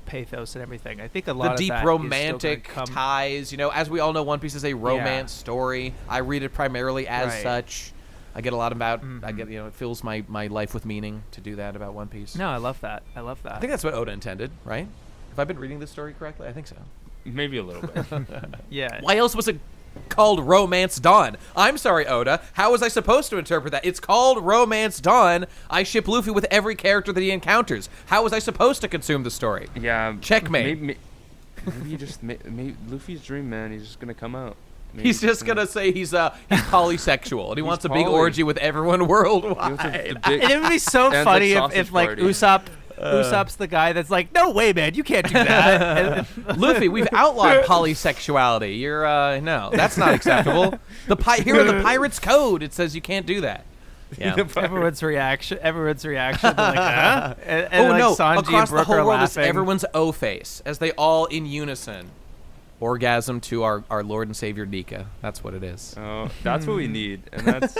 pathos and everything. I think a lot of the deep romantic ties. As we all know, One Piece is a romance story. I read it primarily as such. I get a lot about. I get it fills my life with meaning to do that about One Piece. No, I love that. I think that's what Oda intended, right? Have I been reading this story correctly? I think so. Maybe a little bit. Yeah. Why else was it called Romance Dawn? I'm sorry, Oda. How was I supposed to interpret that? It's called Romance Dawn. I ship Luffy with every character that he encounters. How was I supposed to consume the story? Yeah. Checkmate. Maybe you just maybe Luffy's dream, man. He's just gonna come out. Maybe he's just gonna say he's polysexual and he wants a big orgy with everyone worldwide. It would be so funny if like Usopp's the guy that's like, no way, man, you can't do that. Luffy, we've outlawed polysexuality. You're no, that's not acceptable. Here in the Pirates Code, it says you can't do that. Yeah. Everyone's reaction. They're like, huh? And like no! Sanji Across and Brook the whole are world laughing. is everyone's O face as they all in unison orgasm to our Lord and Savior Nika. That's what it is. Oh, that's what we need, and that's.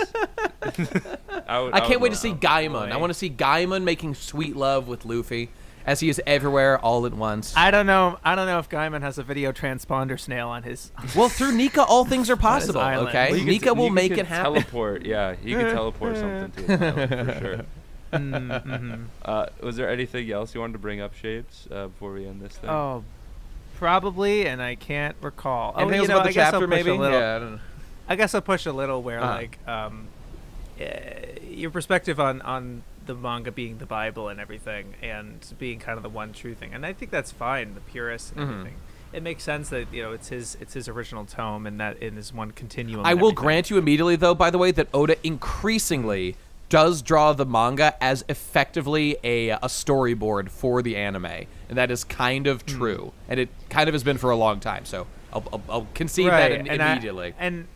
I can't wait to see Gaimon. I want to see Gaimon making sweet love with Luffy, as he is everywhere all at once. I don't know if Gaimon has a video transponder snail on his. Well, through Nika, all things are possible. Okay, well, Nika will make it happen. Teleport, yeah, he can teleport something to his island for sure. Was there anything else you wanted to bring up, Shapes, before we end this thing? Oh, probably, and I can't recall. Anything else about the chapter, maybe? Yeah, I don't know. I guess I'll push a little where like your perspective on the manga being the Bible and everything, and being kind of the one true thing, and I think that's fine. The Purist and everything. It makes sense that it's his original tome, and that in his one continuum. I will grant you immediately, though, by the way, that Oda increasingly does draw the manga as effectively a storyboard for the anime, and that is kind of true, and it kind of has been for a long time. So I'll concede that immediately. And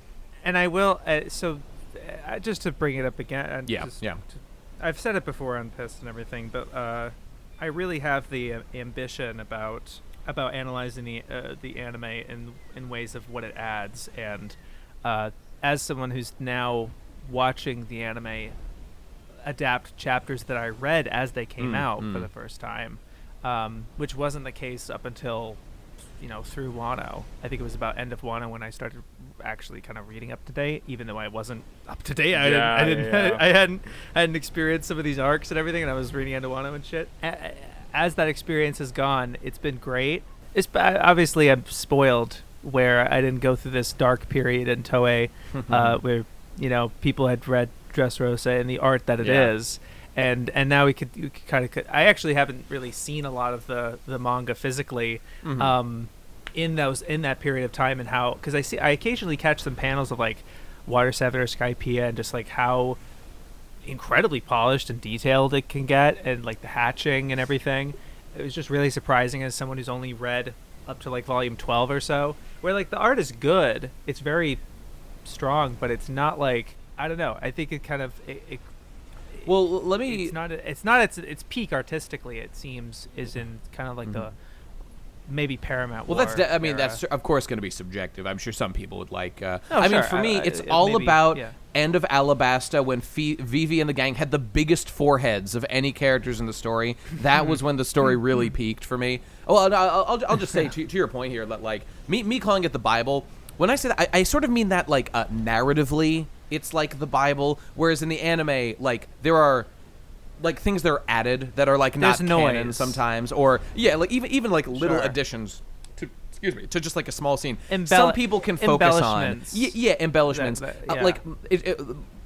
I will. Just to bring it up again. Yeah. I've said it before on Piss and everything, but I really have the ambition about analyzing the anime in ways of what it adds, and as someone who's now watching the anime adapt chapters that I read as they came out for the first time, which wasn't the case up until through Wano. I think it was about end of Wano when I started actually kind of reading up to date, even though I wasn't up to date. I hadn't experienced some of these arcs and everything, and I was reading into Wano and shit. As that experience has gone, it's been great. Obviously, I'm spoiled where I didn't go through this dark period in Toei, where people had read Dresrosa and the art that it is. And now we could kind of. I actually haven't really seen a lot of the manga physically in that period of time, and how, because I occasionally catch some panels of like Water 7 or Skypiea, and just like how incredibly polished and detailed it can get, and like the hatching and everything. It was just really surprising as someone who's only read up to like volume 12 or so, where like the art is good, it's very strong, but it's not like, I don't know. I think it kind of well, let me. It's not its peak artistically. It seems is in kind of like the maybe Paramount. Well, War that's of course going to be subjective. I'm sure some people would like. Sure. mean, for me, it's all about end of Alabasta when Vivi and the gang had the biggest foreheads of any characters in the story. That was when the story really peaked for me. Oh, I'll just say to your point here that like me calling it the Bible. When I say that, I sort of mean that like narratively. It's like the Bible, whereas in the anime, like there are like things that are added that are like not canon sometimes, or like even like little additions to to just like a small scene. Some people can focus on embellishments. Like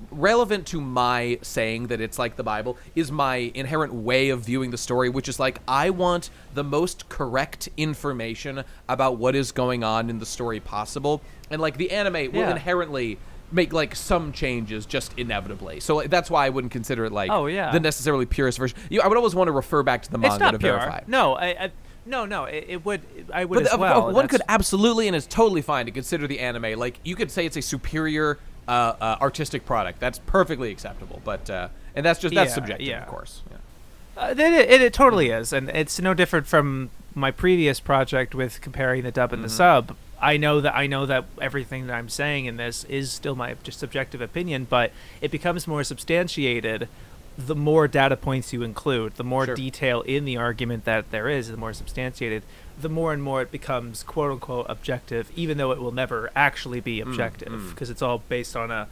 relevant to my saying that it's like the Bible is my inherent way of viewing the story, which is like I want the most correct information about what is going on in the story possible, and like the anime will inherently make like some changes just inevitably, so that's why I wouldn't consider it like the necessarily purest version. I would always want to refer back to the manga to verify. No, it would. I would as well. One could absolutely, and it's totally fine to consider the anime like you could say it's a superior artistic product. That's perfectly acceptable, but and that's subjective, of course. It totally is, and it's no different from my previous project with comparing the dub and the sub. I know that everything that I'm saying in this is still my just subjective opinion, but it becomes more substantiated the more data points you include, the more detail in the argument that there is, the more substantiated, the more and more it becomes quote unquote objective, even though it will never actually be objective, because it's all based on a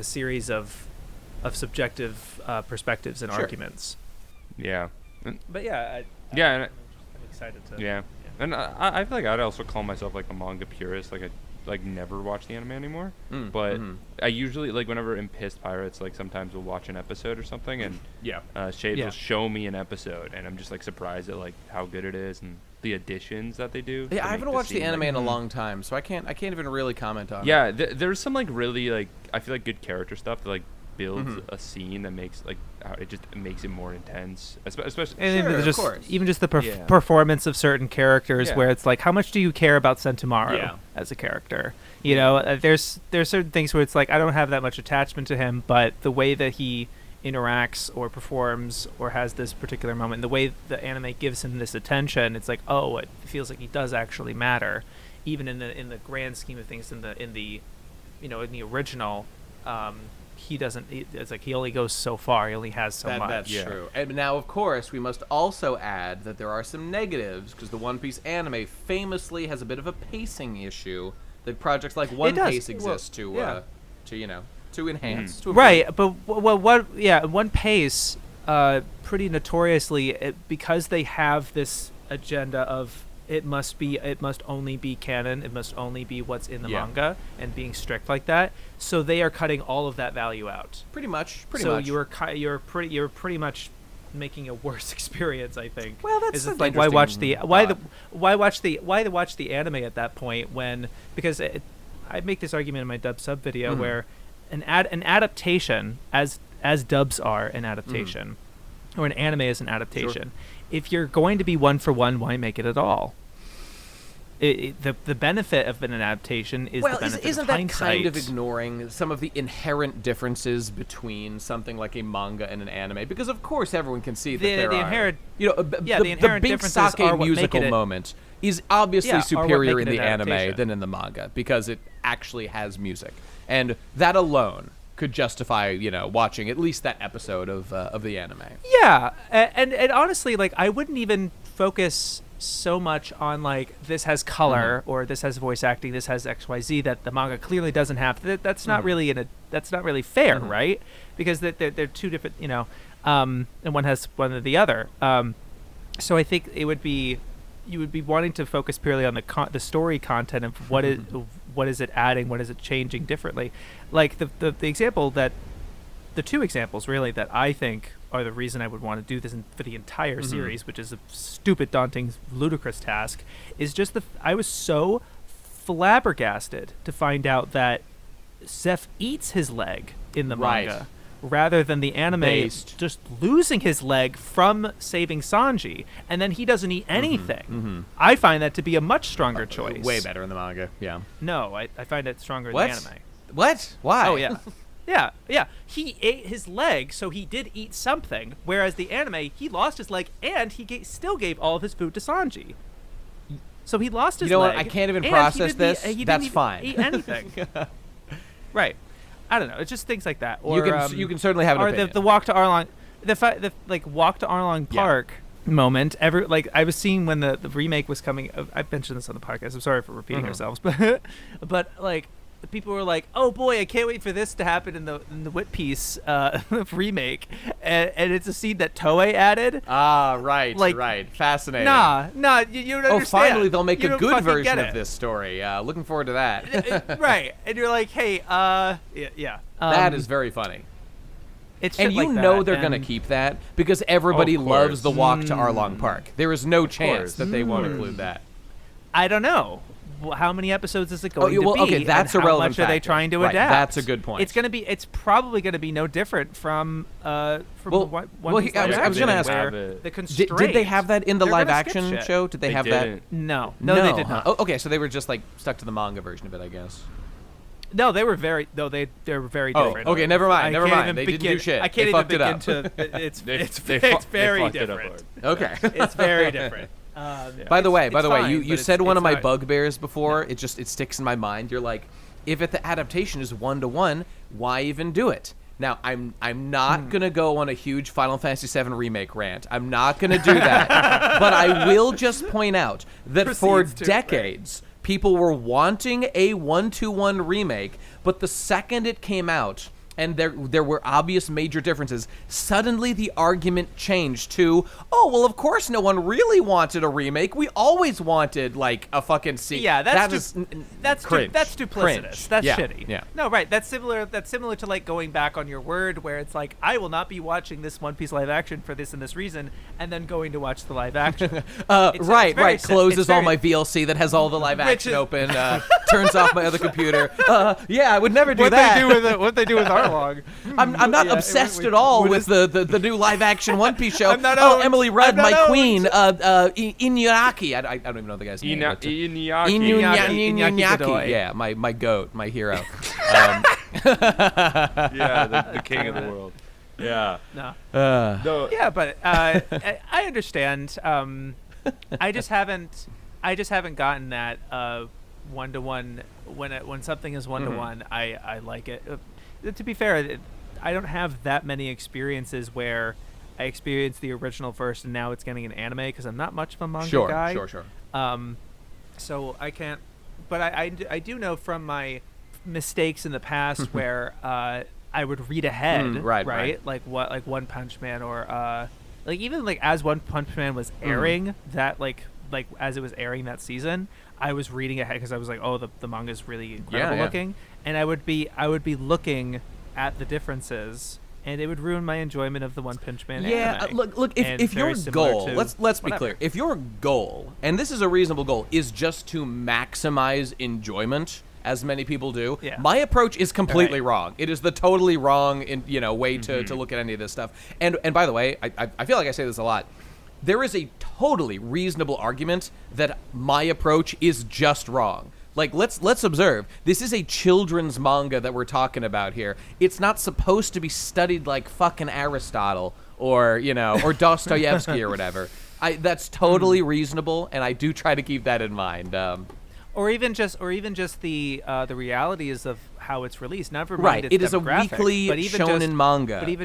series of subjective perspectives and arguments. Yeah. But I'm excited to. Yeah. And I feel like I'd also call myself like a manga purist. Like I never watch the anime anymore. But I usually like whenever in Pissed Pirates, like sometimes we'll watch an episode or something, and Shades will show me an episode, and I'm just like surprised at like how good it is and the additions that they do. Yeah, I haven't watched the anime in a long time, so I can't even really comment on it. Yeah, there's some like really like I feel like good character stuff that like builds a scene that makes like it just makes it more intense, especially even just the performance of certain characters, where it's like, how much do you care about Sentomaru as a character? There's certain things where it's like I don't have that much attachment to him, but the way that he interacts or performs or has this particular moment, the way the anime gives him this attention, it's like, oh, it feels like he does actually matter, even in the grand scheme of things. In the original. He doesn't. It's like he only goes so far. He only has so much. That's true. And now, of course, we must also add that there are some negatives, because the One Piece anime famously has a bit of a pacing issue that projects like One Piece exist to enhance. To right, but One Piece, pretty notoriously, because they have this agenda of it must only be canon, it must only be what's in the manga, and being strict like that. So they are cutting all of that value out. Pretty much. So you're pretty much making a worse experience, I think. Well, that's like why watch the anime at that point when, because I make this argument in my dub sub video where an adaptation as dubs are an adaptation or an anime is an adaptation. If you're going to be one for one, why make it at all? the benefit of an adaptation is the benefit isn't of that hindsight. kind of ignoring some of the inherent differences between something like a manga and an anime? Because of course everyone can see that there are inherent, the big sake musical moment is obviously superior in the anime than in the manga because it actually has music, and that alone could justify watching at least that episode of the anime. Yeah, and honestly, like I wouldn't even focus so much on like this has color or this has voice acting, this has XYZ that the manga clearly doesn't have. That's not really that's not really fair, right? Because they're two different, and one has one or the other. So I think you would be wanting to focus purely on the story content of what is it adding, what is it changing differently. Like the example that the two examples really that I think are the reason I would want to do this for the entire series, which is a stupid, daunting, ludicrous task, is just I was so flabbergasted to find out that Zeph eats his leg in the manga rather than the anime just losing his leg from saving Sanji, and then he doesn't eat anything. I find that to be a much stronger choice. Way better in the manga, yeah. No, I find it stronger in the anime. What? Why? Oh, yeah. Yeah. He ate his leg, so he did eat something. Whereas the anime, he lost his leg, and he still gave all of his food to Sanji. So he lost his leg. You know what? I can't even process this. That's fine. Eat anything. Right. I don't know. It's just things like that. Or you can certainly have an opinion. Or the walk to Arlong, the walk to Arlong Park moment. I was seeing when the remake was coming. I mentioned this on the podcast. I'm sorry for repeating ourselves, but like. People were like, "Oh boy, I can't wait for this to happen in the Wit Piece remake," and it's a scene that Toei added. Ah, right, right, fascinating. Nah, you don't understand. Oh, finally they'll make a good version of this story. Looking forward to that. Right, and you're like, "Hey, yeah." That is very funny. It's and you know they're gonna keep that because everybody loves the walk to Arlong Park. There is no chance that they won't include that. I don't know. How many episodes is it going to be? Okay, that's a relevant How much factor. Are they trying to adapt? That's a good point. It's probably going to be no different from I was going to ask. The constraint. Did they have that in the live action show? Did they have didn't. that? No, they did not. Oh, okay, so they were just like stuck to the manga version of it, I guess. No, they were very. No, they were very different. Okay, never mind. They didn't do shit. I can't even begin to. It's very different. Okay, it's very different. By the way, you said one of my bugbears before. It sticks in my mind. You're like, if the adaptation is 1-to-1, why even do it? Now, I'm not gonna go on a huge Final Fantasy VII remake rant. I'm not gonna do that. But I will just point out that for decades, people were wanting a 1-to-1 remake, but the second it came out, and there were obvious major differences, suddenly the argument changed to, oh, well, of course no one really wanted a remake. We always wanted, like, a fucking sequel. Yeah, that's cringe. That's duplicitous. Cringe. That's shitty. Yeah. No, right. That's similar to, like, going back on your word where it's like, I will not be watching this One Piece live action for this and this reason, and then going to watch the live action. Right. Closes all my VLC that has all the live action open, turns off my other computer. I would never do that. What they do with Arlong. I'm not obsessed at all with the new live action One Piece show. Emily Rudd, my queen, Inuyaki. I don't even know the guy's name. Inuyaki. Yeah, my goat, my hero. The king of the world. Yeah. No. Yeah, but I understand. I just haven't gotten that 1-to-1 when something is 1-to-1. I like it. To be fair, I don't have that many experiences where I experienced the original first and now it's getting an anime because I'm not much of a manga guy. Sure. So I can't. But I do know from my mistakes in the past where I would read ahead, right? Like One Punch Man or like even like as One Punch Man was airing that like as it was airing that season, I was reading ahead because I was like, oh, the manga is really incredible looking, and I would be looking at the differences, and it would ruin my enjoyment of the One Punch Man anime. Look, if your goal, let's be clear, if your goal, and this is a reasonable goal, is just to maximize enjoyment, as many people do, my approach is completely wrong. It is the totally wrong way to look at any of this stuff. And by the way, I feel like I say this a lot. there is a totally reasonable argument that my approach is just wrong. Like, let's observe. This is a children's manga that we're talking about here. It's not supposed to be studied like fucking Aristotle or, or Dostoevsky or whatever. That's totally reasonable, and I do try to keep that in mind. Or even just the realities of how it's released. Never mind right. its It is a weekly but even shonen just, manga. But even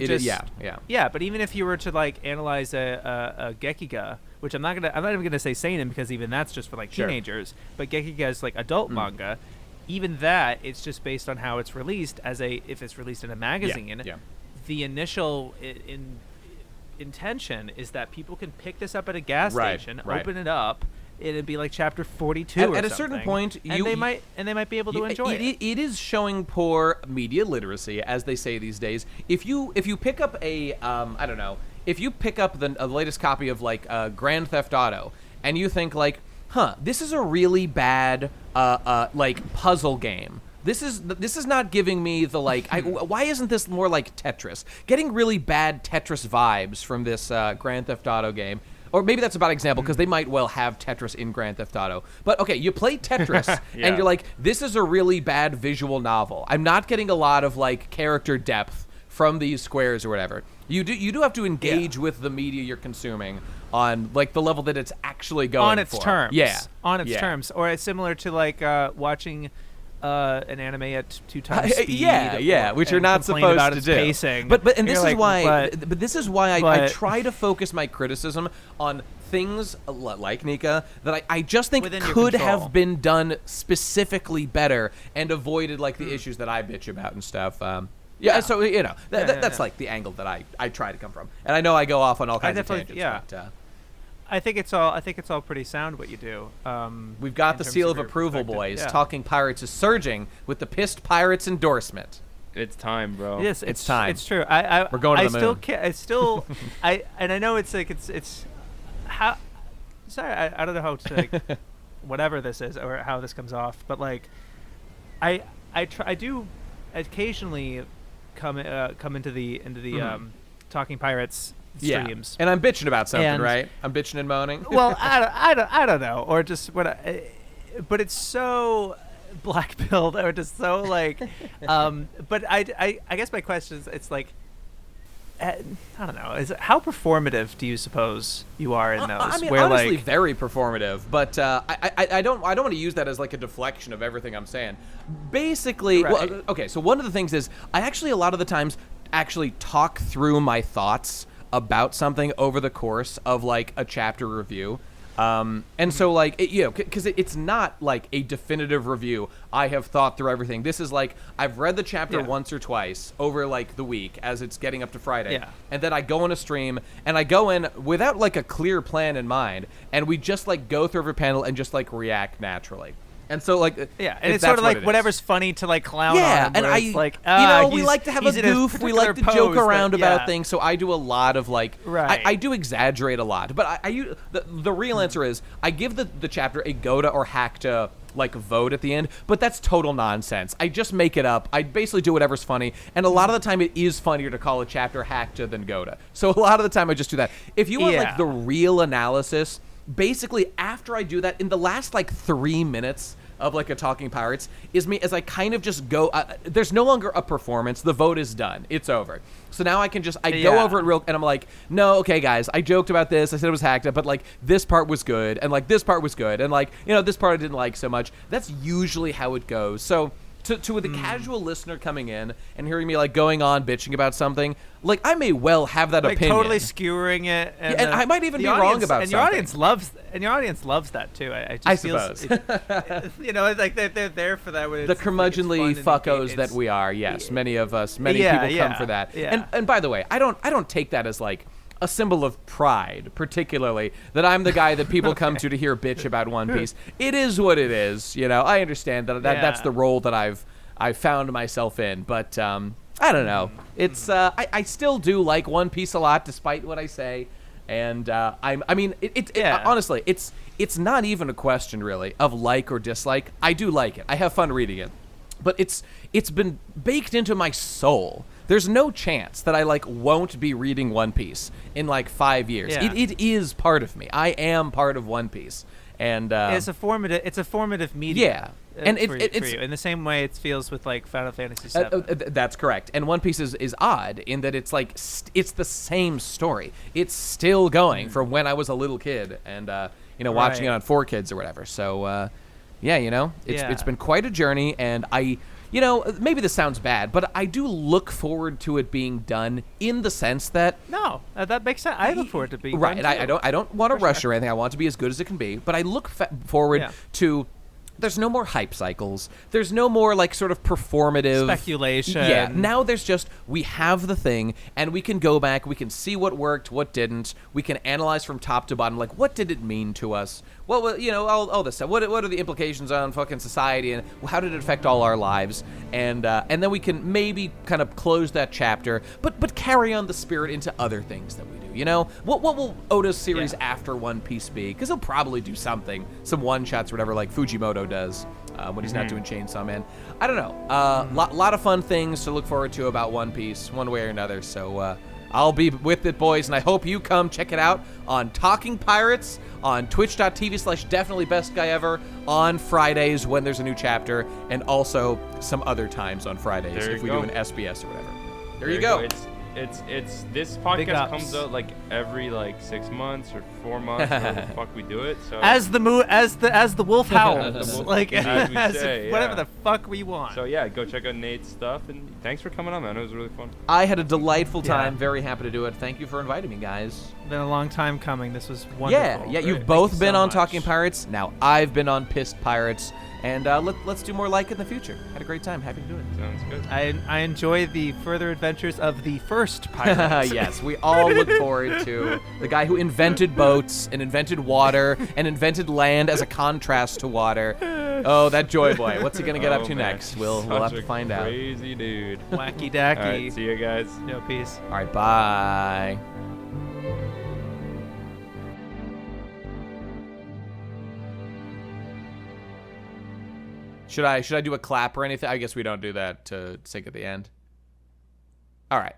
but even if you were to like analyze a Gekiga, which I'm not even gonna say seinen because even that's just for like teenagers. But Gekiga is like adult manga. Even that, it's just based on how it's released. If it's released in a magazine, the initial intention is that people can pick this up at a gas station, open it up. It'd be like chapter 42 at a certain point, they might be able to enjoy it. It is showing poor media literacy, as they say these days. If you pick up if you pick up the latest copy of like Grand Theft Auto, and you think like, this is a really bad like puzzle game. This is not giving me the like. Why isn't this more like Tetris? Getting really bad Tetris vibes from this Grand Theft Auto game. Or maybe that's a bad example because they might well have Tetris in Grand Theft Auto. But okay, you play Tetris and you're like, this is a really bad visual novel. I'm not getting a lot of like character depth from these squares or whatever. You do have to engage with the media you're consuming on like the level that it's actually going on its for. terms. Yeah, on its terms. Or it's similar to like watching an anime at 2 times speed. Which you're not supposed to do. Pacing. But this is why I try to focus my criticism on things like Nika that I just think could have been done specifically better and avoided like the issues that I bitch about and stuff. So that's like the angle that I try to come from, and I know I go off on all kinds of tangents. But, I think it's all pretty sound what you do. We've got the seal of approval, boys. Yeah. Talking Pirates is surging with the Pissed Pirates endorsement. It's time, bro. Yes, it's time. It's true. We're going to the moon. I know it's like it's how. Sorry, I don't know how to like whatever this is or how this comes off, but like I do occasionally come into the Talking Pirates streams. And I'm bitching about something, right? I'm bitching and moaning. Well, I don't know, or just what. But it's so black-pilled, or just so like. But I guess my question is, it's like, I don't know. How performative do you suppose you are in those? I mean, honestly, very performative. But I don't want to use that as like a deflection of everything I'm saying. Basically, well, okay. So one of the things is I actually a lot of the times actually talk through my thoughts about something over the course of like a chapter review. And so like, because it's not like a definitive review. I have thought through everything. This is like, I've read the chapter once or twice over like the week as it's getting up to Friday. Yeah. And then I go on a stream and I go in without like a clear plan in mind. And we just like go through every panel and just like react naturally. And so, like, and it's sort of like whatever's funny to like clown on. Yeah, and we like to have a goof. We like to joke around about things. So I do a lot of like, I do exaggerate a lot. But the real answer is I give the chapter a Goda or Hackta like vote at the end. But that's total nonsense. I just make it up. I basically do whatever's funny. And a lot of the time, it is funnier to call a chapter Hackta than Goda. So a lot of the time, I just do that. If you want like the real analysis. Basically, after I do that, in the last like 3 minutes of like a Talking Pirates, is me as I kind of just go. There's no longer a performance. The vote is done. It's over. So now I can just go over it real, and I'm like, no, okay, guys, I joked about this. I said it was hacked up, but like this part was good, and like this part was good, and like this part I didn't like so much. That's usually how it goes. So. To the casual listener coming in and hearing me like going on bitching about something, like I may well have that opinion, totally skewering it, and I might even be wrong about and something. Your audience loves that too. I suppose. Like they're there for that. The curmudgeonly fuckos that we are. Yes, many of us, many people come for that. Yeah. And by the way, I don't take that as like a symbol of pride, particularly that I'm the guy that people come to hear bitch about One Piece. It is what it is, I understand that that's the role that I've found myself in, but I don't know. It's I still do like One Piece a lot, despite what I say, and honestly, it's not even a question really of like or dislike. I do like it. I have fun reading it, but it's been baked into my soul there's no chance that I like won't be reading One Piece in like 5 years. Yeah. It is part of me. I am part of One Piece, and it's a formative medium. Yeah. And for you. In the same way it feels with like Final Fantasy VII. That's correct. And One Piece is odd in that it's like it's the same story. It's still going from when I was a little kid and watching it on 4Kids or whatever. So it's been quite a journey, and maybe this sounds bad, but I do look forward to it being done in the sense that that makes sense. I look forward to being right. done And I don't want to rush or anything. I want it to be as good as it can be, but I look forward to. There's no more hype cycles. There's no more like sort of performative speculation. Yeah. Now there's just we have the thing, and we can go back. We can see what worked, what didn't. We can analyze from top to bottom. Like, what did it mean to us? Well, all this stuff. What are the implications on fucking society, and how did it affect all our lives? And then we can maybe kind of close that chapter, but carry on the spirit into other things that we do. What will Oda's series after One Piece be? Because he'll probably do something, some one-shots or whatever, like Fujimoto does when he's not doing Chainsaw Man. I don't know. Lot of fun things to look forward to about One Piece, one way or another. So I'll be with it, boys, and I hope you come check it out on Talking Pirates, on twitch.tv/definittelybestguyever, on Fridays when there's a new chapter, and also some other times on Fridays if we do an SBS or whatever. There you go. It's this podcast comes out like every 6 months or 4 months, whatever the fuck we do it. So as the wolf howls, whatever the fuck we want. So yeah, go check out Nate's stuff, and thanks for coming on, man. It was really fun. I had a delightful time. Very happy to do it. Thank you for inviting me, guys. Been a long time coming. This was wonderful. Yeah. You've both been on Talking Pirates. Now I've been on Pissed Pirates. And let's do more in the future. Had a great time. Happy to do it. Sounds good. I enjoy the further adventures of the first pirates. Yes, we all look forward to the guy who invented boats and invented water and invented land as a contrast to water. Oh, that Joy Boy. What's he going to get up to next? We'll have to find out. Crazy dude. Wacky dacky. All right, see you guys. No, peace. All right, bye. Should I do a clap or anything? I guess we don't do that to sync at the end. All right.